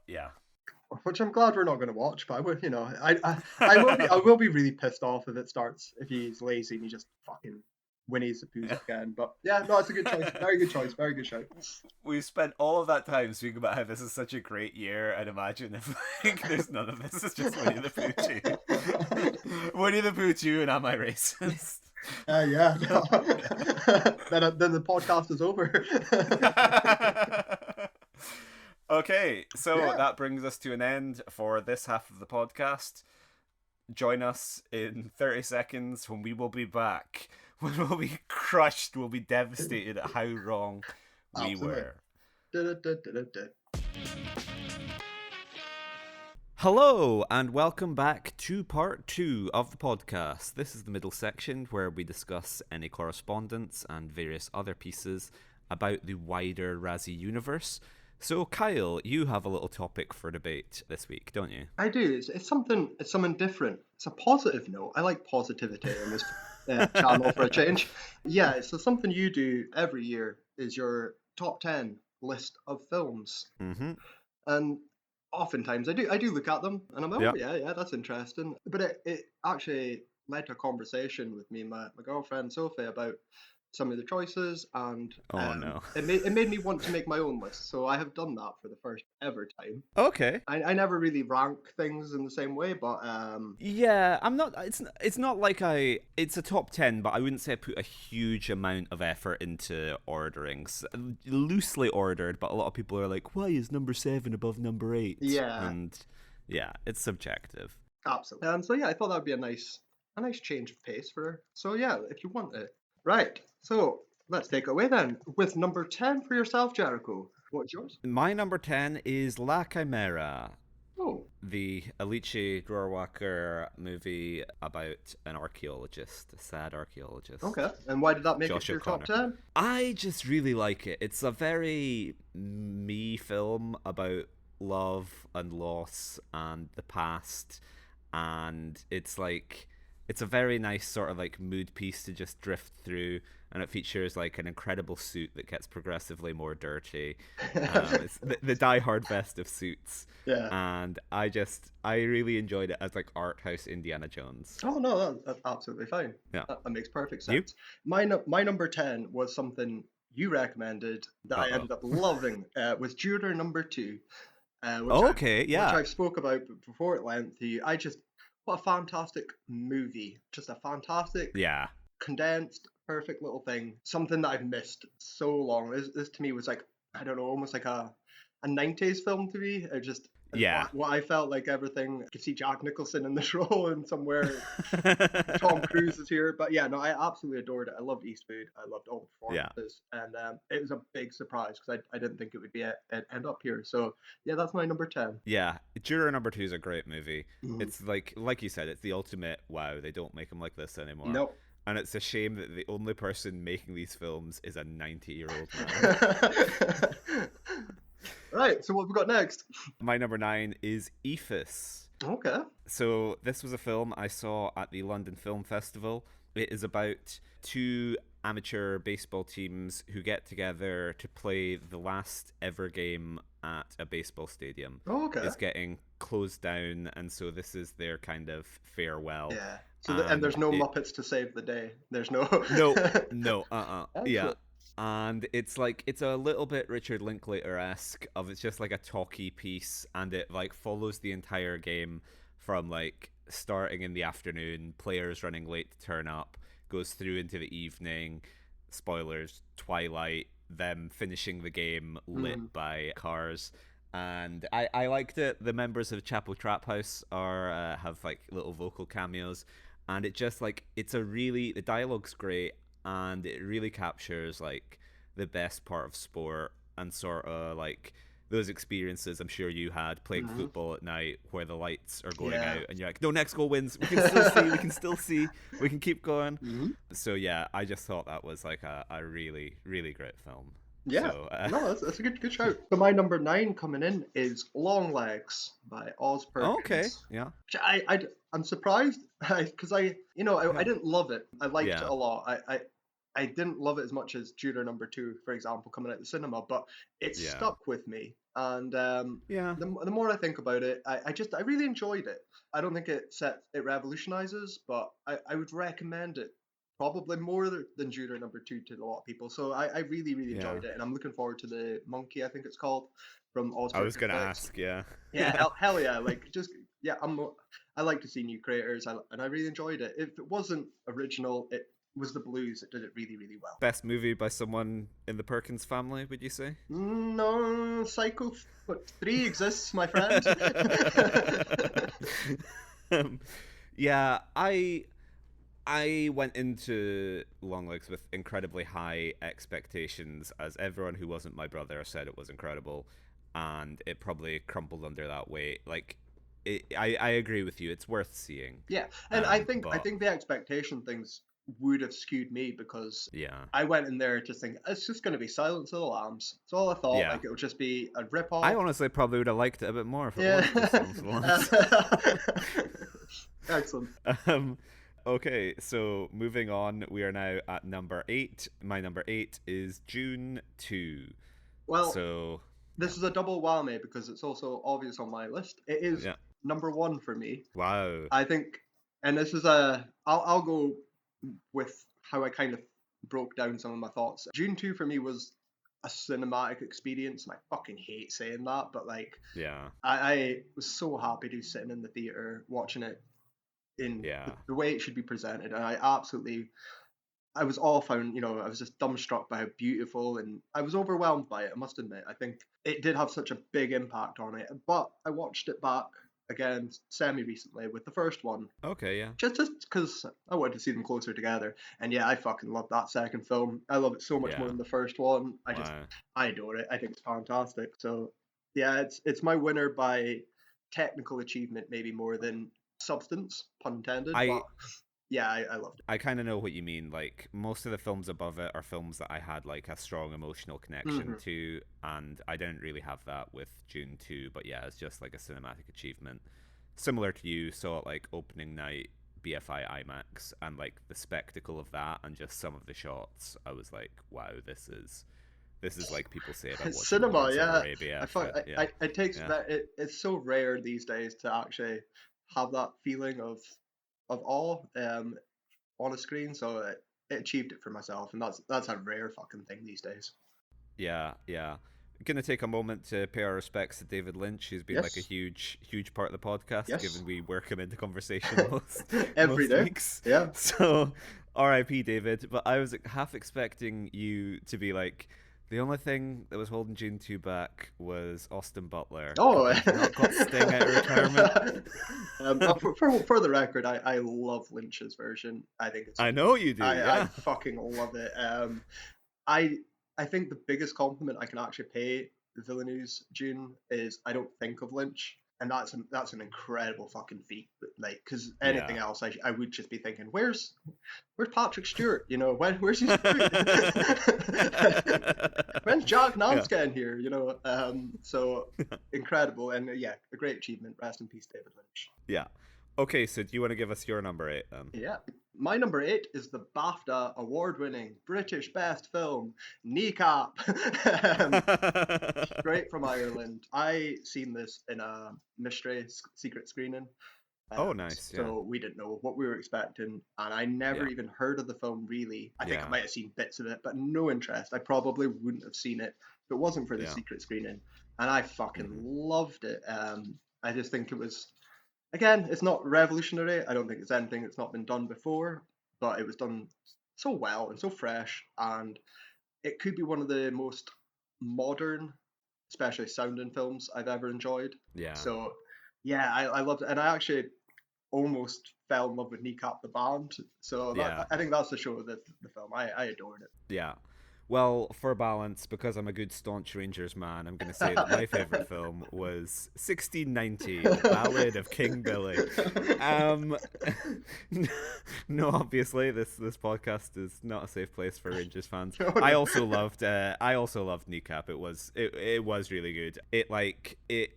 glad we're not going to watch, but I would, I will be really pissed off if he's lazy and he just fucking Winnie's the Pooh again. But yeah, no, it's a good choice. Very good choice. Very good shout. We've spent all of that time speaking about how this is such a great year, and imagine if like there's none of this. It's just Winnie the Pooh 2. Winnie the Pooh 2 and Am I Racist? Yeah. Then the podcast is over. Okay, so that brings us to an end for this half of the podcast. Join us in 30 seconds when we will be back. When we'll be crushed, we'll be devastated at how wrong we were. Hello, and welcome back to part 2 of the podcast. This is the middle section where we discuss any correspondence and various other pieces about the wider Razzie universe. So, Kyle, you have a little topic for debate this week, don't you? I do. It's something different. It's a positive note. I like positivity in this channel for a change. Yeah, so something you do every year is your top 10 list of films. Mm-hmm. And oftentimes I do look at them and I'm like, yeah, that's interesting. But it actually led to a conversation with me and my girlfriend Sophie about some of the choices, and Oh no. it made me want to make my own list. So I have done that for the first ever time. Okay. I never really rank things in the same way, but Yeah, I'm not. It's not like I. It's a top 10, but I wouldn't say I put a huge amount of effort into orderings. Loosely ordered, but a lot of people are like, "Why is number 7 above number 8?" yeah, And yeah, it's subjective. absolutely. So yeah, I thought that'd be a nice change of pace for her. So yeah, if you want it, right. So let's take it away then with number 10 for yourself, Jericho. What's yours? My number 10 is La Chimera, Oh, the Alice Rohrwacher movie about an archaeologist, a sad archaeologist, okay. And why did that make it Josh to your top O'Connor. 10? I just really like it. It's a very me film about love and loss and the past, and it's a very nice sort of like mood piece to just drift through, and it features like an incredible suit that gets progressively more dirty. It's the Die Hard best of suits, Yeah. and I really enjoyed it as like art house Indiana Jones. Oh no, that's absolutely fine. Yeah. That makes perfect You? sense. My number 10 was something you recommended that I Uh-oh. ended up loving. Was Juror number 2, Okay, which yeah. I've spoke about before at length to you. What a fantastic movie! Just a fantastic, Yeah. condensed, perfect little thing. Something that I've missed so long. This to me was like, I don't know, almost like a 90s film to me. It just Yeah. what I felt like everything. I could see Jack Nicholson in this role, and somewhere Tom Cruise is here. But yeah, no, I absolutely adored it. I loved Eastwood. I loved all the Yeah. performances, and it was a big surprise because I didn't think it would be end up here. So yeah, that's my number 10. Yeah, Juror Number Two is a great movie. Mhm. It's like you said, it's the ultimate. Wow, they don't make them like this anymore, Nope. and it's a shame that the only person making these films is a 90-year-old man. Right. So what have we got next? My number 9 is Ephes. Okay. So this was a film I saw at the London Film Festival. It is about two amateur baseball teams who get together to play the last ever game at a baseball stadium. Oh, okay. It's getting closed down, and so this is their kind of farewell. Yeah. So and And there's no it Muppets to save the day. There's no. no, yeah. Excellent. And it's like it's a little bit Richard Linklater-esque of it's just like a talky piece, and it like follows the entire game from like starting in the afternoon, players running late to turn up, goes through into the evening, spoilers, twilight, them finishing the game lit Mm. by cars. And I liked it. The members of Chapel Trap House are have like little vocal cameos, and it just like the dialogue's great, and it really captures like the best part of sport and sort of like those experiences I'm sure you had playing Hmm. football at night where the lights are going Yeah. out and you're like, no, next goal wins. We can still see. We can still see. We can keep going. Hmm. So yeah, I just thought that was like a really really great film. Yeah. So No, that's a good shout. So my number 9 coming in is Long Legs by Oz okay, Perkins. yeah, Which I'm surprised because I didn't love it. I liked it yeah, a lot. I didn't love it as much as Judah number 2, for example, coming out the cinema, but it yeah, stuck with me. And yeah, the more I think about it, I really enjoyed it. I don't think it revolutionizes, but I would recommend it probably more than Judah number 2 to a lot of people. So I really really yeah. enjoyed it, and I'm looking forward to the Monkey, I think it's called, from Oz I was Perkins gonna Flicks. ask, yeah, Yeah, hell yeah! Like just yeah, I like to see new creators, and I really enjoyed it. If it wasn't original, it was the Blues that did it really really well. best movie by someone in the Perkins family, would you say? No, Psycho 3 exists, my friend. um, yeah, I went into Longlegs with incredibly high expectations, as everyone who wasn't my brother said it was incredible, and it probably crumbled under that weight. Like, I agree with you. It's worth seeing. Yeah, and I But think the expectation things would have skewed me because yeah, I went in there just thinking it's just going to be Silence of the Lambs. That's all I thought. yeah. Like it would just be a rip I off. honestly probably would have liked it a bit more if it Yeah. was just Silence of the Lambs. Excellent. um, okay, so moving on, we are now at number 8. My number 8 is June 2. Well, So, this is a double whammy because it's also obvious on my list. It is yeah. number 1 for me. Wow. I think, and this is I'll go with how I kind of broke down some of my thoughts. Dune 2 for me was a cinematic experience, and I fucking hate saying that, but like, Yeah. I was so happy to be sitting in the theater watching it in Yeah. the way it should be presented, and I was found, I was just dumbstruck by how beautiful, and I was overwhelmed by it, I must admit. I think it did have such a big impact on it, but I watched it back again semi recently with the first one, Okay, yeah. just because I wanted to see them closer together. And yeah, I fucking love that second film. I love it so much more Yeah. than the first one. Wow. I adore it. I think it's fantastic. So yeah, it's my winner by technical achievement, maybe more than substance, pun intended. I But yeah, I loved it. I kind of know what you mean. Like, most of the films above it are films that I had like a strong emotional connection Hmm. to, and I didn't really have that with June 2. But yeah, it's just like a cinematic achievement. Similar to you, saw it like opening night, BFI IMAX, and like the spectacle of that, and just some of the shots. I was like, wow, this is like people say about watching Cinema, Lawrence of yeah. Arabia. I find But yeah, it takes yeah. that it's so rare these days to actually have that feeling of awe on a screen. So it achieved it for myself, and that's a rare fucking thing these days. Yeah, yeah. Gonna take a moment to pay our respects to David Lynch, who's been like a Yes, huge, huge part of the podcast, yes, given we work him into conversation most every most day. weeks. Yeah. So, R.I.P. David. But I was half expecting you to be like, the only thing that was holding June 2 back was Austin Butler. Oh, Have you not got Sting out of retirement? for the record, I love Lynch's version. I think it's I know you do. I Yeah. fucking love it. I I think the biggest compliment I can actually pay Villeneuve's Dune is I don't think of Lynch, and that's an incredible fucking feat. Like, because anything Yeah. else, I would just be thinking, where's Patrick Stewart? Where's his food? When's Jack Yeah. Nance getting here? So incredible, and yeah, a great achievement. Rest in peace, David Lynch. Yeah. Okay, so do you want to give us your number 8 then? Yeah. My number 8 is the BAFTA award-winning British Best Film, Kneecap. Um, Straight from Ireland. I seen this in a mystery secret screening. Oh, nice. Yeah. So we didn't know what we were expecting, and I never Yeah. even heard of the film really. I think I Yeah. might have seen bits of it, but no interest. I probably wouldn't have seen it if it wasn't for the Yeah. secret screening, and I fucking Hmm. loved it. I just think it was, again, it's not revolutionary. I don't think it's anything that's not been done before, but it was done so well and so fresh, and it could be one of the most modern, especially sounding films I've ever enjoyed. Yeah. So yeah, I loved it, and I actually almost fell in love with Kneecap the band. So Yeah. I think that's the show of the film. I adored Yeah. Well, for balance, because I'm a good staunch Rangers man, I'm going to say that my favourite film was 1690, The Ballad of King Billy. Um, no, obviously, this podcast is not a safe place for Rangers fans. No, I no. also loved Kneecap. It was really good.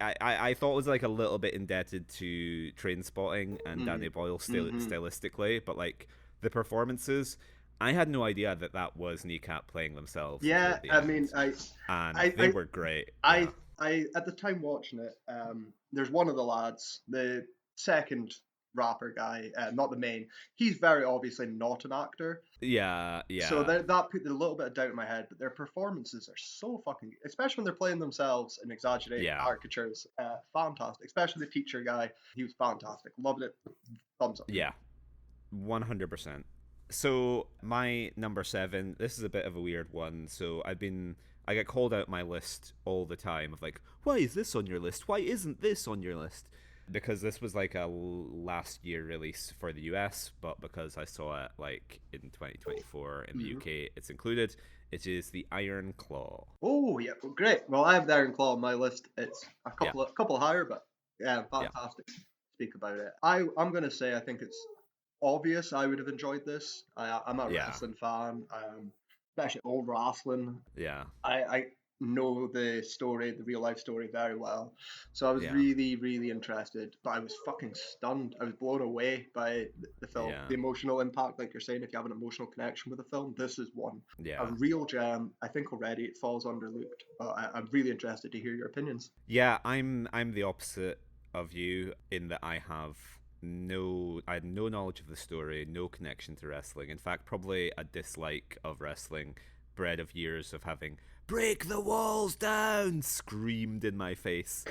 I thought it was like a little bit indebted to Train Spotting and Mm, Danny Boyle mhm. stylistically, but like the performances. I had no idea that that was Kneecap playing themselves until Yeah, the I mean, end, and I, they I, were great. I, Yeah, I, at the time watching it, there's one of the lads, the second rapper guy, not the main. He's very obviously not an actor, yeah, so yeah, that put a little bit of doubt in my head. But their performances are so fucking, especially when they're playing themselves in exaggerated yeah, caricatures, fantastic. Especially the teacher guy, he was fantastic. Loved it. Thumbs up. yeah, 100%. So my number 7, this is a bit of a weird one. So I get called out my list all the time of like, why is this on your list? Why isn't this on your list? Because this was like a last year release for the US, but because I saw it like in 2024 in the Hmm. UK, it's included. It is the Iron Claw. Oh yeah, well, great. Well, I have the Iron Claw on my list. It's a Yeah, couple higher, but yeah, yeah, fantastic. Speak about it. I'm gonna say I think it's obvious I would have enjoyed this. I'm a yeah, wrestling fan, especially old wrestling. yeah, I know the story, the real life story very well. So I was yeah, really, really interested, but I was fucking stunned. I was blown away by the film, yeah, the emotional impact. Like you're saying, if you have an emotional connection with the film, this is one. A yeah. real gem. I think already it falls underlooked, but I'm really interested to hear your opinions. Yeah, I'm the opposite of you in that I have I had no knowledge of the story, no connection to wrestling. In fact, probably a dislike of wrestling, bred of years of having "break the walls down" screamed in my face.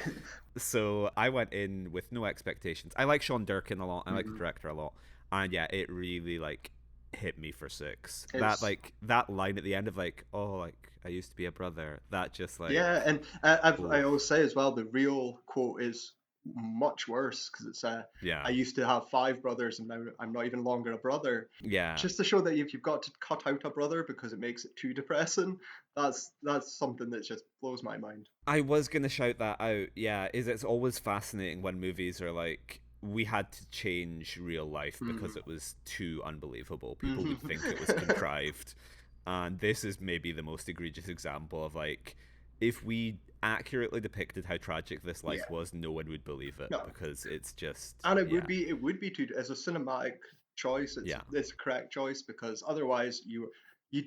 So I went in with no expectations. I like Sean Durkin a lot. I like the Mhm. director a lot, and yeah, it really like hit me for six. That It's like that line at the end of like, oh, like I used to be a brother. That just Yeah, like, and I oh always say as well, the real quote is much worse because it's I yeah, used to have five brothers and now I'm not even longer a brother. yeah. Just to show that if you've got to cut out a brother because it makes it too depressing, that's something that just blows my mind. I was gonna shout that out. Yeah, is it's always fascinating when movies are like, we had to change real life because Mhm. it was too unbelievable. People would think it was Mhm. contrived, and this is maybe the most egregious example of like, if we accurately depicted how tragic this Yeah. life was, no one would believe it No. because it's just And yeah, it would be too as a cinematic choice. yeah, It's a correct choice because otherwise you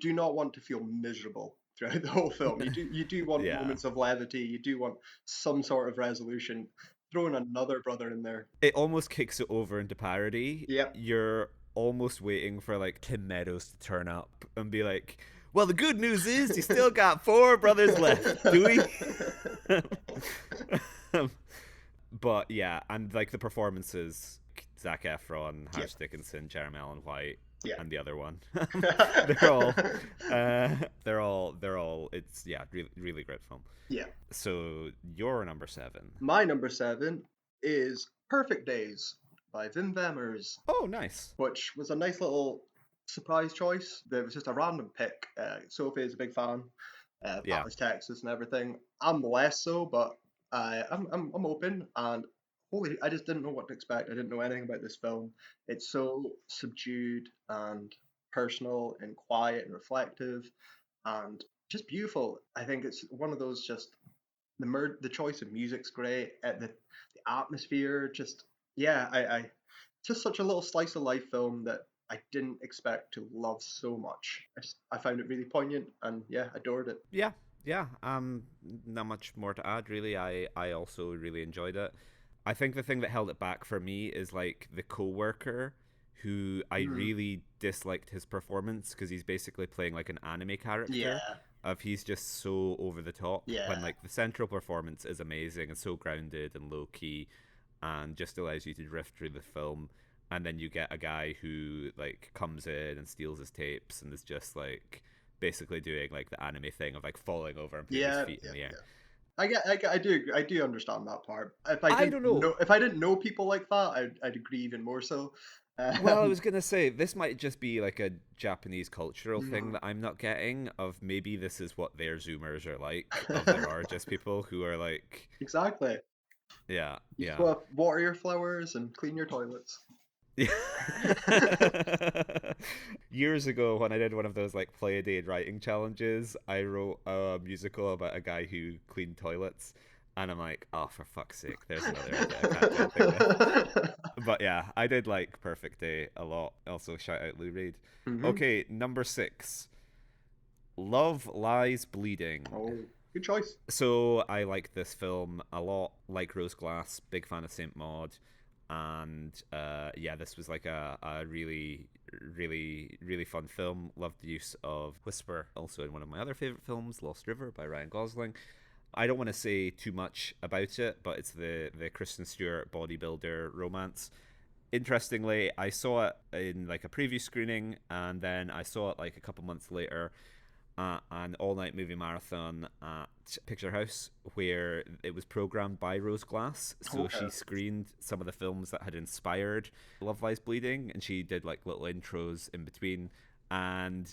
do not want to feel miserable throughout the whole film. You do want yeah. moments of levity. You do want some sort of resolution. Throwing another brother in there. It almost kicks it over into parody. Yep. You're almost waiting for like Tim Meadows to turn up and be like, "Well, the good news is you still got four brothers left, do we?" But yeah, and like the performances, Zac Efron, Yep. Harris Dickinson, Jeremy Allen White, Yeah. and the other one, they're all, uh, they're all. It's yeah, really, really great film. Yeah. So you're number seven. My number seven is Perfect Days by Wim Wenders, Oh, nice. which was a nice little surprise choice. It was just a random pick. Sophie is a big fan. Yeah, Dallas, Texas, and everything. I'm less so, but I'm open. And holy, I just didn't know what to expect. I didn't know anything about this film. It's so subdued and personal and quiet and reflective and just beautiful. I think it's one of those just the choice of music's great. The atmosphere, just yeah, I just such a little slice of life film that I didn't expect to love so much. I found it really poignant and yeah, adored it. yeah, yeah. Not much more to add, really. I also really enjoyed it. I think the thing that held it back for me is like the co-worker, who I Mm, really disliked his performance because he's basically playing like an anime character. yeah, Of he's just so over the top when yeah, like the central performance is amazing and so grounded and low key, and just allows you to drift through the film. And then you get a guy who like comes in and steals his tapes and is just like basically doing like the anime thing of like falling over and putting his yeah, feet in yeah, the air. yeah. I do understand that part. I don't know. If I didn't know people like that, I'd agree even more so. Well, I Um, was gonna say this might just be like a Japanese cultural thing mhm. that I'm not getting. Of maybe this is what their Zoomers are like. Of there are just people who are like, Exactly. yeah, You just yeah. want to water your flowers and clean your toilets. Yeah. Years ago, when I did one of those like play a day writing challenges, I wrote a musical about a guy who cleaned toilets, and I'm like, oh, for fuck's sake, there's another idea I can't do anything with. But yeah, I did like Perfect Day a lot. Also, shout out Lou Reed. Hmm. Okay, number six, Love Lies Bleeding. Oh, good choice. So I like this film a lot. Like Rose Glass, big fan of Saint Maud, and yeah, this was like a really, really, really fun film. Loved the use of Whisper, also in one of my other favorite films, Lost River by Ryan Gosling. I don't want to say too much about it, but it's the Kristen Stewart bodybuilder romance. Interestingly, I saw it in like a preview screening, and then I saw it like a couple months later at an all night movie marathon at Picture House where it was programmed by Rose Glass. So Okay. she screened some of the films that had inspired Love Lies Bleeding, and she did like little intros in between. And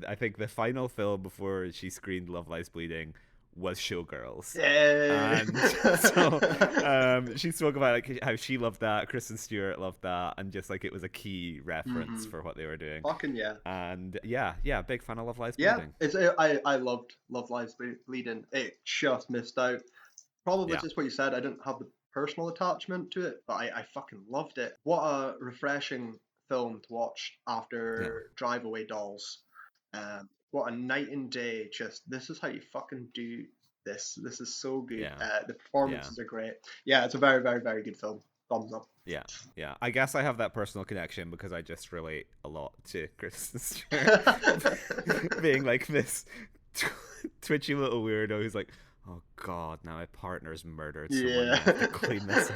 I think the final film before she screened Love Lies Bleeding was Showgirls. Yeah. And so she spoke about like how she loved that, Kristen Stewart loved that, and just like it was a key reference Hmm. for what they were doing. Fucking yeah. And yeah, yeah, big fan of Love Lies Yeah, Bleeding. I loved Love Lies Bleeding. It just missed out. Probably Yeah, just what you said. I didn't have the personal attachment to it, but I fucking loved it. What a refreshing film to watch yeah, after Drive Away Dolls. What a night and day. Just this is how you fucking do this. This is so good. yeah, The yeah. performances are great. Yeah, it's a very, very, very good film. thumbs up. Yeah, yeah. I guess I have that personal connection because I just relate a lot to Kristen Stewart being like this twitchy little weirdo who's like, oh god, now my partner's murdered someone. Yeah. I have to clean this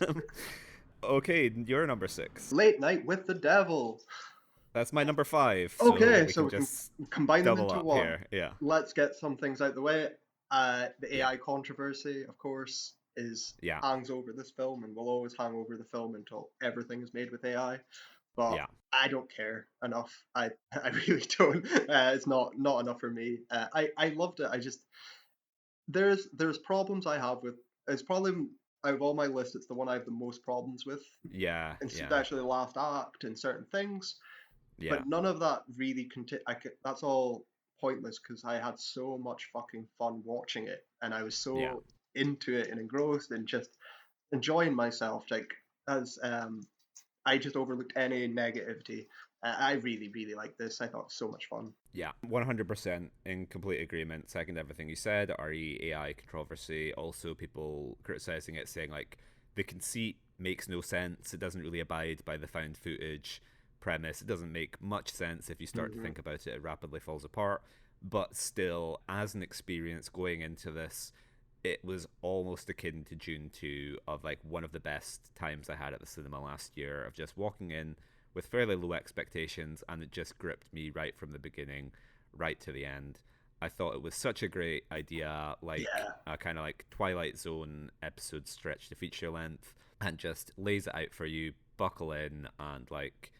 up. Okay, you're number 6. Late Night with the Devil. That's my number 5, so Okay, we so can we can just combine them double into up one. here. Yeah, Let's get some things out the way. The yeah, AI controversy, of course, is yeah, hangs over this film and will always hang over the film until everything is made with AI. But yeah, I don't care enough. I really don't. It's not enough for me. I loved it. I just there's problems I have with. It's probably out of all my list, it's the one I have the most problems with, yeah, and yeah, especially the last act and certain things. yeah, But none of that really that's all pointless because I had so much fucking fun watching it, and I was yeah. so into it and engrossed and just enjoying myself. Like as I just overlooked any negativity. I really really liked this. I thought it was so much fun. Yeah, 100% in complete agreement. Second everything you said. AI controversy. Also, people criticizing it, saying like the conceit makes no sense. It doesn't really abide by the found footage premise. It doesn't make much sense if you start to Hmm. think about it. It rapidly falls apart. But still, as an experience going into this, it was almost akin to June 2 of like one of the best times I had at the cinema last year of just walking in with fairly low expectations, and it just gripped me right from the beginning, right to the end. I thought it was such a great idea, like Yeah, a kind of like Twilight Zone episode stretched to feature length, and just lays it out for you. Buckle in, and like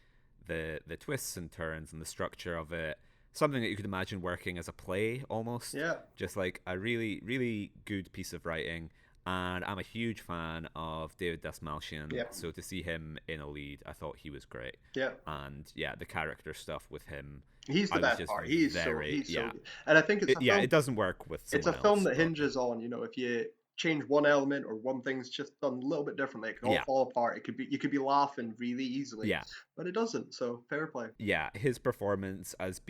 the twists and turns and the structure of it, something that you could imagine working as a play almost. yeah, Just like a really really good piece of writing, and I'm a huge fan of David Dasmalchian. yeah, So to see him in a lead, I thought he was great. yeah. And yeah, the character stuff with him, He's the I was best just part. very He's so yeah. good. And I think Yeah, it doesn't work with it's a someone film else, that but hinges on, if you change one element or one thing's just done a little bit differently, it can all yeah, fall apart. You could be laughing really easily, yeah, but it doesn't. So fair play. yeah. His performance as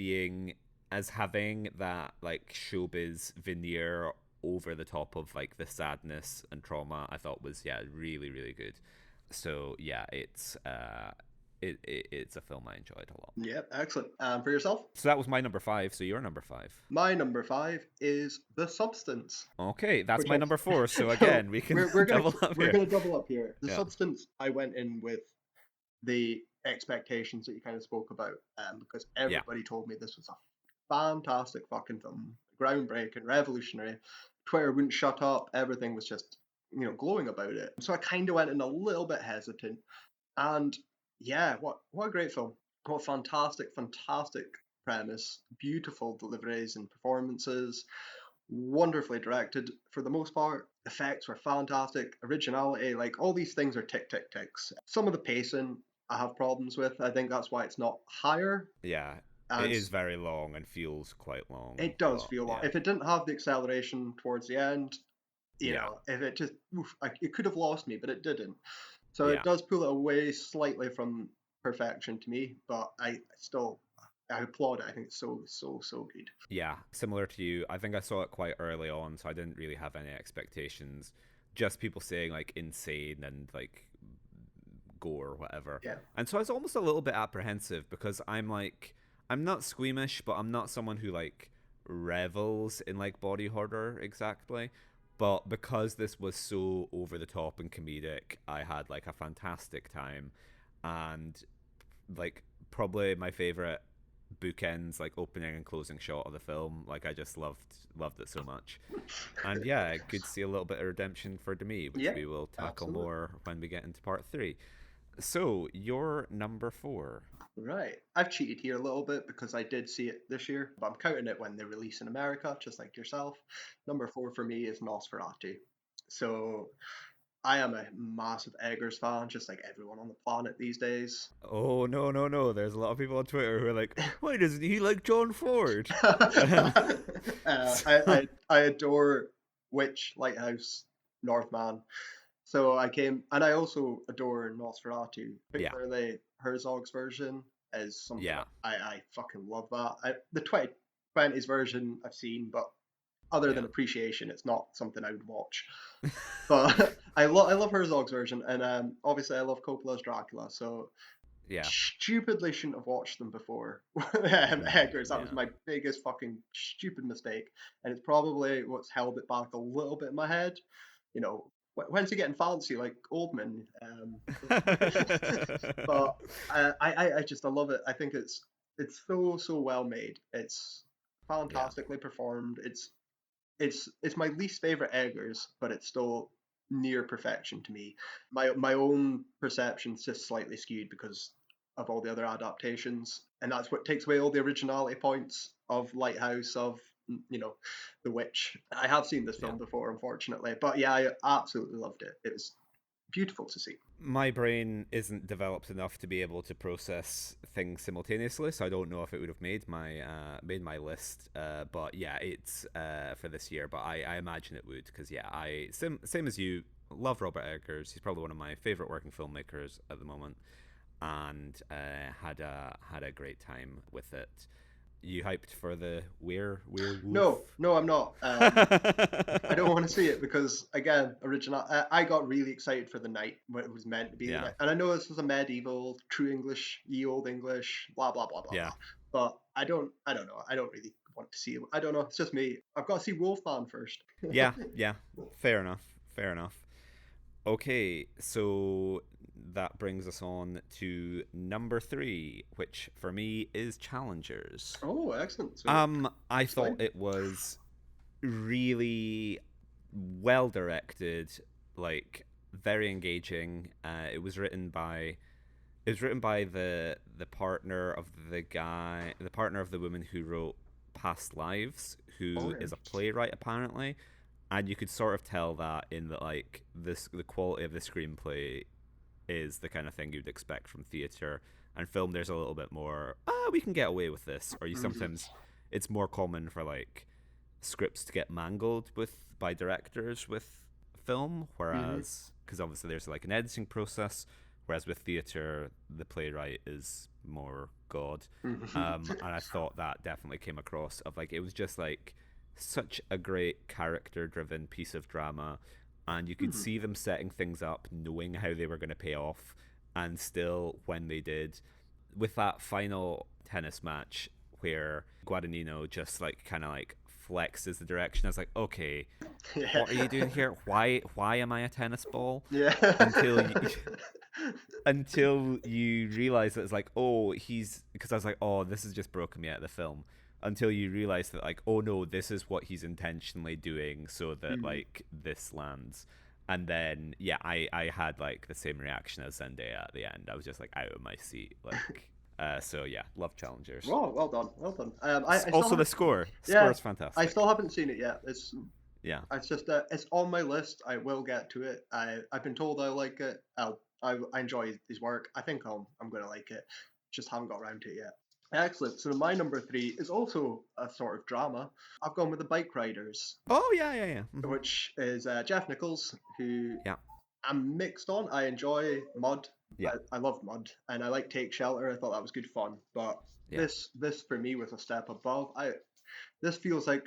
having that like showbiz veneer over the top of like the sadness and trauma, I thought was really really good. So yeah, it's a film I enjoyed a lot. Yeah, excellent. For yourself, So that was my number 5. So your number 5. my number five is The Substance, Okay, that's which my is number 4. So so again, we can double up we're here. gonna double up here. The Yeah, Substance, I went in with the expectations that you kind of spoke about, because yeah, everybody told me this was a fantastic fucking film, groundbreaking, revolutionary. Twitter wouldn't shut up. Everything was just glowing about it. So I kind of went in a little bit hesitant, and yeah, what a great film! What a fantastic premise, beautiful deliveries and performances, wonderfully directed for the most part. Effects were fantastic, originality, like all these things are tick ticks. Some of the pacing I have problems with. I think that's why it's not higher, yeah. It is as very long and feels quite long, it does but feel long. yeah, If it didn't have the acceleration towards the end, yeah, if it just, it could have lost me, but it didn't. So it yeah. does pull it away slightly from perfection to me, but I still I applaud it. I think it's so good. Yeah, similar to you. I think I saw it quite early on, so I didn't really have any expectations. Just people saying like insane and like gore or whatever. Yeah, And so I was almost a little bit apprehensive because I'm not squeamish, but I'm not someone who like revels in like body horror exactly. But because this was so over the top and comedic, I had like a fantastic time, and like probably my favorite bookends, like opening and closing shot of the film. Like I just loved it so much. And yeah, good to see a little bit of redemption for Demi, which yeah, we will tackle absolutely. more when we get into part 3. So your number 4. Right. I've cheated here a little bit because I did see it this year, but I'm counting it when they release in America, just like yourself. Number four for me is Nosferatu. So I am a massive Eggers fan, just like everyone on the planet these days. Oh no no no! There's a lot of people on Twitter who are like, "Why doesn't he like John Ford?" So, I adore Witch, Lighthouse, Northman. So I came, and I also adore Nosferatu, yeah, particularly Herzog's version is something yeah, I fucking love that. The 2020s version I've seen, but other than Yeah. appreciation, it's not something I would watch. But I love Herzog's version, and obviously I love Coppola's Dracula. So Yeah. stupidly shouldn't have watched them before Mm, Eggers. That was yeah. my biggest fucking stupid mistake, and it's probably what's held it back a little bit in my head. You know, when's he getting fancy like Oldman? But I love it. I think it's so well made. It's Yeah. fantastically performed. It's my least favorite Eggers, but it's still near perfection to me. My own perception's just slightly skewed because of all the other adaptations, and that's what takes away all the originality points of Lighthouse, of The Witch. I have seen this Yeah. film before, unfortunately, but yeah, I absolutely loved it. It was beautiful to see. My brain isn't developed enough to be able to process things simultaneously, so I don't know if it would have made my list. But yeah, it's for this year. But I imagine it would, because yeah, same as you, love Robert Eggers. He's probably one of my favorite working filmmakers at the moment, and had a great time with it. You hyped for the werewolf? No, I'm not. I don't want to see it because, again, original. I got really excited for the night when it was meant to be the Yeah, night, and I know this was a medieval, true English, ye old English, blah blah blah blah yeah, blah. But I don't know. I don't really want to see it. I don't know. It's just me. I've got to see Wolfman first. yeah. Fair enough. Fair enough. Okay, so that brings us on to number three, which for me is Challengers. Oh, excellent. So I thought explain. it was really well directed, like very engaging. It was written by the partner of the partner of the woman who wrote Past Lives, Oh who yeah. is a playwright apparently, and you could sort of tell that in that, like, the quality of the screenplay is the kind of thing you'd expect from theater and film. There's a little bit more, we can get away with this, or you Hmm. sometimes it's more common for like scripts to get mangled by directors with film, Hmm. whereas because obviously there's like an editing process, whereas with theater the playwright is more god. Hmm. And I thought that definitely came across, of like, it was just like such a great character driven piece of drama, and you could Hmm. see them setting things up knowing how they were going to pay off, and still when they did, with that final tennis match where Guadagnino just like kind of like flexes the direction. I was like, okay, Yeah. what are you doing here? Why am I a tennis ball? Yeah. Until you, until you realize that it's like, oh, because I was like, oh, this has just broken me out of the film. Until you realize that, like, oh no, this is what he's intentionally doing so that Mhm. like this lands. And then yeah, I had like the same reaction as Zendaya at the end. I was just like out of my seat, like. So yeah, love Challengers. Well done, well done. I still Also, have, the score. Score yeah, is I still fantastic. haven't seen it yet. Yeah, It's just it's on my list. I will get to it. I've been told I like it. I enjoy his work. I think I'm gonna like it. Just haven't got around to it yet. Excellent. So my number three is also a sort of drama. I've gone with the Bike Riders, oh yeah. which is Jeff Nichols, who Yeah, I'm mixed on. I enjoy Mud. yeah, I love Mud, and I like Take Shelter. I thought that was good fun. But yeah, this for me was a step above. This feels like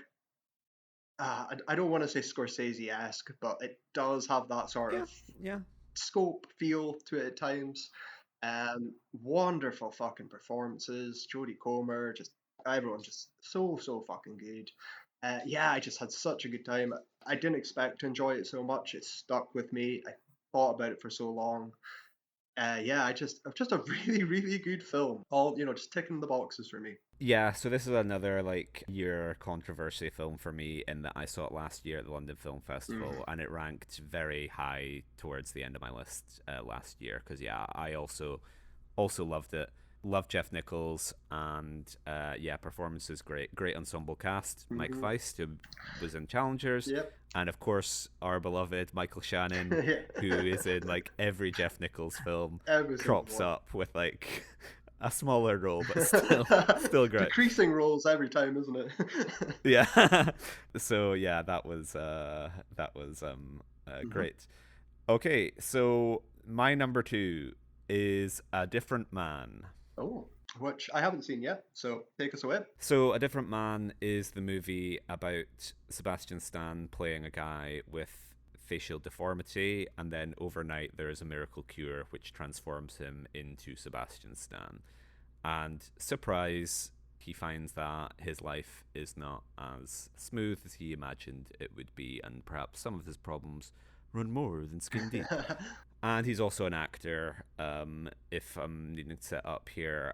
I don't want to say Scorsese-esque, but it does have that sort yeah, of yeah. scope feel to it at times. Wonderful fucking performances. Jodie Comer, just everyone, just so fucking good. Yeah, I just had such a good time. I didn't expect to enjoy it so much. It stuck with me. I thought about it for so long. Yeah, just a really good film. All just ticking the boxes for me. Yeah, so this is another like year controversy film for me, in that I saw it last year at the London Film Mhm. Festival, and it ranked very high towards the end of my list last year. Because yeah, I also loved it. Love Jeff Nichols, and yeah, performance is great. Great ensemble cast. Mike Mhm. Feist, who was in Challengers, Yep. and of course our beloved Michael Shannon, Yeah. who is in like every Jeff Nichols film, Every single crops one. up with like a smaller role, but still great. Decreasing roles every time, isn't it? Yeah. So yeah, that was Mhm. great. Okay, so my number two is A Different Man. Oh. which I haven't seen yet. So take us away. So, A Different Man is the movie about Sebastian Stan playing a guy with facial deformity, and then overnight there is a miracle cure which transforms him into Sebastian Stan. And surprise, he finds that his life is not as smooth as he imagined it would be, and perhaps some of his problems run more than skin deep. And he's also an actor. If I'm needing to set up here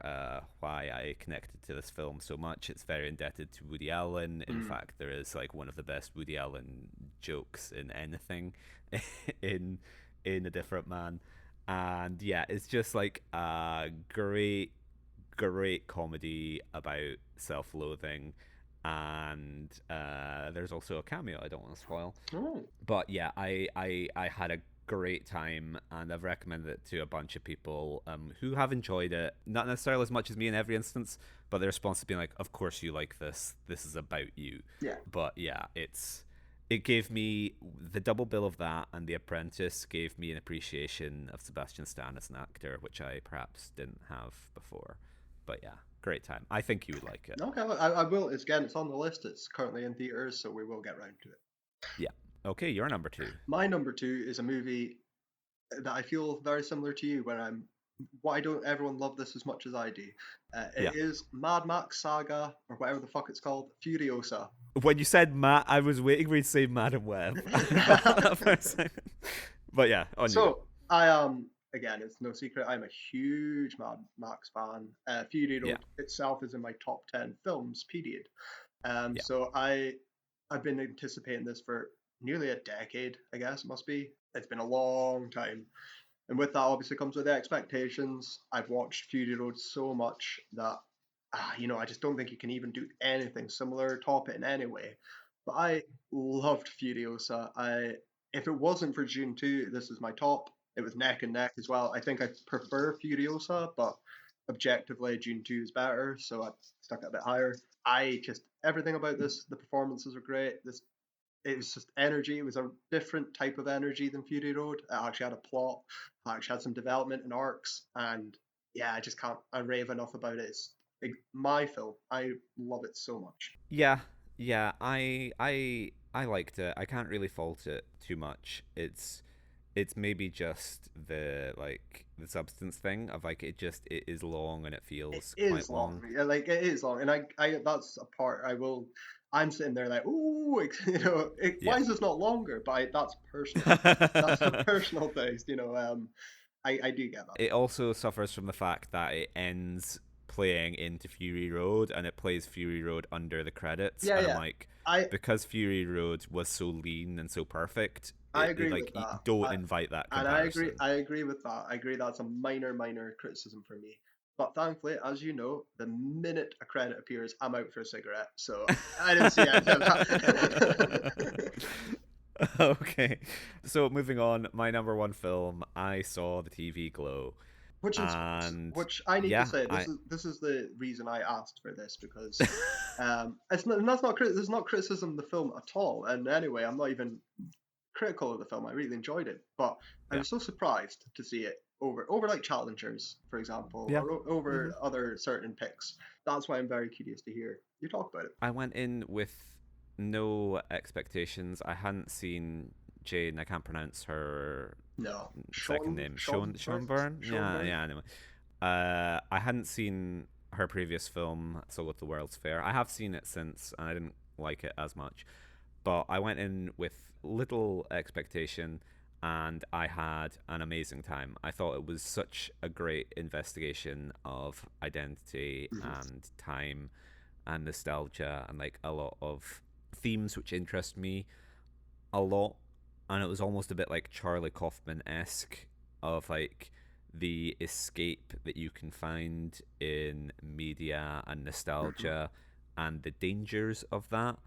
why I connected to this film so much, it's very indebted to Woody Allen. In fact, there is like one of the best Woody Allen jokes in anything in A Different Man. And yeah, it's just like a great comedy about self-loathing, and there's also a cameo I don't want to spoil. Oh. But yeah, I had a great time, and I've recommended it to a bunch of people who have enjoyed it, not necessarily as much as me in every instance, but their response has been like, of course you like this is about you. Yeah. But yeah, it gave me the double bill of that, and The Apprentice gave me an appreciation of Sebastian Stan as an actor, which I perhaps didn't have before. But yeah, great time. I think you would like it. Okay, well, I will. It's again, it's on the list. It's currently in theaters, so we will get round to it. Yeah. Okay, your number two. My number two is a movie that I feel very similar to you. When I'm, why don't everyone love this as much as I do? It is Mad Max Saga, or whatever the fuck it's called, Furiosa. When you said Matt, I was waiting for you to say Madam Web. For a second. But yeah, on you. So I am again, it's no secret. I'm a huge Mad Max fan. Fury Road itself is in my top 10 films. Period. So I've been anticipating this for nearly a decade. I guess it must be. It's been a long time. And with that, obviously, comes with the expectations. I've watched Fury Road so much that, I just don't think you can even do anything similar, top it in any way. But I loved Furiosa. If it wasn't for June 2, this is my top. It was neck and neck as well. I think I prefer Furiosa, but objectively, June 2 is better, so I stuck it a bit higher. Everything about this, the performances are great. It was just energy. It was a different type of energy than Fury Road. It actually had a plot. It actually had some development and arcs. And yeah, I rave enough about it. It's my film. I love it so much. Yeah, I liked it. I can't really fault it too much. It's maybe just the substance thing of like it is long and it feels quite long. Yeah, like it is long, and I that's a part I will. I'm sitting there like, ooh, why is this not longer? But that's personal. That's a personal taste, I do get that. It also suffers from the fact that it ends playing into Fury Road, and it plays Fury Road under the credits. Yeah, and yeah. I'm like, because Fury Road was so lean and so perfect, I agree with that. Don't invite that comparison. And I agree with that. I agree that's a minor criticism for me. But thankfully, as you know, the minute a credit appears, I'm out for a cigarette. So I didn't see any of that. Okay, so moving on, my number one film, I saw the TV Glow. Which I need to say, this is the reason I asked for this, because this is not criticism of the film at all. And anyway, I'm not even critical of the film. I really enjoyed it, but I was so surprised to see it over like Challengers, for example, or over other certain picks. That's why I'm very curious to hear you talk about it. I went in with no expectations. I hadn't seen Jane. I can't pronounce her second name. Schoenborn. Yeah. Anyway, I hadn't seen her previous film, Soul of the World's Fair. I have seen it since, and I didn't like it as much. But I went in with little expectation, and I had an amazing time. I thought it was such a great investigation of identity and time and nostalgia, and like a lot of themes which interest me a lot. And it was almost a bit like Charlie Kaufman-esque, of like the escape that you can find in media and nostalgia and the dangers of that,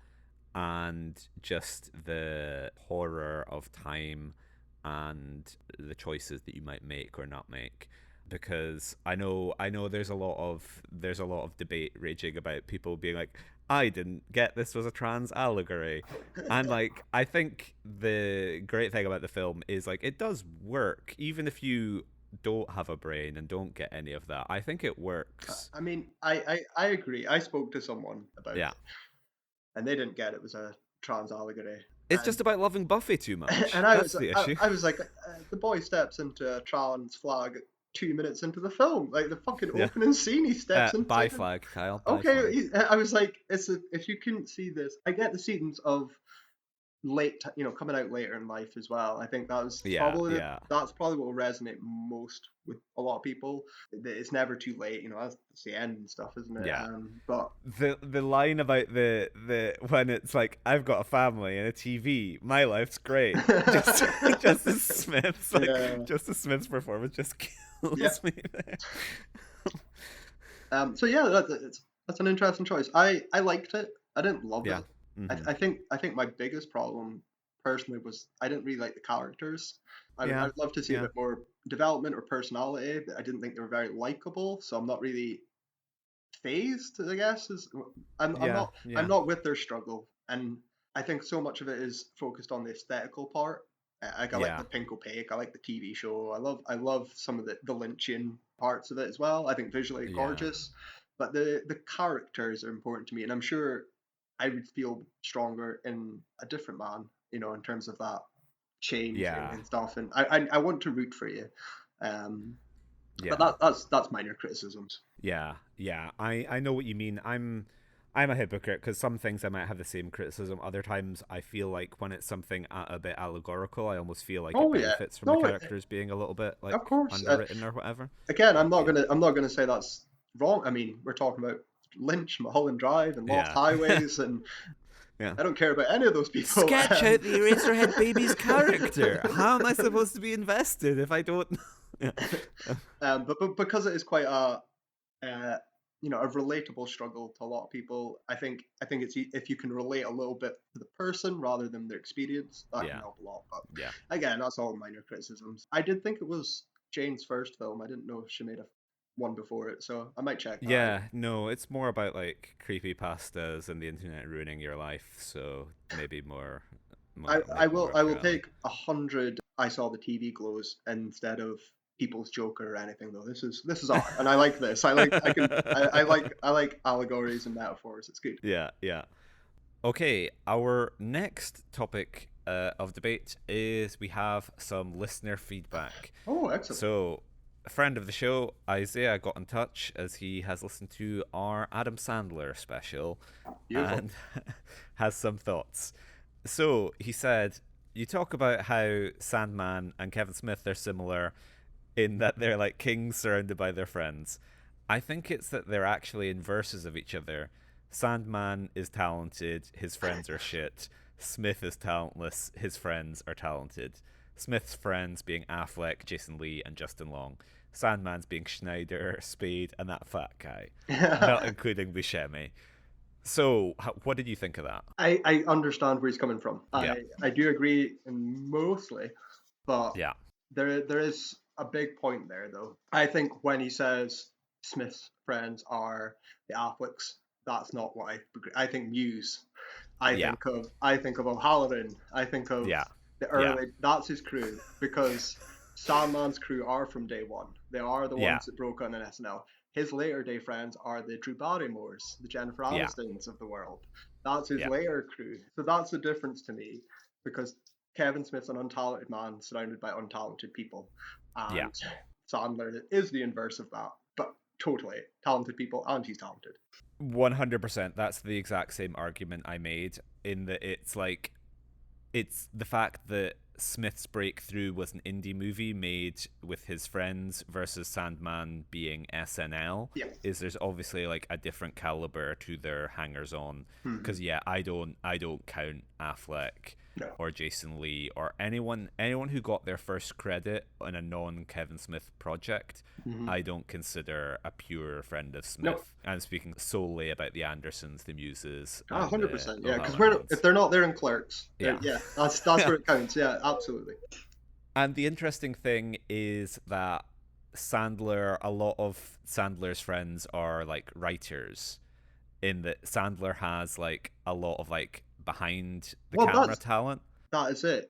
and just the horror of time and the choices that you might make or not make. Because I know there's a lot of debate raging about people being like, I didn't get this was a trans allegory. And like, I think the great thing about the film is like it does work, even if you don't have a brain and don't get any of that. I think it works. I mean, I agree. I spoke to someone about Yeah. it, and they didn't get it was a trans allegory. It's just about loving Buffy too much. And I That's was the I, issue. I was like, the boy steps into a trans flag 2 minutes into the film, like the fucking Yeah. opening scene. He steps into. Bye flag, Kyle. Bye Okay, flag. I was like, if you couldn't see this, I get the scenes of coming out later in life as well. I think Yeah, yeah. that's probably what will resonate most with a lot of people. That it's never too late, that's the end and stuff, isn't it? Yeah. But The line about the when it's like, I've got a family and a TV, my life's great. Just Justice Smith's yeah, Justice Smith's performance just kills yeah. me there. So yeah, that's an interesting choice. I liked it. I didn't love Yeah. it. Mm-hmm. I think my biggest problem personally was I didn't really like the characters. Yeah. I'd love to see a Yeah. bit more development or personality. I didn't think they were very likable, so I'm not really phased. I guess is Yeah. I'm Yeah. not with their struggle, and I think so much of it is focused on the aesthetical part. I like Yeah. the pink opaque. I like the TV show. I love some of the Lynchian parts of it as well. I think visually Yeah. gorgeous, but the characters are important to me, and I'm sure I would feel stronger in a different man, in terms of that change Yeah. and stuff. And I want to root for you, but Yeah. that's minor criticisms. Yeah. Yeah. I know what you mean. I'm a hypocrite because some things I might have the same criticism. Other times I feel like when it's something a bit allegorical, I almost feel like it Oh yeah, benefits from the no, characters being a little bit like of course. underwritten or whatever. Again, But yeah. I'm not gonna say that's wrong. I mean, we're talking about Lynch, Mulholland Drive, and Lost Yeah. Highways, and Yeah. I don't care about any of those people. Sketch out the Eraserhead baby's character. How am I supposed to be invested if I don't? Yeah. But because it is quite uh, a relatable struggle to a lot of people, I think it's if you can relate a little bit to the person rather than their experience, that can Yeah. help a lot. But Yeah. again, that's all minor criticisms. I did think it was Jane's first film. I didn't know if she made a one before it, so I might check that out. Yeah, no, it's more about like creepy pastas and the internet ruining your life. So maybe I maybe will more I up will your alley. take 100 I saw the TV glows instead of People's Joker or anything though. This is art, and I like this. I like allegories and metaphors. It's good. Yeah, yeah. Okay, our next topic of debate is we have some listener feedback. Oh, excellent. So, a friend of the show, Isaiah, got in touch as he has listened to our Adam Sandler special Beautiful. and has some thoughts. So, he said, you talk about how Sandman and Kevin Smith are similar in that they're like kings surrounded by their friends. I think it's that they're actually inverses of each other. Sandman is talented, his friends are shit. Smith is talentless, his friends are talented. Smith's friends being Affleck, Jason Lee, and Justin Long. Sandman's being Schneider, Spade, and that fat guy, not including Buscemi. So, what did you think of that? I understand where he's coming from. Yeah. I do agree mostly, but Yeah. there is a big point there though. I think when he says Smith's friends are the Afflecks, that's not what I think Muse. Yeah. I think of O'Halloran. I think of Yeah. the Yeah. early. That's his crew because Sandman's crew are from day one. They are the Yeah. ones that broke on an SNL. His later day friends are the Drew Barrymores, the Jennifer Yeah. Anistons of the world. That's his Yeah. later crew. So that's the difference to me because Kevin Smith's an untalented man surrounded by untalented people. And Yeah. Sandler is the inverse of that, but totally talented people and he's talented. 100%. That's the exact same argument I made in that it's the fact that Smith's breakthrough was an indie movie made with his friends versus Sandman being SNL. Yeah. Is there's obviously like a different caliber to their hangers on because I don't count Affleck No. or Jason Lee or anyone who got their first credit on a non Kevin Smith project. I don't consider a pure friend of Smith. No. I'm speaking solely about the Andersons, the Muses. 100%. Yeah, because O'Hallorans. if they're not there in Clerks, Yeah. that's where it counts. Yeah, absolutely. And the interesting thing is that a lot of Sandler's friends are like writers, in that Sandler has like a lot of like behind the camera talent. That is it.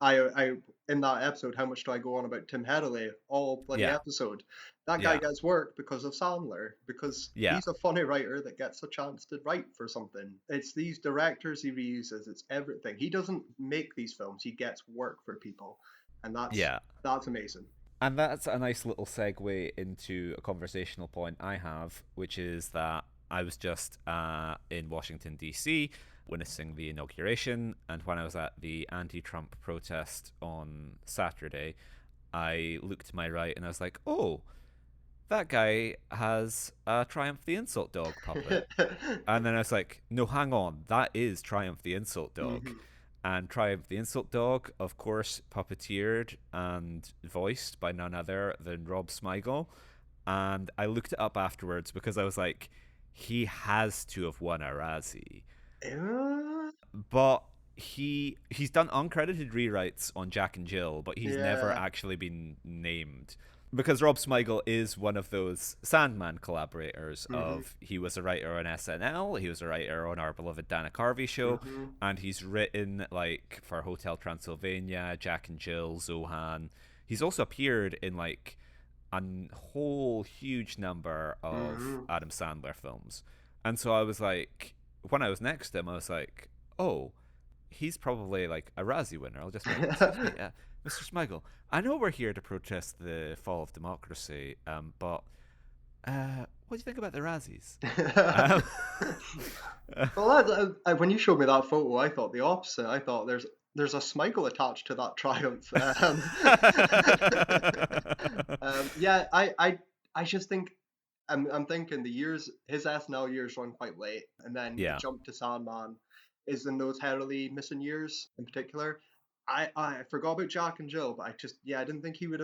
in that episode, how much do I go on about Tim Hedley all bloody Yeah. episode? That guy Yeah. gets work because of Sandler, because Yeah. he's a funny writer that gets a chance to write for something. It's these directors he reuses, it's everything. He doesn't make these films, he gets work for people. And Yeah. that's amazing. And that's a nice little segue into a conversational point I have, which is that I was just in Washington, D.C., witnessing the inauguration. And when I was at the anti Trump protest on Saturday, I looked to my right and I was like, oh, that guy has a Triumph the Insult Dog puppet. And then I was like, no, hang on, that is Triumph the Insult Dog. Mhm. And Triumph the Insult Dog, of course, puppeteered and voiced by none other than Rob Smigel. And I looked it up afterwards because I was like, he has to have won a Razzie. Uh, But he's done uncredited rewrites on Jack and Jill, but he's never yeah. actually been named. Because Rob Smigel is one of those Sandman collaborators Hmm. of he was a writer on SNL, he was a writer on our beloved Dana Carvey show, Hmm. and he's written like for Hotel Transylvania, Jack and Jill, Zohan. He's also appeared in like a whole huge number of Hmm. Adam Sandler films. And so I was like, when I was next to him, I was like, oh, he's probably like a Razzie winner. I'll just be like, excuse me, Mr. Smigel, I know we're here to protest the fall of democracy, but what do you think about the Razzies? Um, Well, when you showed me that photo, I thought the opposite. I thought there's a Smigel attached to that Triumph. Yeah, I just think I'm thinking the years his SNL years run quite late, and then the yeah, jump to Sandman is in those heavily missing years in particular. I forgot about Jack and Jill, but I didn't think he would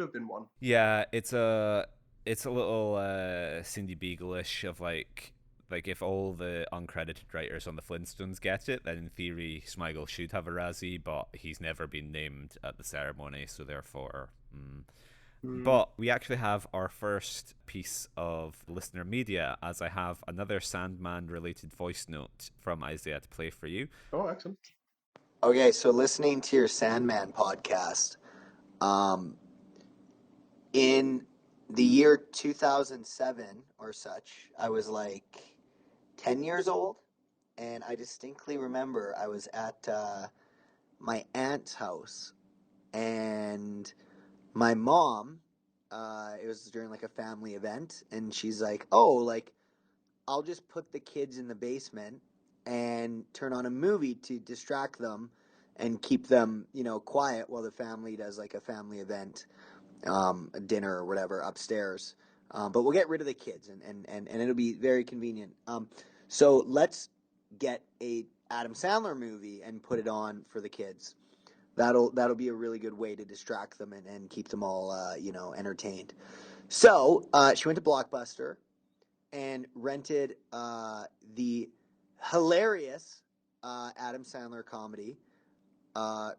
have been one. yeah, it's a little Cindy Beagle-ish of like if all the uncredited writers on the Flintstones get it, then in theory Smigel should have a Razzie, but he's never been named at the ceremony, so therefore. Hmm. But we actually have our first piece of listener media, as I have another Sandman related voice note from Isaiah to play for you. Oh, excellent. Okay, so listening to your Sandman podcast, um, in the year 2007 or such, I was like 10 years old, and I distinctly remember I was at my aunt's house, and my mom, it was during like a family event, and she's like, oh, like, I'll just put the kids in the basement and turn on a movie to distract them and keep them, quiet while the family does like a family event, a dinner or whatever upstairs. But we'll get rid of the kids and it'll be very convenient. So let's get a Adam Sandler movie and put it on for the kids. That'll be a really good way to distract them and keep them all, entertained. So she went to Blockbuster and rented the hilarious Adam Sandler comedy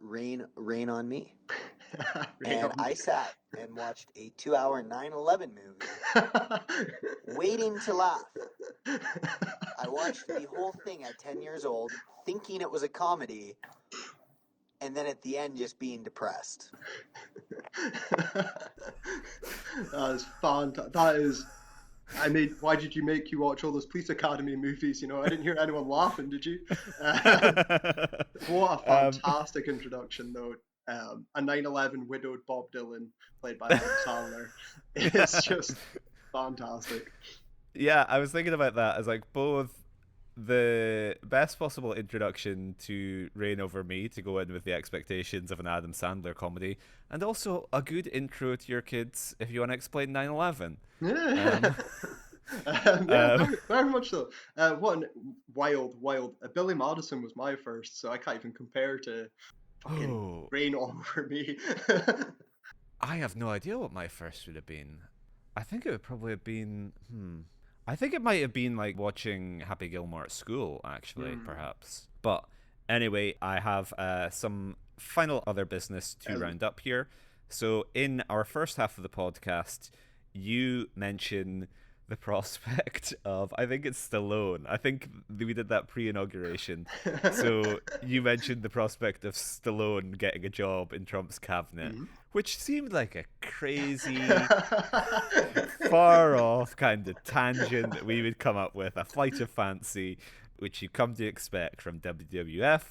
Rain on Me. Right And on. I sat and watched a 2-hour 9/11 movie waiting to laugh. I watched the whole thing at 10 years old thinking it was a comedy and then at the end just being depressed. That is fantastic. That is. Why did you make you watch all those Police Academy movies? I didn't hear anyone laughing, did you? Um, what a fantastic introduction, though. A 9/11 widowed Bob Dylan, played by Adam Sandler. It's just fantastic. Yeah, I was thinking about that as like both the best possible introduction to Reign Over Me to go in with the expectations of an Adam Sandler comedy, and also a good intro to your kids if you want to explain 9/11. Yeah, Um, yeah, um, very, very much so. Wild. Billy Madison was my first, so I can't even compare to fucking oh, Rain Over Me. I have no idea what my first would have been. I think it would probably have been. I think it might have been like watching Happy Gilmore at school, actually, Hmm. perhaps. But anyway, I have some final other business to round up here. So, in our first half of the podcast, you mention the prospect of, I think it's Stallone. I think we did that pre-inauguration. So you mentioned the prospect of Stallone getting a job in Trump's cabinet, which seemed like a crazy, far off kind of tangent that we would come up with, a flight of fancy, which you've come to expect from WWF.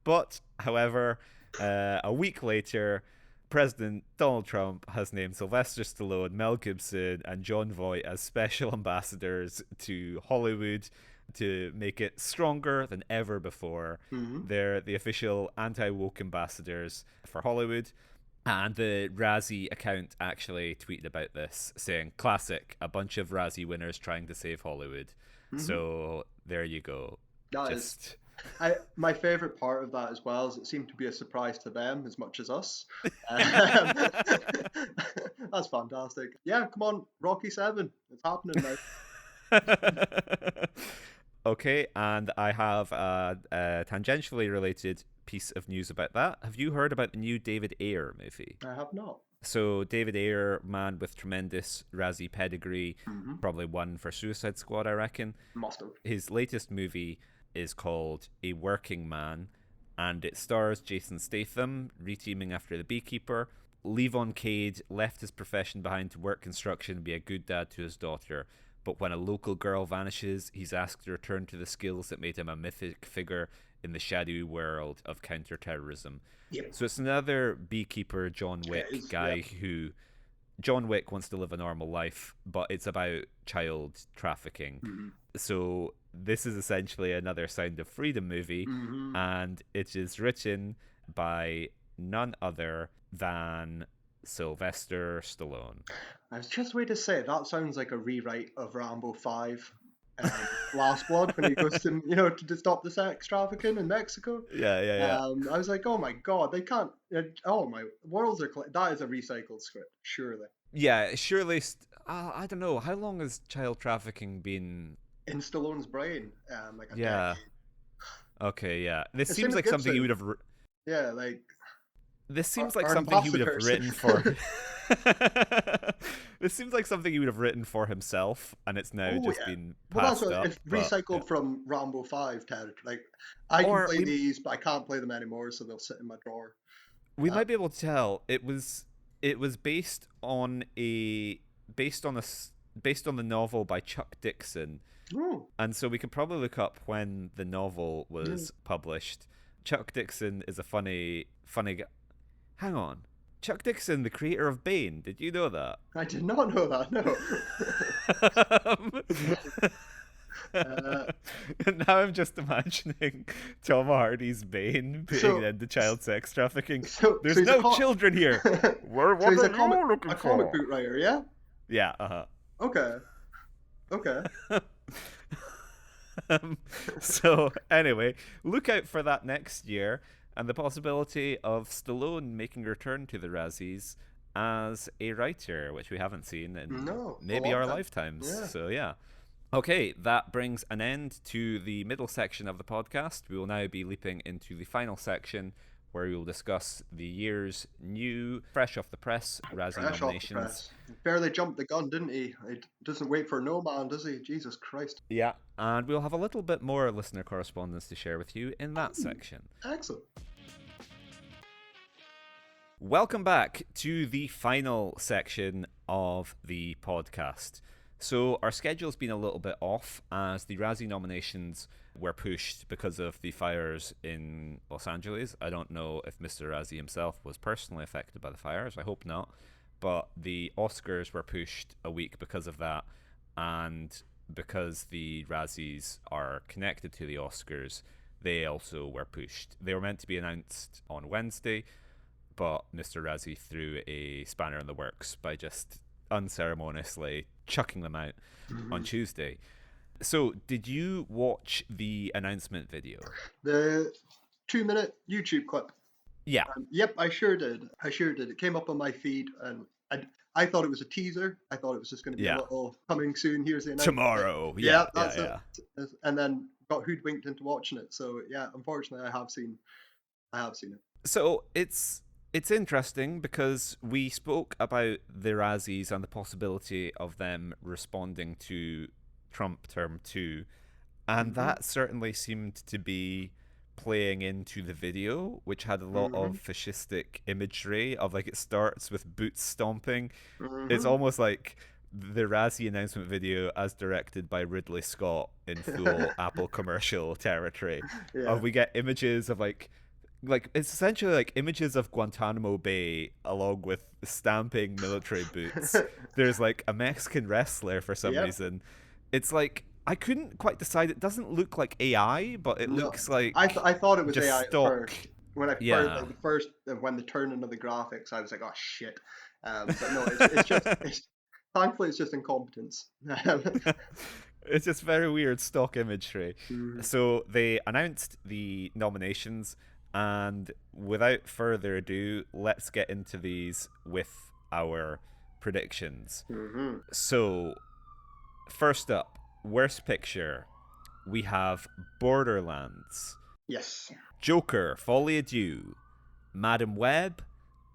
But, however, a week later, President Donald Trump has named Sylvester Stallone, Mel Gibson, and Jon Voight as special ambassadors to Hollywood to make it stronger than ever before. They're the official anti-woke ambassadors for Hollywood. And the Razzie account actually tweeted about this, saying, classic, a bunch of Razzie winners trying to save Hollywood. So there you go. My favorite part of that as well is it seemed to be a surprise to them as much as us. That's fantastic. Yeah, come on, Rocky 7. It's happening now. Okay, and I have a tangentially related piece of news about that. Have you heard about the new David Ayer movie? I have not. So David Ayer, man with tremendous Razzie pedigree, probably won for Suicide Squad, I reckon. Must have. His latest movie is called A Working Man, and it stars Jason Statham, reteaming after The Beekeeper. Levon Cade left his profession behind to work construction and be a good dad to his daughter. But when a local girl vanishes, he's asked to return to the skills that made him a mythic figure in the shadowy world of counterterrorism. Yep. So it's another Beekeeper John Wick guy who... John Wick wants to live a normal life, but it's about child trafficking. So this is essentially another Sound of Freedom movie, and it is written by none other than Sylvester Stallone. I was just waiting to say, that sounds like a rewrite of Rambo 5. Last Blood, when he goes to stop the sex trafficking in Mexico. Yeah. I was like, oh my god, they can't. Oh my worlds are. That is a recycled script, surely. Yeah, surely. I don't know. How long has child trafficking been in Stallone's brain? Like a decade. Okay, yeah. This seems like Gibson. Something you would have. Yeah, like. This seems like something he would have written for. This seems like something he would have written for himself, and it's now been passed up. It's recycled from Rambo 5 territory. Like, I can play these, but I can't play them anymore, so they'll sit in my drawer. We might be able to tell it was based on the novel by Chuck Dixon, and so we could probably look up when the novel was published. Chuck Dixon is a funny guy. Hang on. Chuck Dixon, the creator of Bane. Did you know that? I did not know that, no. Now I'm just imagining Tom Hardy's Bane being into child sex trafficking. There's no children here. What so he's are you looking a for? comic book writer, yeah? Yeah, Okay. So anyway, look out for that next year, and the possibility of Stallone making a return to the Razzies as a writer, which we haven't seen in maybe our lifetimes. Yeah. So yeah. Okay, that brings an end to the middle section of the podcast. We will now be leaping into the final section, where we will discuss the year's new, fresh off the press, Razzie nominations. Barely jumped the gun, didn't he? He doesn't wait for no man, does he? Jesus Christ. Yeah, and we'll have a little bit more listener correspondence to share with you in that section. Excellent. Welcome back to the final section of the podcast. So our schedule's been a little bit off as the Razzie nominations were pushed because of the fires in Los Angeles. I don't know if Mr. Razzie himself was personally affected by the fires. I hope not. But the Oscars were pushed a week because of that, and because the Razzies are connected to the Oscars, they also were pushed. They were meant to be announced on Wednesday, but Mr. Razzie threw a spanner in the works by just unceremoniously chucking them out on Tuesday. So, did you watch the announcement video? The 2-minute YouTube clip. Yeah. Yep, I sure did. It came up on my feed, and I thought it was a teaser. I thought it was just going to be a little coming soon. Here's the announcement. Tomorrow. That's it. And then got hoodwinked into watching it. So yeah, unfortunately, I have seen it. So it's It's interesting because we spoke about the Razzies and the possibility of them responding to Trump Term 2, and Mm-hmm. that certainly seemed to be playing into the video, which had a lot Mm-hmm. of fascistic imagery of like it starts with boots stomping. It's Mm-hmm. almost like the Razzie announcement video as directed by Ridley Scott in full Apple commercial territory. Yeah. Of we get images of like it's essentially like images of Guantanamo Bay along with stamping military boots. There's like a Mexican wrestler for some Yep. reason. It's like I couldn't quite decide. It doesn't look like AI, but it No, looks I like thought it was just AI at stock. first. When I first Yeah. like the first when they turned into the graphics, I was like, oh shit. But no, it's just it's thankfully it's just incompetence. It's just very weird stock imagery. Mhm. So they announced the nominations, and without further ado, let's get into these with our predictions. Mhm. So, first up, worst picture, we have Borderlands, Yes. Joker, Folie à Deux, Madam Web,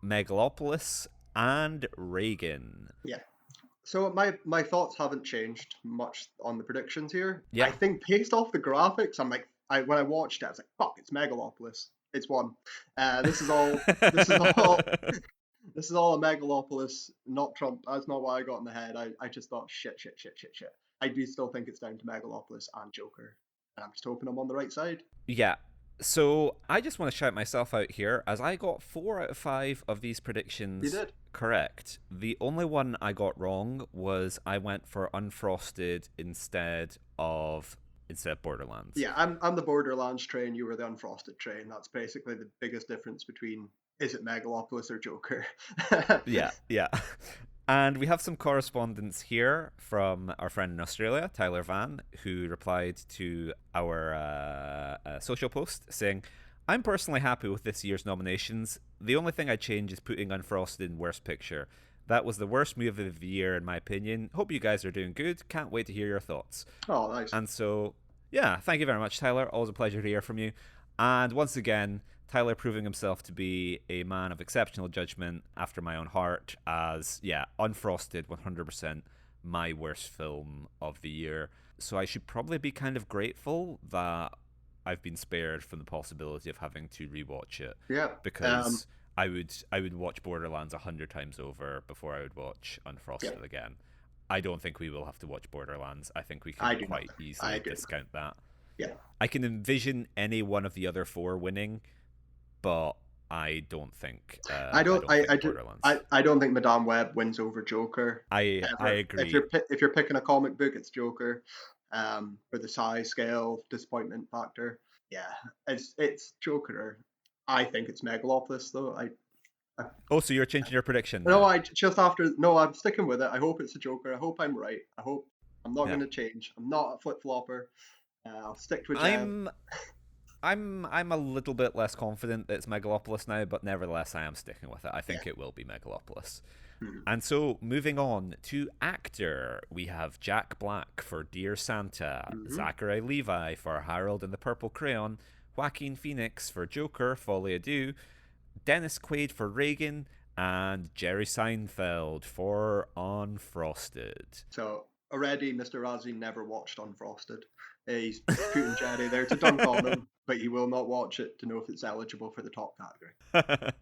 Megalopolis, and Reagan. Yeah. So my thoughts haven't changed much on the predictions here. I Yeah. think based off the graphics, I'm like, when I watched it, I was like, fuck, it's Megalopolis. It's one. This is all. This is all. This is all a Megalopolis, not Trump. That's not what I got in the head. I just thought shit, shit, shit, shit, shit. I do still think it's down to Megalopolis and Joker, and I'm just hoping I'm on the right side. Yeah. So I just want to shout myself out here as I got 4 out of 5 of these You predictions did. correct. The only one I got wrong was I went for Unfrosted instead of Borderlands. Yeah, I'm the Borderlands train. You were the Unfrosted train. That's basically the biggest difference between is it Megalopolis or Joker. Yeah, yeah. And we have some correspondence here from our friend in Australia, Tyler Van, who replied to our social post saying, I'm personally happy with this year's nominations. The only thing I'd change is putting Unfrosted in Worst Picture. That was the worst movie of the year, in my opinion. Hope you guys are doing good. Can't wait to hear your thoughts. Oh, nice. And so, yeah, thank you very much, Tyler. Always a pleasure to hear from you. And once again, Tyler proving himself to be a man of exceptional judgment after my own heart, as, yeah, Unfrosted, 100% my worst film of the year. So I should probably be kind of grateful that I've been spared from the possibility of having to rewatch it, Yeah. because I would watch Borderlands 100 times over before I would watch Yeah. Unfrosted again. I don't think we will have to watch Borderlands. I think we I can do not. quite I easily do. discount that. Yeah. I can envision any one of the other 4 winning, but I don't think I don't. I do. Borderlands. I don't think Madame Web wins over Joker I ever. agree. If you're picking a comic book, it's Joker. For the size scale, disappointment factor. Yeah, it's Joker. I think it's Megalopolis though. I Oh, so you're changing your prediction no, now? I just after no, I'm sticking with it. I hope it's a Joker. I hope I'm right. I hope I'm not Yeah. going to change. I'm not a flip flopper. I'll stick with Jem. I'm a little bit less confident that it's Megalopolis now, but nevertheless I am sticking with it. I think it will be Megalopolis. Mhm. And so, moving on to actor, we have Jack Black for Dear Santa, Mhm. Zachary Levi for Harold and the Purple Crayon, Joaquin Phoenix for Joker, Folie à Deux, Dennis Quaid for Reagan, and Jerry Seinfeld for Unfrosted. So already, Mr. Razzie never watched Unfrosted. He's putting Jerry there to dunk on him, but he will not watch it to know if it's eligible for the top category.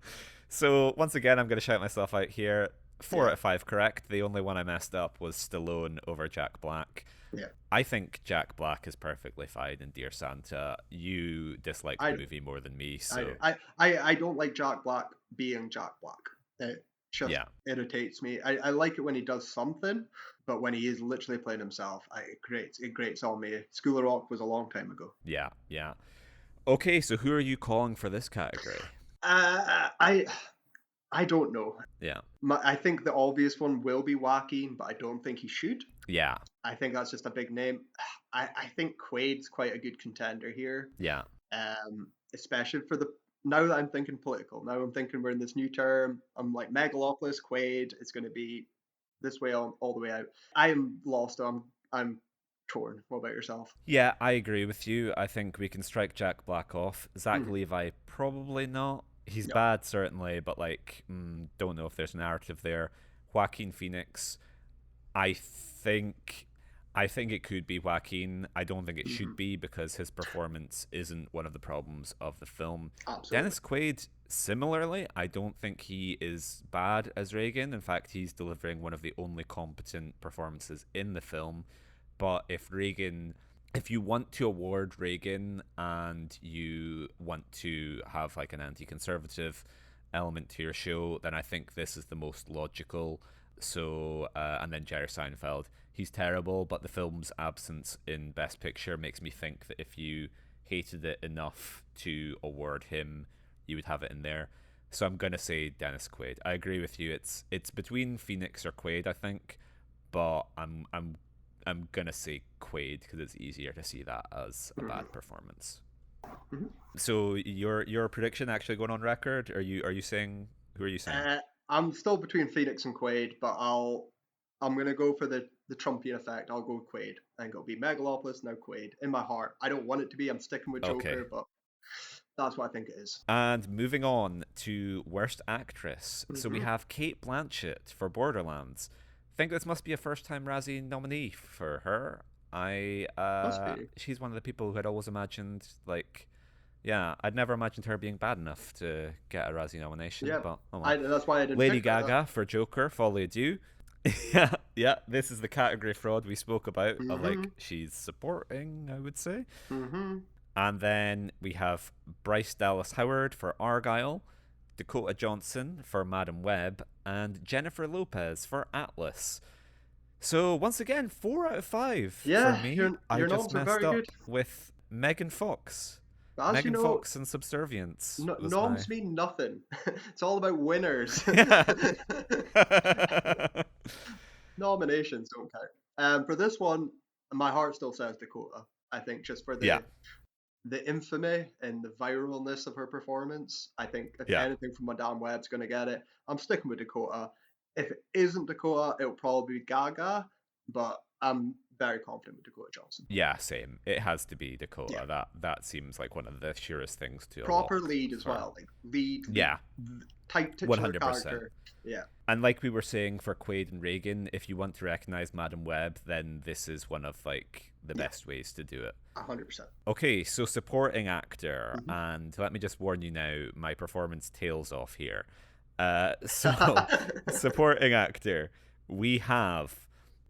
So, once again, I'm going to shout myself out here. 4 Yeah. out of 5 correct. The only one I messed up was Stallone over Jack Black. Yeah. I think Jack Black is perfectly fine in Dear Santa. You dislike the movie more than me, so I don't like Jack Black being Jack Black. It just yeah. irritates me. I like it when he does something, but when he is literally playing himself, it grates on me. School of Rock was a long time ago. Yeah. Okay, so who are you calling for this category? I don't know. Yeah. I think the obvious one will be Joaquin, but I don't think he should. Yeah. I think that's just a big name. I think Quaid's quite a good contender here. Yeah. Especially for now that I'm thinking political. Now I'm thinking we're in this new term. I'm like Megalopolis, Quaid. It's going to be this way all the way out. I am lost. I'm torn. What about yourself? Yeah, I agree with you. I think we can strike Jack Black off. Zach Levi, probably not. He's No. bad, certainly, but like, don't know if there's a narrative there. Joaquin Phoenix, I think, I think it could be Joaquin. I don't think it should be, because his performance isn't one of the problems of the film. Absolutely. Dennis Quaid, similarly, I don't think he is bad as Reagan. In fact, he's delivering one of the only competent performances in the film. But if you want to award Reagan and you want to have like an anti-conservative element to your show, then I think this is the most logical. So, and then Jerry Seinfeld, he's terrible, but the film's absence in Best Picture makes me think that if you hated it enough to award him, you would have it in there. So I'm gonna say Dennis Quaid. I agree with you. It's between Phoenix or Quaid, I think, but I'm gonna say Quaid because it's easier to see that as a bad performance. So your prediction actually going on record? Are you saying, who are you saying? I'm still between Phoenix and Quaid, but I'm gonna go for the Trumpian effect. I'll go Quaid. I think it'll be Megalopolis, now Quaid. In my heart, I don't want it to be. I'm sticking with Joker, Okay. but that's what I think it is. And moving on to worst actress. So we have Kate Blanchett for Borderlands. Think this must be a first-time Razzie nominee for her. Must be. She's one of the people who had always imagined, like, yeah, I'd never imagined her being bad enough to get a Razzie nomination. Yeah, but oh well. that's why I didn't. Lady pick her. Gaga for Joker, Folie à Deux. yeah. This is the category fraud we spoke about. Of like, she's supporting, I would say. And then we have Bryce Dallas Howard for Argyle, Dakota Johnson for Madam Web, and Jennifer Lopez for Atlas. So once again, 4 out of 5 Yeah, for me. your I just noms are messed very up good. with Megan Fox. As Megan you know, Fox and Subservience. was noms my- mean nothing. It's all about winners. Nominations don't count. For this one, my heart still says Dakota. I think just for Yeah. the infamy and the viralness of her performance. I think if Yeah. anything from Madame Web's going to get it, I'm sticking with Dakota. If it isn't Dakota, it'll probably be Gaga, but I'm very confident with Dakota Johnson. Yeah, same. It has to be Dakota. Yeah. That seems like one of the surest things to Proper unlock lead as for- well, like lead. Yeah. Type titular 100%. character. Yeah. And like we were saying for Quaid and Reagan, if you want to recognize Madam Web, then this is one of like the best ways to do it. 100%. Okay, so supporting actor, and let me just warn you now, my performance tails off here. So supporting actor, we have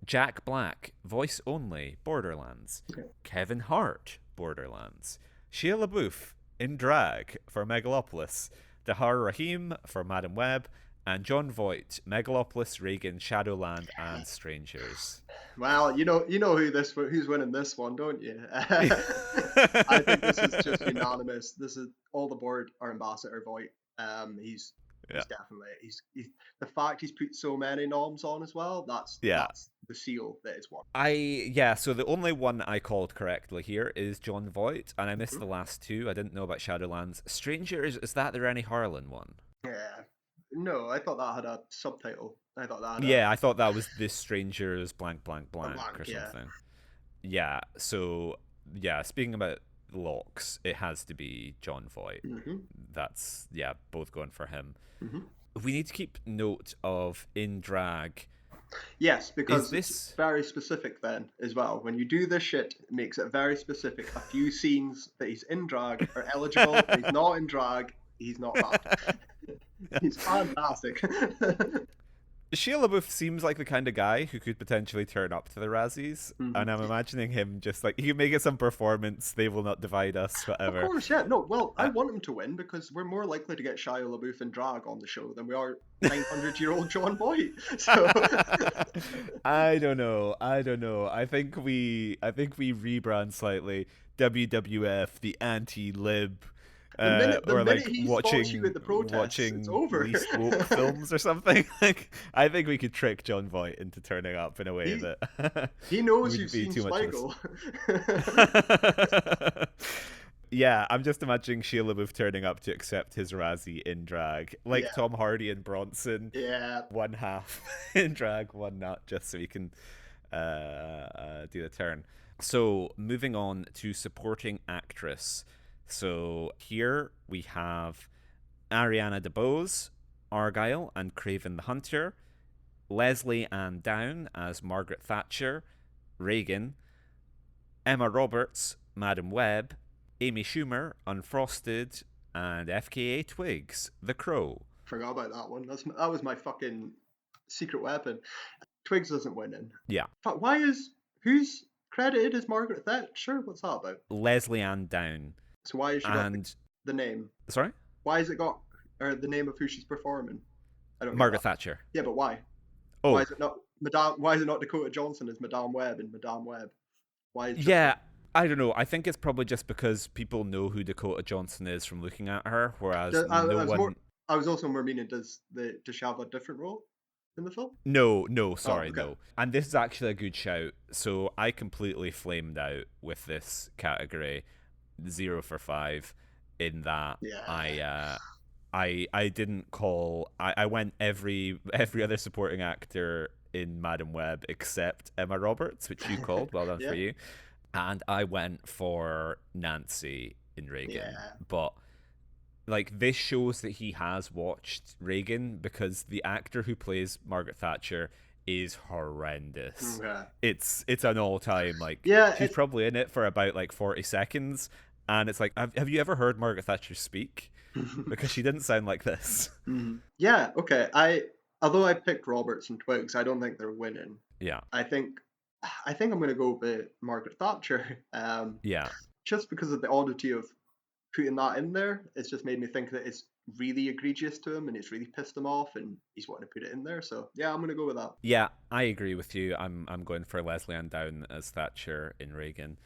Jack Black, voice only, Borderlands. Kevin Hart, Borderlands. Shia LaBeouf in drag for Megalopolis. Dahar Rahim for Madam Web. And John Voight, Megalopolis, Reagan, Shadowland, and Strangers. Well, you know who's winning this one, don't you? I think this is just unanimous. This is all the board are Ambassador Voight. He's definitely he's the fact he's put so many noms on as well. That's the seal that it's won. So the only one I called correctly here is John Voight, and I missed the last two. I didn't know about Shadowlands. Strangers, is that the Rennie Harlan one? Yeah. No, I thought that had a subtitle. I thought that. I thought that was The Strangers blank or something. Yeah. So speaking about locks, it has to be John Voight. That's both going for him. We need to keep note of in drag. Yes, because it's very specific then as well. When you do this shit, it makes it very specific. A few scenes that he's in drag are eligible. If he's not in drag, he's not bad. He's fantastic. Shia LaBeouf seems like the kind of guy who could potentially turn up to the Razzies, and I'm imagining him just like, he can make it some performance, They Will Not Divide Us, whatever. Of course, yeah. No, well, I want him to win because we're more likely to get Shia LaBeouf and drag on the show than we are 900-year-old John Voight. So I don't know. I think we rebrand slightly. WWF, the anti-lib. The or minute like he watching spots you at the protest, it's over. least woke films or something. Like, I think we could trick John Voight into turning up in a way that he knows would you've be seen too much Spiegel. Yeah, I'm just imagining Shia LaBeouf turning up to accept his Razzie in drag, like Tom Hardy and Bronson. Yeah, one half in drag, one not, just so he can do the turn. So moving on to supporting actress. So here we have Ariana DeBose, Argyle and Craven the Hunter, Leslie Ann Down as Margaret Thatcher, Reagan, Emma Roberts, Madam Web, Amy Schumer, Unfrosted, and FKA Twigs, The Crow. Forgot about that one. That was my fucking secret weapon. Twigs doesn't win in. Yeah. But who's credited as Margaret Thatcher? What's that about? Leslie Ann Down. So why has she got the name? Sorry? Why has it got the name of who she's performing? I don't. Margaret Thatcher. Yeah, but why? Oh. Why is it not Why is it not Dakota Johnson as Madame Web in Madame Web? Why? I don't know. I think it's probably just because people know who Dakota Johnson is from looking at her, whereas I was also more meaning, does she have a different role in the film? No, sorry, no. And this is actually a good shout. So I completely flamed out with this category, 0 for 5, in that I didn't call. I went every other supporting actor in Madam Web except Emma Roberts, which you called. Well done for you. And I went for Nancy in Reagan. Yeah. But like, this shows that he has watched Reagan, because the actor who plays Margaret Thatcher is horrendous. Okay. It's an all-time, like, she's probably in it for about like 40 seconds, and it's like, have you ever heard Margaret Thatcher speak? Because she didn't sound like this. Mm-hmm. Yeah, okay. Although I picked Roberts and Twigs, I don't think they're winning. Yeah. I think I'm going to go with Margaret Thatcher. Just because of the oddity of putting that in there, it's just made me think that it's really egregious to him and it's really pissed him off and he's wanting to put it in there. So yeah, I'm going to go with that. Yeah, I agree with you. I'm going for Leslie Ann Down as Thatcher in Reagan.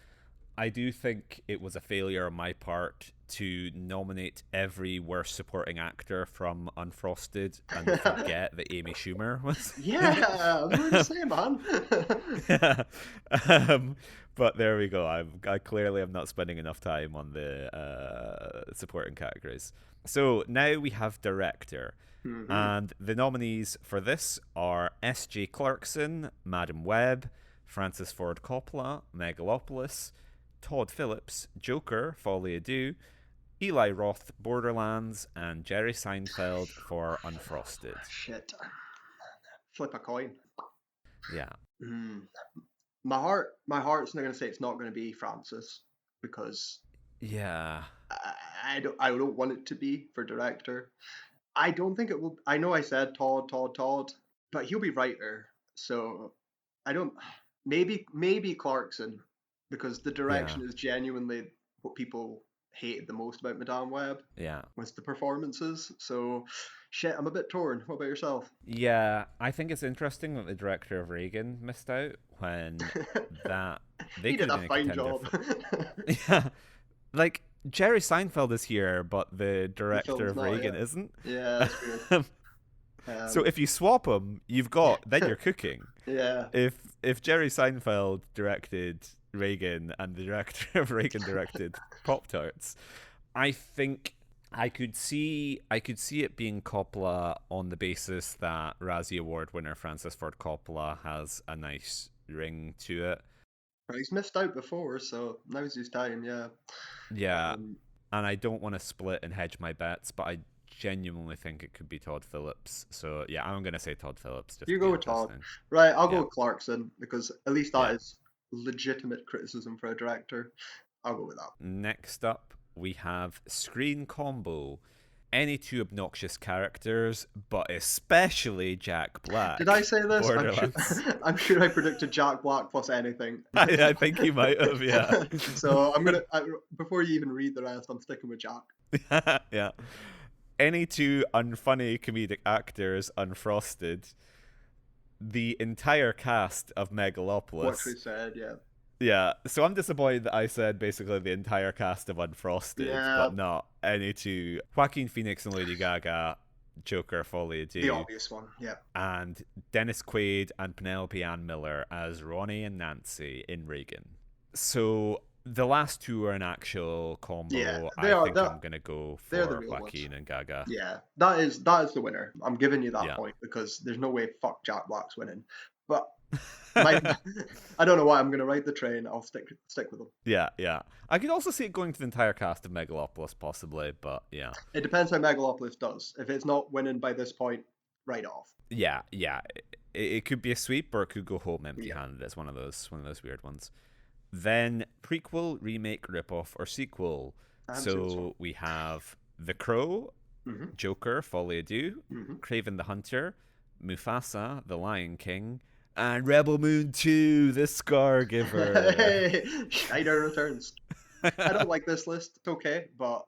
I do think it was a failure on my part to nominate every worst supporting actor from Unfrosted and forget that Amy Schumer was. Yeah, I was going to say, man. But there we go. I clearly am not spending enough time on the supporting categories. So now we have director. Mm-hmm. And the nominees for this are S.J. Clarkson, Madam Web, Francis Ford Coppola, Megalopolis, Todd Phillips, Joker, Folly Ado, Eli Roth, Borderlands, and Jerry Seinfeld for Unfrosted. Shit. Flip a coin. Yeah. My heart's not going to say it's not going to be Francis, because I don't want it to be for director. I don't think it will. I know I said Todd, but he'll be writer. So I don't. Maybe Clarkson, because the direction is genuinely what people hated the most about Madame Web. Yeah. Was the performances. So shit, I'm a bit torn. What about yourself? Yeah, I think it's interesting that the director of Reagan missed out when they did a fine job. Yeah. Like, Jerry Seinfeld is here, but the director of Reagan isn't. Yeah, that's weird. So if you swap them, then you're cooking. Yeah. If Jerry Seinfeld directed Reagan and the director of Reagan directed Pop-Tarts, I think I could see it being Coppola on the basis that Razzie Award winner Francis Ford Coppola has a nice ring to it. He's missed out before, so now's his time. Yeah. And I don't want to split and hedge my bets, but I genuinely think it could be Todd Phillips. So yeah, I'm going to say Todd Phillips. You go with Todd. Right, I'll go with Clarkson, because at least that is legitimate criticism for a director. I'll go with that. Next up, we have Screen Combo. Any two obnoxious characters, but especially Jack Black. Did I say this? I'm sure I predicted Jack Black plus anything. I think you might have, yeah. So before you even read the rest, I'm sticking with Jack. Yeah. Any two unfunny comedic actors, Unfrosted. The entire cast of Megalopolis. What we said, yeah. Yeah, so I'm disappointed that I said basically the entire cast of Unfrosted, but not any two. Joaquin Phoenix and Lady Gaga, Joker, Folly Ado. The obvious one, yeah. And Dennis Quaid and Penelope Ann Miller as Ronnie and Nancy in Reagan. So the last two are an actual combo. Yeah, I'm going to go for Joaquin and Gaga. Yeah, that is the winner. I'm giving you that point, because there's no way fuck Jack Black's winning. But my, I don't know why I'm going to ride the train. I'll stick with them. Yeah, yeah. I could also see it going to the entire cast of Megalopolis, possibly, but yeah. It depends how Megalopolis does. If it's not winning by this point, right off. Yeah, yeah. It could be a sweep or it could go home empty-handed. It's one of those weird ones. Then prequel, remake, ripoff, or sequel. So we have The Crow, Joker, Folie à Deux, Craven the Hunter, Mufasa, The Lion King, and Rebel Moon 2, The Scar Giver. Hey, Schneider returns. I don't like this list. It's okay, but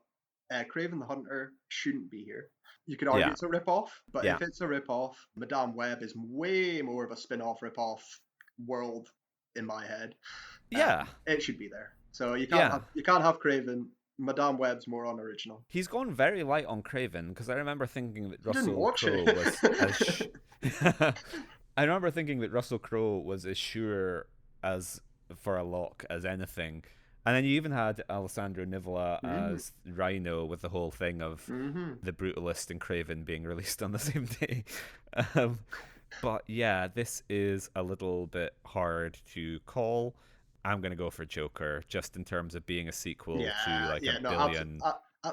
Craven the Hunter shouldn't be here. You could argue it's a rip-off, but if it's a rip-off, Madame Web is way more of a spin-off rip-off world in my head. Yeah. It should be there. So you can't have Craven. Madame Web's more unoriginal. He's gone very light on Craven, because I remember thinking that Russell Crowe was I remember thinking that Russell Crowe was as sure as for a lock as anything. And then you even had Alessandro Nivola as Rhino, with the whole thing of The Brutalist and Craven being released on the same day. But yeah, this is a little bit hard to call. I'm going to go for Joker, just in terms of being a sequel to like a billion.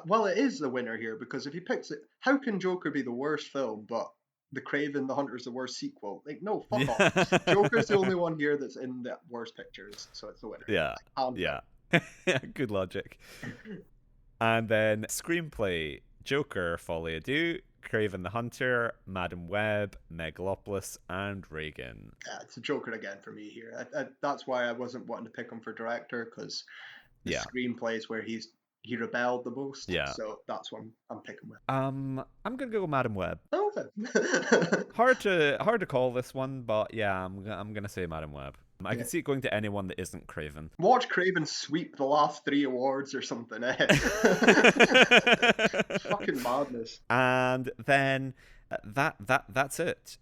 Well, it is the winner here, because if he picks it, how can Joker be the worst film, but The Craven the Hunter is the worst sequel? Like, no, fuck off. Joker's the only one here that's in the worst pictures, so it's the winner. Yeah, yeah. Good logic. And then screenplay, Joker, Folie à Deux, Craven the Hunter, Madam Web, Megalopolis, and Reagan. Yeah, it's a Joker again for me here. That's why I wasn't wanting to pick him for director, because the screenplay is where he rebelled the most. Yeah. So that's what I'm picking with. I'm gonna go Madam Web. Oh, okay. hard to call this one, but yeah, I'm gonna say Madam Web. I can see it going to anyone that isn't Craven. Watch Craven sweep the last 3 awards or something, eh? Fucking madness. And then that's it.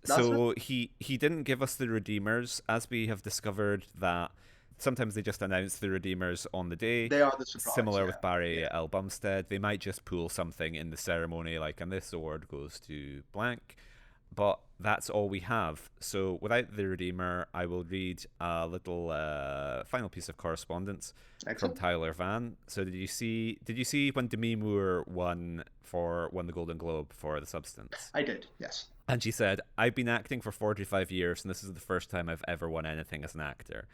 He didn't give us the Redeemers, as we have discovered that sometimes they just announce the Redeemers on the day. They are the surprise. Similar with Barry L. Bumstead. They might just pull something in the ceremony, like, and this award goes to blank. But that's all we have. So without the Redeemer, I will read a little final piece of correspondence from Tyler Van. So did you see when Demi Moore won the Golden Globe for The Substance? I did, yes. And she said, "I've been acting for 45 years, and this is the first time I've ever won anything as an actor."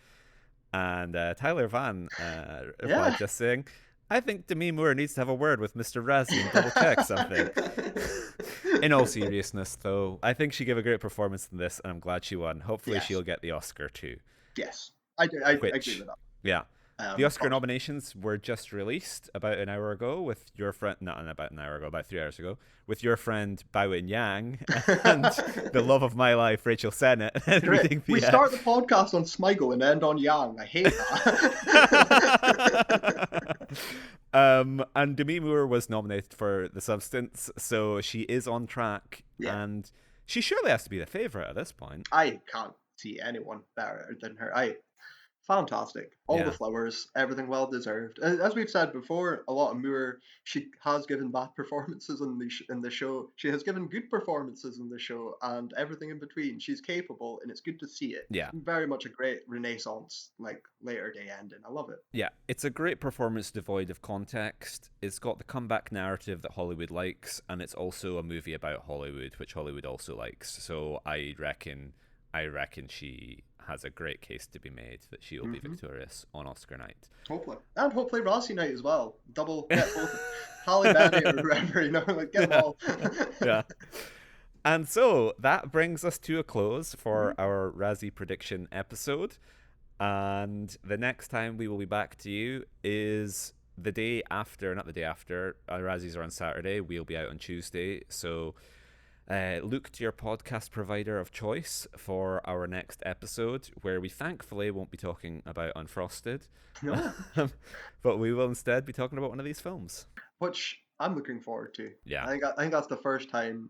And Tyler Van replied just saying, "I think Demi Moore needs to have a word with Mr. Razzie and double check something." In all seriousness, though, I think she gave a great performance in this, and I'm glad she won. Hopefully she'll get the Oscar too. Yes, I agree with that. Yeah. The Oscar nominations were just released about an hour ago with your friend, about 3 hours ago, with your friend Bao Yang and the love of my life, Rachel Sennett. We start the podcast on Smigel and end on Yang. I hate that. And Demi Moore was nominated for The Substance, so she is on track, and she surely has to be the favourite at this point. I can't see anyone better than her. Fantastic. All the flowers, everything well deserved. As we've said before, a lot of Moore, she has given bad performances in the show. She has given good performances in the show, and everything in between. She's capable, and it's good to see it. Yeah. Very much a great Renaissance, like, later day ending. I love it. Yeah, it's a great performance devoid of context. It's got the comeback narrative that Hollywood likes, and it's also a movie about Hollywood, which Hollywood also likes. So I reckon she has a great case to be made that she will be victorious on Oscar night. Hopefully. And hopefully Razzie night as well. Double, get both. Halle Berry or whoever, like, get them all. Yeah. And so that brings us to a close for our Razzie prediction episode. And the next time we will be back to you is the day after, not the day after. Razzies are on Saturday. We'll be out on Tuesday. So look to your podcast provider of choice for our next episode, where we thankfully won't be talking about Unfrosted. No. But we will instead be talking about one of these films. Which I'm looking forward to. Yeah. I think that's the first time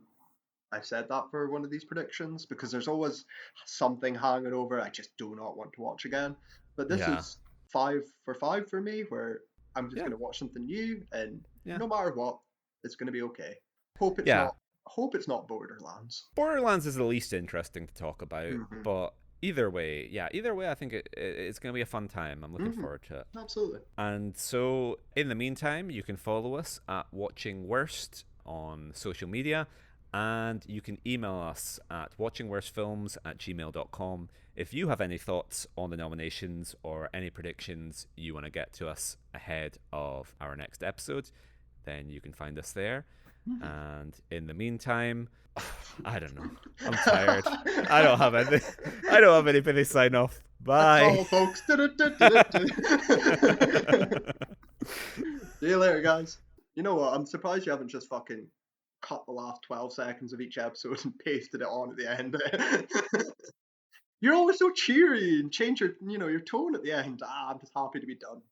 I've said that for one of these predictions, because there's always something hanging over I just do not want to watch again. But this is 5 for 5 for me, where I'm just going to watch something new, and no matter what, it's going to be okay. Hope it's not Borderlands. Borderlands is the least interesting to talk about, but either way, I think it's going to be a fun time. I'm looking forward to it. Absolutely. And so, in the meantime, you can follow us at Watching Worst on social media, and you can email us at watchingworstfilms@gmail.com if you have any thoughts on the nominations or any predictions you want to get to us ahead of our next episode. Then you can find us there. And in the meantime, I don't know. I'm tired. I don't have anything to sign off. Bye. That's all, folks. See you later, guys. You know what? I'm surprised you haven't just fucking cut the last 12 seconds of each episode and pasted it on at the end. You're always so cheery and change your tone at the end. I'm just happy to be done.